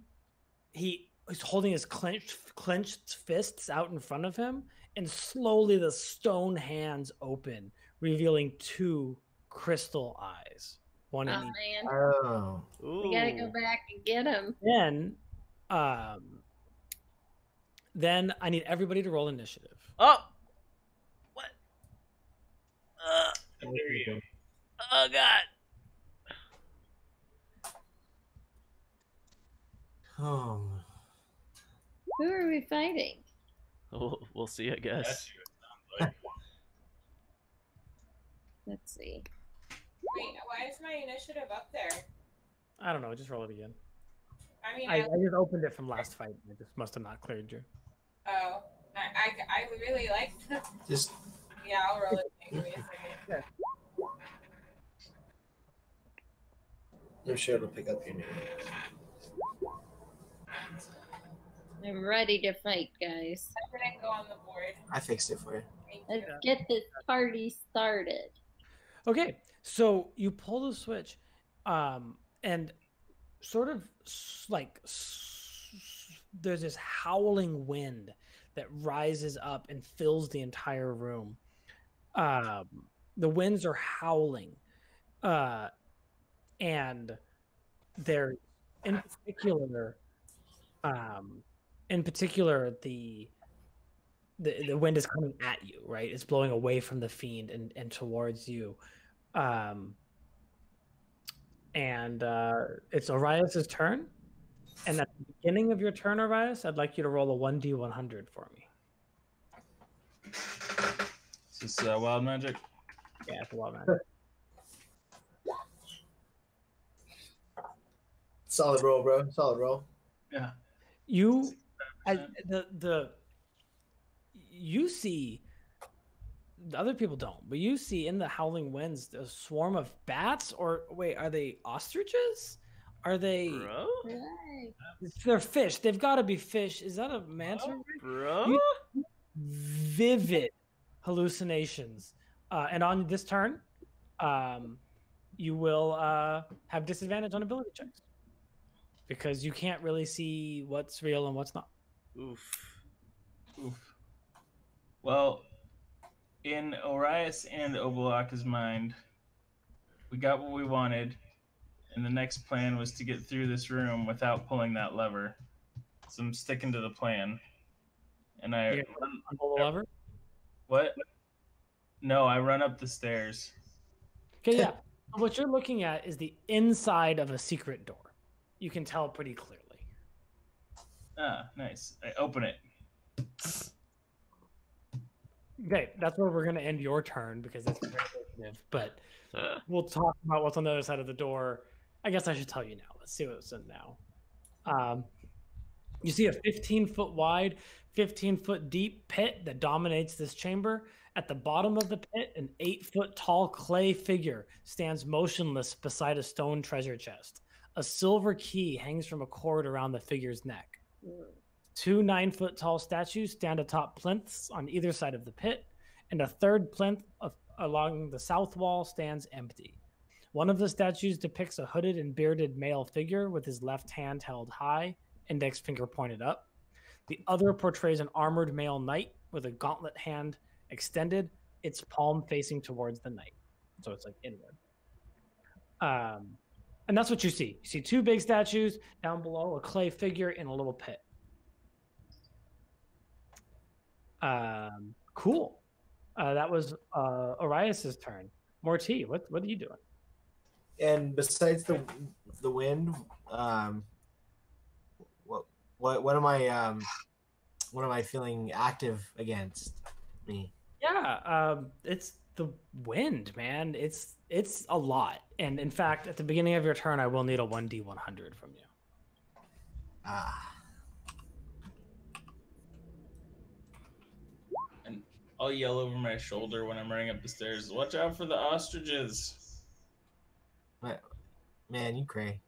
he's holding his clenched fists out in front of him, and slowly the stone hands open, revealing 2 crystal eyes. One Oh in each. man, Oh. we gotta go Ooh. back and get him. Then I need everybody to roll initiative. Oh. What? How dare you? Oh god. Oh. Who are we fighting? We'll see, I guess. That's you, it sounds like. Let's see. Wait, why is my initiative up there? I don't know. Just roll it again. I mean, I just opened it from last fight. It just must have not cleared you. oh, I really like. Just Yeah, I'll roll it. Give me a second. I'm sure it'll pick up your name. I'm ready to fight, guys. I didn't go on the board. I fixed it for you. Thank Let's you. get this party started. Okay, so you pull the switch, and sort of there's this howling wind that rises up and fills the entire room. The winds are howling, and they're in particular the wind is coming at you, right? It's blowing away from the fiend and towards you. It's Orias's turn. And at the beginning of your turn, Orias, I'd like you to roll a 1d100 for me. Is this wild magic? Yeah, it's a wild magic. Solid roll, bro. Solid roll. Yeah. You see, the other people don't, but you see in the howling winds a swarm of bats, or wait, are they ostriches? Are they? Bro? Right. They're fish. They've got to be fish. Is that a mantis? Bro? Vivid hallucinations. And on this turn, you will have disadvantage on ability checks because you can't really see what's real and what's not. Oof. Well, in Orias and Obalaka's mind, we got what we wanted, and the next plan was to get through this room without pulling that lever. So I'm sticking to the plan. And I Pull the lever. what? No, I run up the stairs. Okay, yeah. What you're looking at is the inside of a secret door. You can tell pretty clearly. Ah, nice. I open it. Okay, that's where we're going to end your turn because that's very initiative. But we'll talk about what's on the other side of the door. I guess I should tell you now. Let's see what's in now. You see a 15-foot wide, 15-foot deep pit that dominates this chamber. At the bottom of the pit, an 8-foot tall clay figure stands motionless beside a stone treasure chest. A silver key hangs from a cord around the figure's neck. 2 9-foot tall statues stand atop plinths on either side of the pit, and a third plinth along the south wall stands empty. One of the statues depicts a hooded and bearded male figure with his left hand held high, index finger pointed up. The other portrays an armored male knight with a gauntlet hand extended, its palm facing towards the knight. So it's like inward. And that's what you see. You see 2 big statues down below, a clay figure in a little pit. Cool. That was Arias's turn. Mortee, what are you doing? And besides the wind, what am I feeling active against me? Yeah, it's the wind, man. It's a lot. And in fact, at the beginning of your turn, I will need a 1d100 from you. And I'll yell over my shoulder when I'm running up the stairs. Watch out for the ostriches. Man, you cray.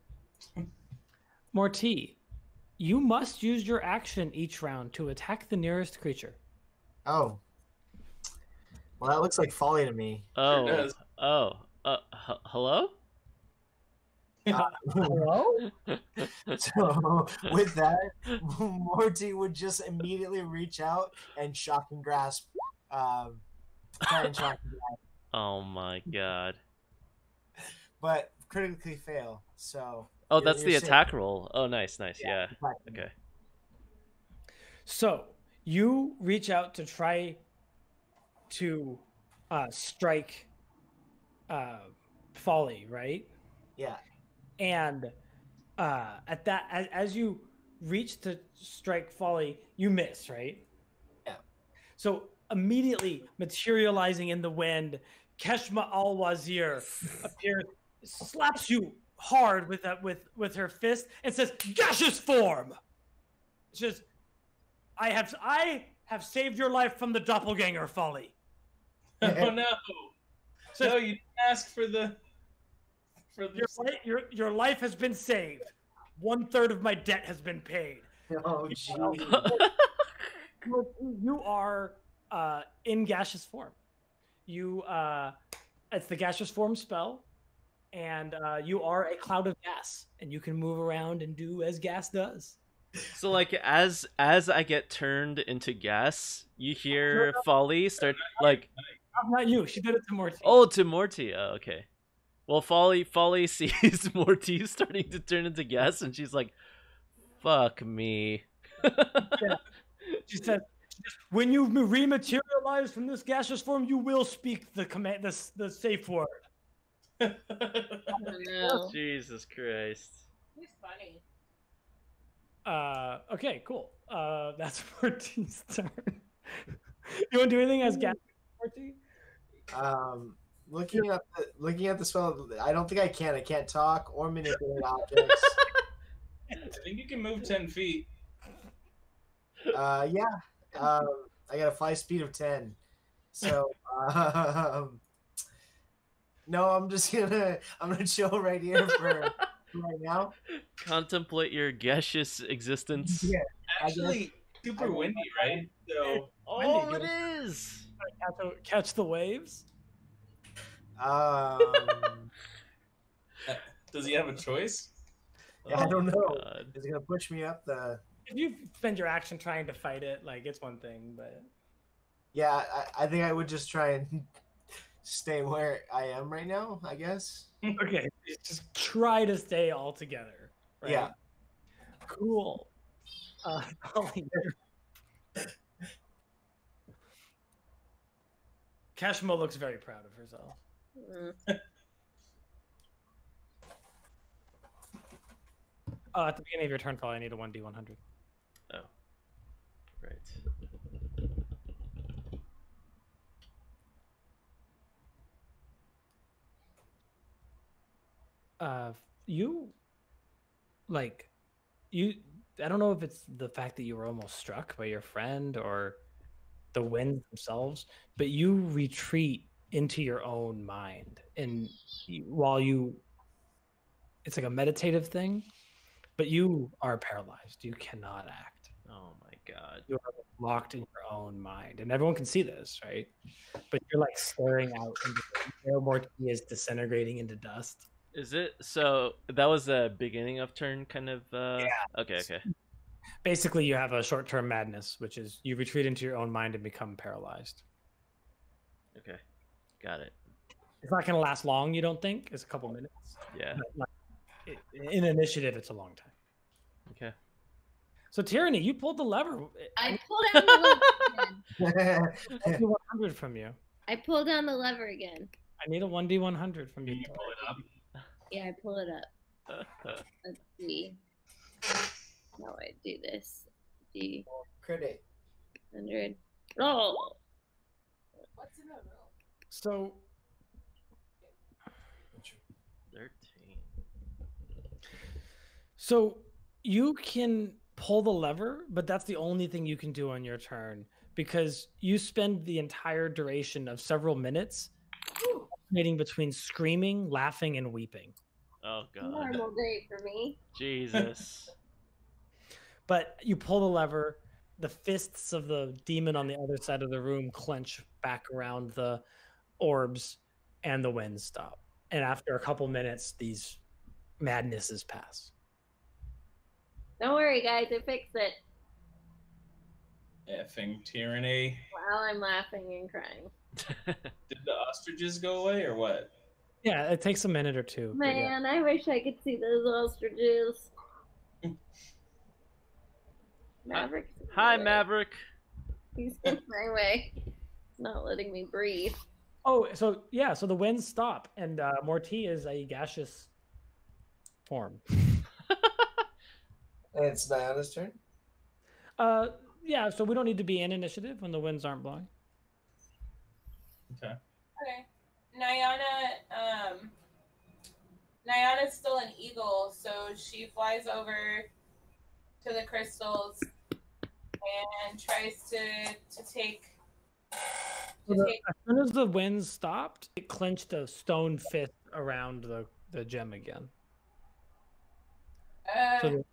Mortee, you must use your action each round to attack the nearest creature. Oh. Well, that looks like folly to me. Oh, does. Hello? Hello? So with that, Mortee would just immediately reach out and shock and grasp. Try and shock and grasp. Oh my god. But critically fail. So. Oh, that's the safe. attack roll. Oh, nice. Yeah. Exactly. Okay. So you reach out to try to strike Folly, right? Yeah. And at that, as you reach to strike Folly, you miss, right? Yeah. So immediately materializing in the wind, Keshma Al-Wazir appears, slaps you hard with her fist, and says, "Gaseous form." It's just, I have saved your life from the doppelganger, Folly. Oh no! So No, you didn't ask for the. your life has been saved. 1/3 of my debt has been paid. Oh, geez. You are in gaseous form. It's the gaseous form spell, and you are a cloud of gas, and you can move around and do as gas does. So like as I get turned into gas, you hear Folly start like. Not you. She did it to Mortee. Oh, to Mortee. Oh, okay. Well, Folly sees Mortee starting to turn into gas, and she's like, "Fuck me." Yeah. She said, "When you rematerialize from this gaseous form, you will speak the command, the safe word." Oh, no. Jesus Christ. He's funny. Okay, cool. That's Mortee's turn. You want to do anything as gas, Mortee? Looking at the spell, I don't think I can. I can't talk or manipulate objects. I think you can move 10 feet. Yeah. I got a 5 speed of 10. So no, I'm gonna chill right here for right now. Contemplate your gaseous existence. Yeah. Actually, super windy, right? So Oh, it is. Catch the waves. does he have a choice? Yeah, I don't know. God. Is it gonna push me up the? If you spend your action trying to fight it, like it's one thing, but Yeah, I think I would just try and stay where I am right now. I guess. okay, just try to stay all together. Right? Yeah. Cool. Kashmo looks very proud of herself. At the beginning of your turn, I need a 1d100. Oh, right. I don't know if it's the fact that you were almost struck by your friend or the winds themselves, but you retreat into your own mind. And it's like a meditative thing, but you are paralyzed. You cannot act. Oh my god. You are locked in your own mind. And everyone can see this, right? But you're like staring out into the Mortee is disintegrating into dust. Is it so? That was the beginning of turn, kind of. Yeah. Okay. Basically, you have a short-term madness, which is you retreat into your own mind and become paralyzed. Okay, got it. It's not going to last long, you don't think? It's a couple minutes. Yeah. in initiative, it's a long time. Okay. So Tyranny, you pulled the lever. I pull down the lever again. I need 100 from you. I pull down the lever again. I need a 1d100 from Can you. you pull it up? Yeah, I pull it up. Let's see how I do this. Credit. 100. Roll. What's in the room? So 13. So you can pull the lever, but that's the only thing you can do on your turn because you spend the entire duration of several minutes alternating between screaming, laughing, and weeping. Oh god. Normal day for me. Jesus. But you pull the lever, the fists of the demon on the other side of the room clench back around the orbs, and the winds stop. And after a couple minutes, these madnesses pass. Don't worry, guys. I fixed it. Effing tyranny. While I'm laughing and crying. Did the ostriches go away or what? Yeah, it takes a minute or two. but yeah. Man, I wish I could see those ostriches. Maverick. Hi, Maverick. He's in my way. Not letting me breathe. Oh, so yeah, so the winds stop, and Mortee is a gaseous form. And it's Nayana's turn. Yeah, so we don't need to be in initiative when the winds aren't blowing. Okay. Okay. Nayana's still an eagle, so she flies over to the crystals and tries to take. As soon as the winds stopped, it clenched a stone fist around the gem again. So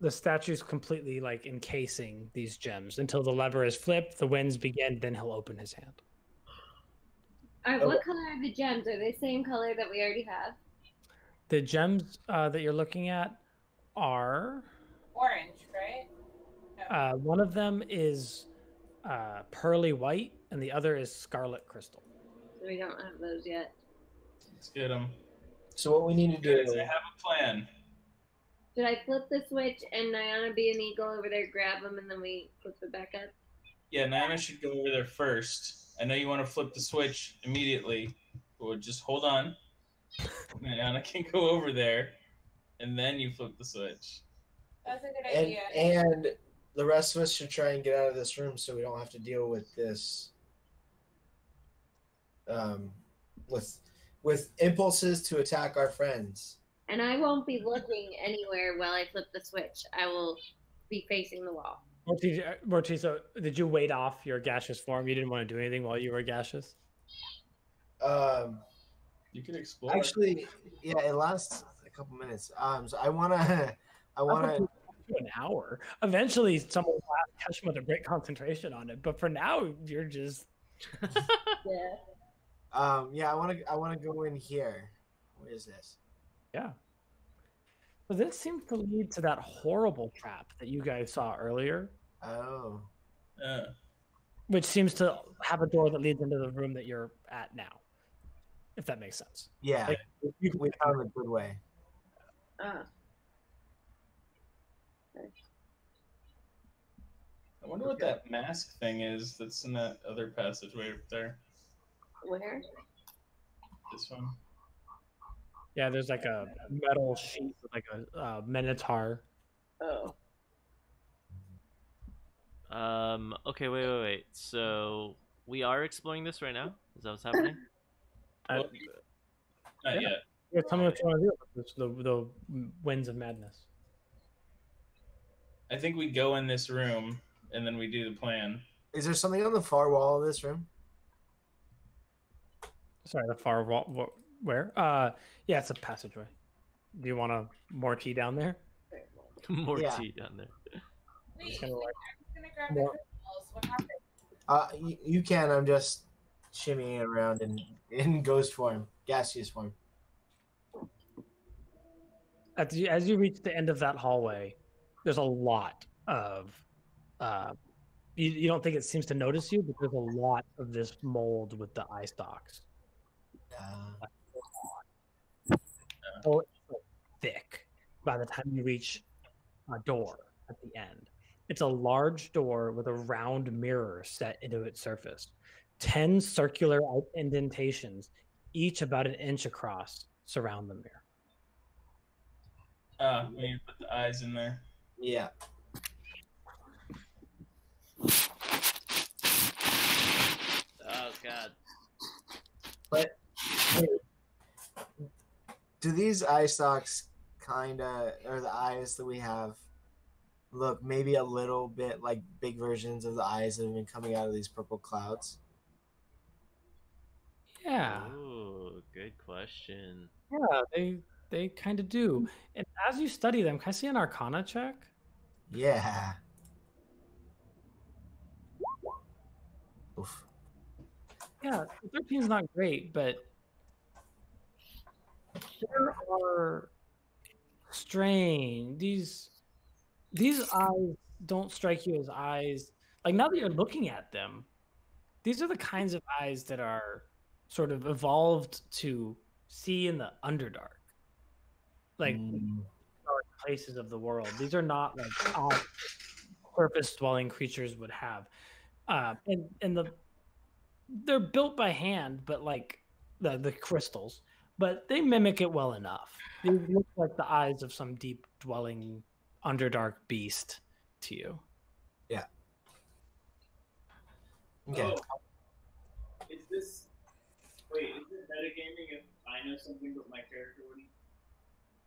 the statue's completely like encasing these gems until the lever is flipped, the winds begin, then he'll open his hand. All right, what color are the gems? Are they the same color that we already have? The gems that you're looking at are orange, right? one of them is pearly white, and the other is scarlet crystal. So we don't have those yet. Let's get them. So what we need to do? Guys, I have a plan. Should I flip the switch and Nayana be an eagle over there, grab them, and then we flip it back up? Yeah, Nayana should go over there first. I know you want to flip the switch immediately, but just hold on. Nayana can go over there, and then you flip the switch. That's a good idea. And the rest of us should try and get out of this room so we don't have to deal with this. With impulses to attack our friends. And I won't be looking anywhere while I flip the switch. I will be facing the wall. Mortee, so did you wait off your gaseous form? You didn't want to do anything while you were gaseous? You can explore. Actually, yeah, it lasts a couple minutes. So I wanna an hour. Eventually, someone will catch them with a great concentration on it. But for now, you're just Yeah. yeah, I wanna go in here. What is this? yeah. So this seems to lead to that horrible trap that you guys saw earlier, Oh. which seems to have a door that leads into the room that you're at now. If that makes sense. Yeah. Like, We found a good way. I wonder what that mask thing is that's in that other passageway up there. Where? This one. Yeah, there's like a metal sheet with like a minotaur. Oh. Okay, wait. So we are exploring this right now? Is that what's happening? Not Yeah. yet. Yeah, tell me what you want to do with the winds of madness. I think we go in this room and then we do the plan. Is there something on the far wall of this room? Sorry, the far wall. Where? Yeah, it's a passageway. Do you want a Mortee down there? Mortee down there. Wait, It's gonna, like, I'm gonna grab the crystals. What happened? You can. I'm just shimmying around in ghost form, gaseous form. as you reach the end of that hallway, there's a lot of you don't think it seems to notice you, but there's a lot of this mold with the eye stalks. Oh, it's so thick. by the time you reach a door at the end. It's a large door with a round mirror set into its surface. 10 circular indentations, each about an inch across, surround the mirror. We need to put the eyes in there. Yeah. Oh god. But do these eye stalks kind of, or the eyes that we have, look maybe a little bit like big versions of the eyes that have been coming out of these purple clouds? Yeah. Ooh, good question. Yeah, they kind of do. And as you study them, can I see an Arcana check? Yeah. Oof. Yeah, 13 is not great, but there are strange. These eyes don't strike you as eyes. Like now that you're looking at them, these are the kinds of eyes that are sort of evolved to see in the Underdark. Like dark places of the world. These are not like odd surface dwelling creatures would have. They're built by hand, but like the crystals, but they mimic it well enough. They look like the eyes of some deep dwelling Underdark beast to you. Yeah. Okay. Oh. Is this... Wait, is it metagaming if I know something but my character wouldn't?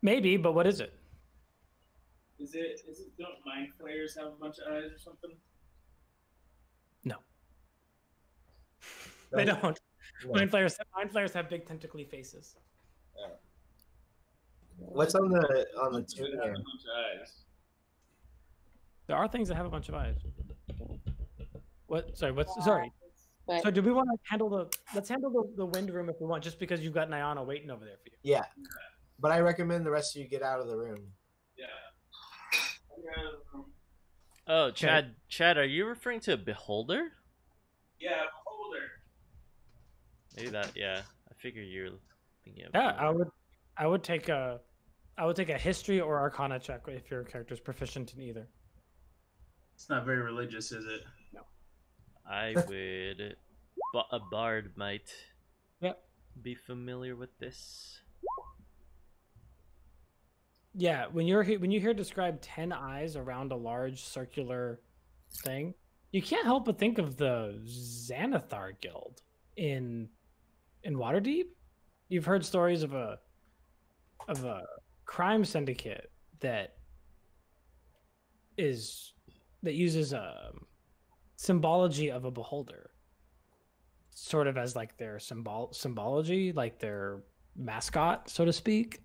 Maybe, but what is it? Is it don't mind flayers have a bunch of eyes or something? No. They don't. No. Mind flayers have big tentacly faces. What's on the Should tune have a here? bunch of eyes. There are things that have a bunch of eyes. What? Sorry. What's? Sorry. But So do we want to handle let's handle the wind room if we want, just because you've got Nayana waiting over there for you. Yeah. But I recommend the rest of you get out of the room. Yeah. Oh, Chad, are you referring to a beholder? Yeah, beholder. Maybe that. Yeah, I figure you're thinking of. Yeah, I would take a history or Arcana check if your character's proficient in either. It's not very religious, is it? I would. A bard might. Yep. Be familiar with this. Yeah, when you hear described 10 eyes around a large circular thing, you can't help but think of the Xanathar Guild in Waterdeep. You've heard stories of a crime syndicate that uses a symbology of a beholder, sort of as like their symbology, like their mascot, so to speak.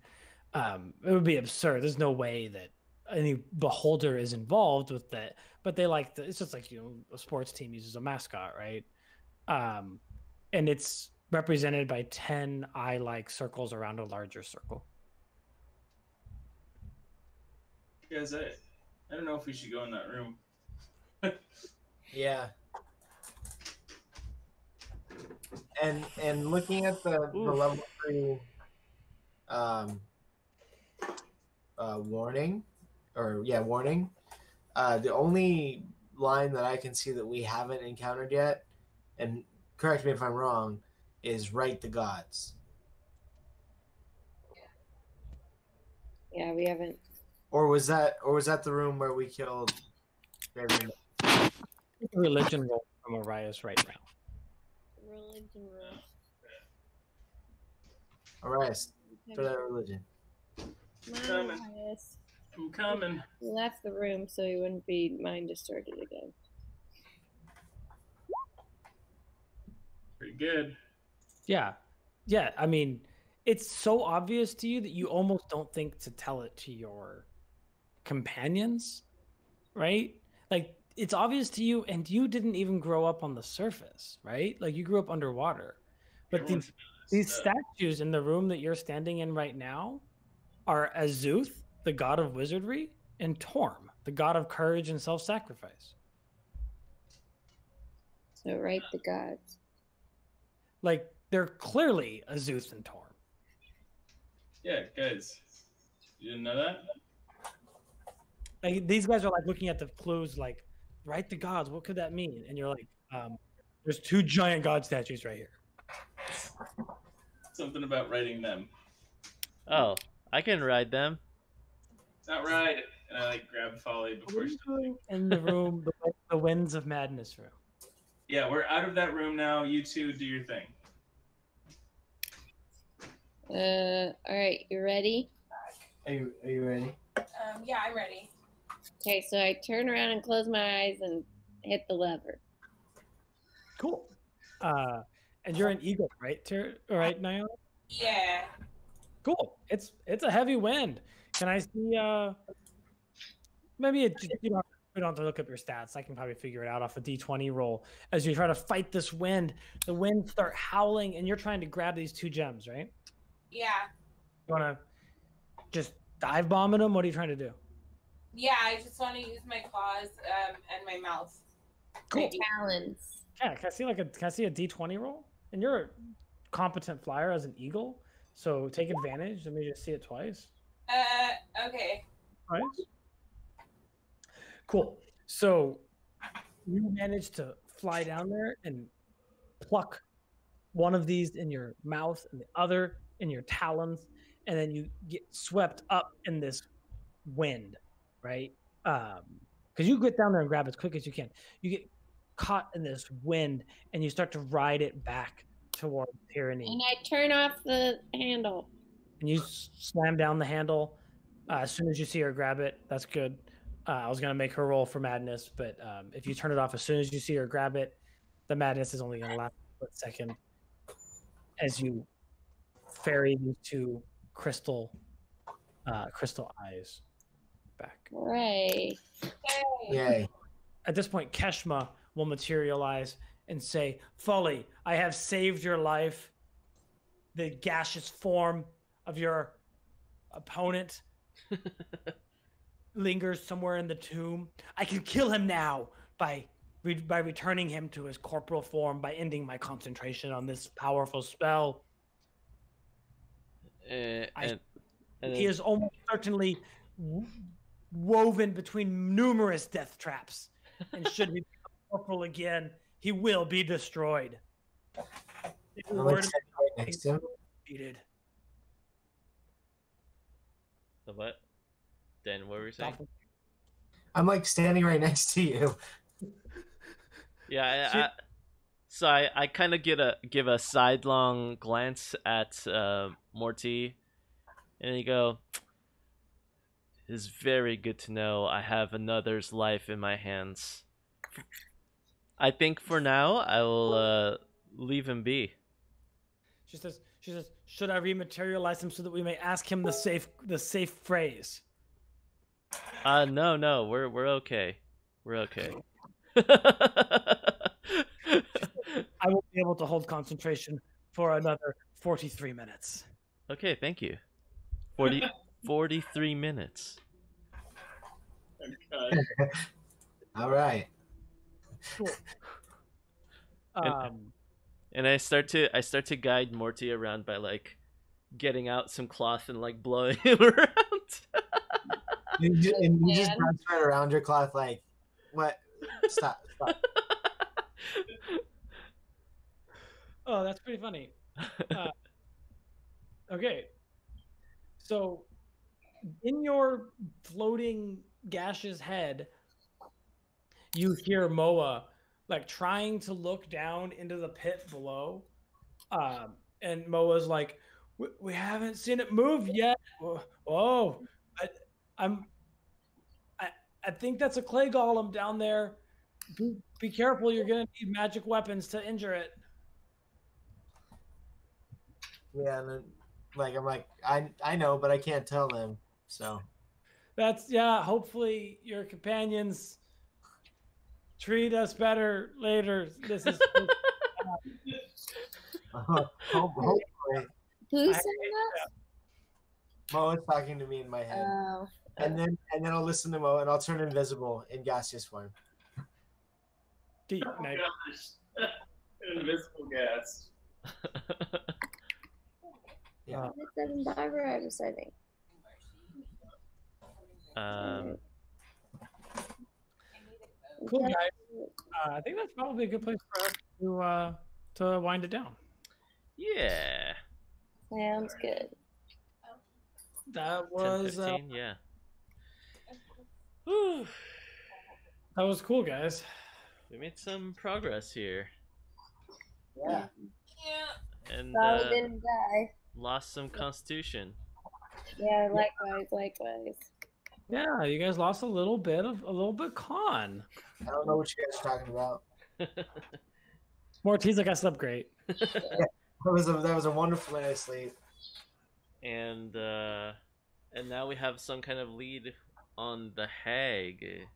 It would be absurd. There's no way that any beholder is involved with that, but they like it's just like, a sports team uses a mascot, right? And it's represented by 10 eye-like circles around a larger circle. Guys, I don't know if we should go in that room. Yeah. And looking at the level 3 warning, the only line that I can see that we haven't encountered yet, and correct me if I'm wrong, is "Right the gods." yeah, we haven't. Or was that the room where we killed Fabian? Religion roll from Arias right now. Religion roll. All right, for that religion. Coming. Yes. I'm coming. He left the room so he wouldn't be mind distorted again. Pretty good. Yeah. I mean, it's so obvious to you that you almost don't think to tell it to your companions, right? Like, it's obvious to you, and you didn't even grow up on the surface, right? Like, you grew up underwater. But these statues in the room that you're standing in right now are Azuth, the god of wizardry, and Torm, the god of courage and self-sacrifice. So right the gods. Like, they're clearly Azuth and Torm. Yeah, guys. You didn't know that? like these guys are like looking at the clues, like write the gods. What could that mean? And you're like, there's 2 giant god statues right here. Something about writing them. Oh, I can ride them. It's not right. And I like grab Folly What before are she. you doing in the room, the Winds of Madness room? Yeah, we're out of that room now. You two do your thing. All right, you ready? Are you ready? Yeah, I'm ready. Okay, so I turn around and close my eyes and hit the lever. Cool. And you're an eagle, right? All right, Nayana? Yeah. Cool. It's a heavy wind. Can I see? Maybe we don't have to look up your stats. I can probably figure it out off a D20 roll. As you try to fight this wind, the winds start howling, and you're trying to grab these 2 gems, right? Yeah. You want to just dive bombing them? What are you trying to do? Yeah, I just want to use my claws and my mouth. Cool. My talons. Yeah, can I see a D20 roll? And you're a competent flyer as an eagle, so take advantage. Let me just see it twice. Okay. Twice. Cool. So you manage to fly down there and pluck one of these in your mouth and the other in your talons, and then you get swept up in this wind, right? Because you get down there and grab as quick as you can. You get caught in this wind, and you start to ride it back toward Tyranny. And I turn off the handle. And you slam down the handle as soon as you see her grab it. That's good. I was going to make her roll for madness, but if you turn it off as soon as you see her grab it, the madness is only going to last a second as you ferry these 2 crystal eyes back. Hooray. Yay. At this point, Keshma will materialize and say, Folly, I have saved your life. The gaseous form of your opponent lingers somewhere in the tomb. I can kill him now by returning him to his corporal form, by ending my concentration on this powerful spell. He is almost certainly woven between numerous death traps, and should he become corporal again, he will be destroyed. I'm like sitting right next to him. Defeated. The what? Dan, what were you saying? I'm like standing right next to you. Yeah, so I kind of give a sidelong glance at Mortee, and you go, "It's very good to know I have another's life in my hands. I think for now I will leave him be." She says, should I rematerialize him so that we may ask him the safe phrase? No, we're okay. We're okay. I will be able to hold concentration for another 43 minutes. Okay, thank you. 43 minutes. All right. Cool. And I start to guide Mortee around by like getting out some cloth and like blowing him around. You just bounce right around your cloth like, what? Stop. Oh, that's pretty funny. Okay. So in your floating gaseous head, you hear Moa like trying to look down into the pit below. And Moa's like, we haven't seen it move yet. Whoa. I think that's a clay golem down there. Be careful, you're gonna need magic weapons to injure it. Yeah, and then, I'm like, I know, but I can't tell them. So hopefully your companions treat us better later. This is hopefully. Who said that? Mo is talking to me in my head. Oh. And then I'll listen to Mo and I'll turn invisible in gaseous form. Deep. Oh gosh. Invisible gas. Yeah. It's 7 Barbara, I think. Cool, guys. I think that's probably a good place for us to wind it down. Yeah. Sounds good. That 10, was 15, yeah. Whew. that was cool, guys. We made some progress here. Yeah. Yeah. And Sorry didn't die. lost some constitution. Yeah, likewise. Yeah, you guys lost a little bit con. I don't know what you guys are talking about. Mortee's like, I slept great. That was a wonderful night of sleep. And now we have some kind of lead on the hag. You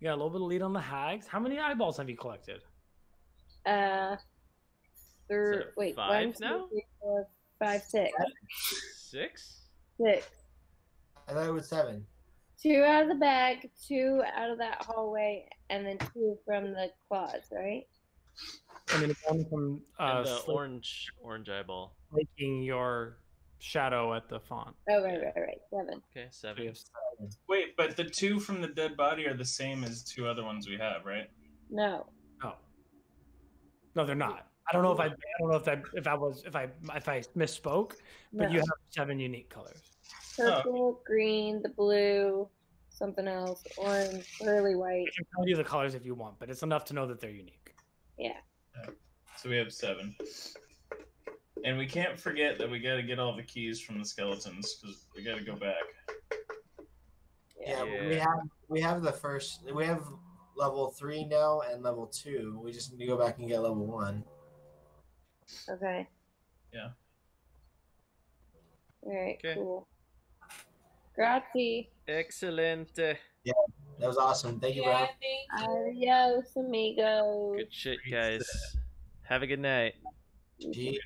got a little bit of lead on the hags. How many eyeballs have you collected? Wait, 5 1, 2, now? 3, 4, 5, 6. 6? 6. I thought it was 7. 2 out of the bag, 2 out of that hallway, and then 2 from the closet, right? I mean, one from And the orange eyeball. making your shadow at the font. Oh, right. 7. Okay, 7. We have Wait, but the 2 from the dead body are the same as 2 other ones we have, right? No. No, they're not. I don't know if I misspoke, but No. you have 7 unique colors. Purple, green, the blue, something else, orange, pearly white. I can tell you the colors if you want, but it's enough to know that they're unique. Yeah. So we have 7. And we can't forget that we got to get all the keys from the skeletons because we got to go back. Yeah, Yeah. we have level 3 now and level 2. We just need to go back and get level 1. Okay. Yeah. All right. Okay. Cool. Grazie. Excellent. That was awesome. Thank you, bro. Yeah, thank you. Adios, amigos. Good shit, guys. Have a good night. Gee.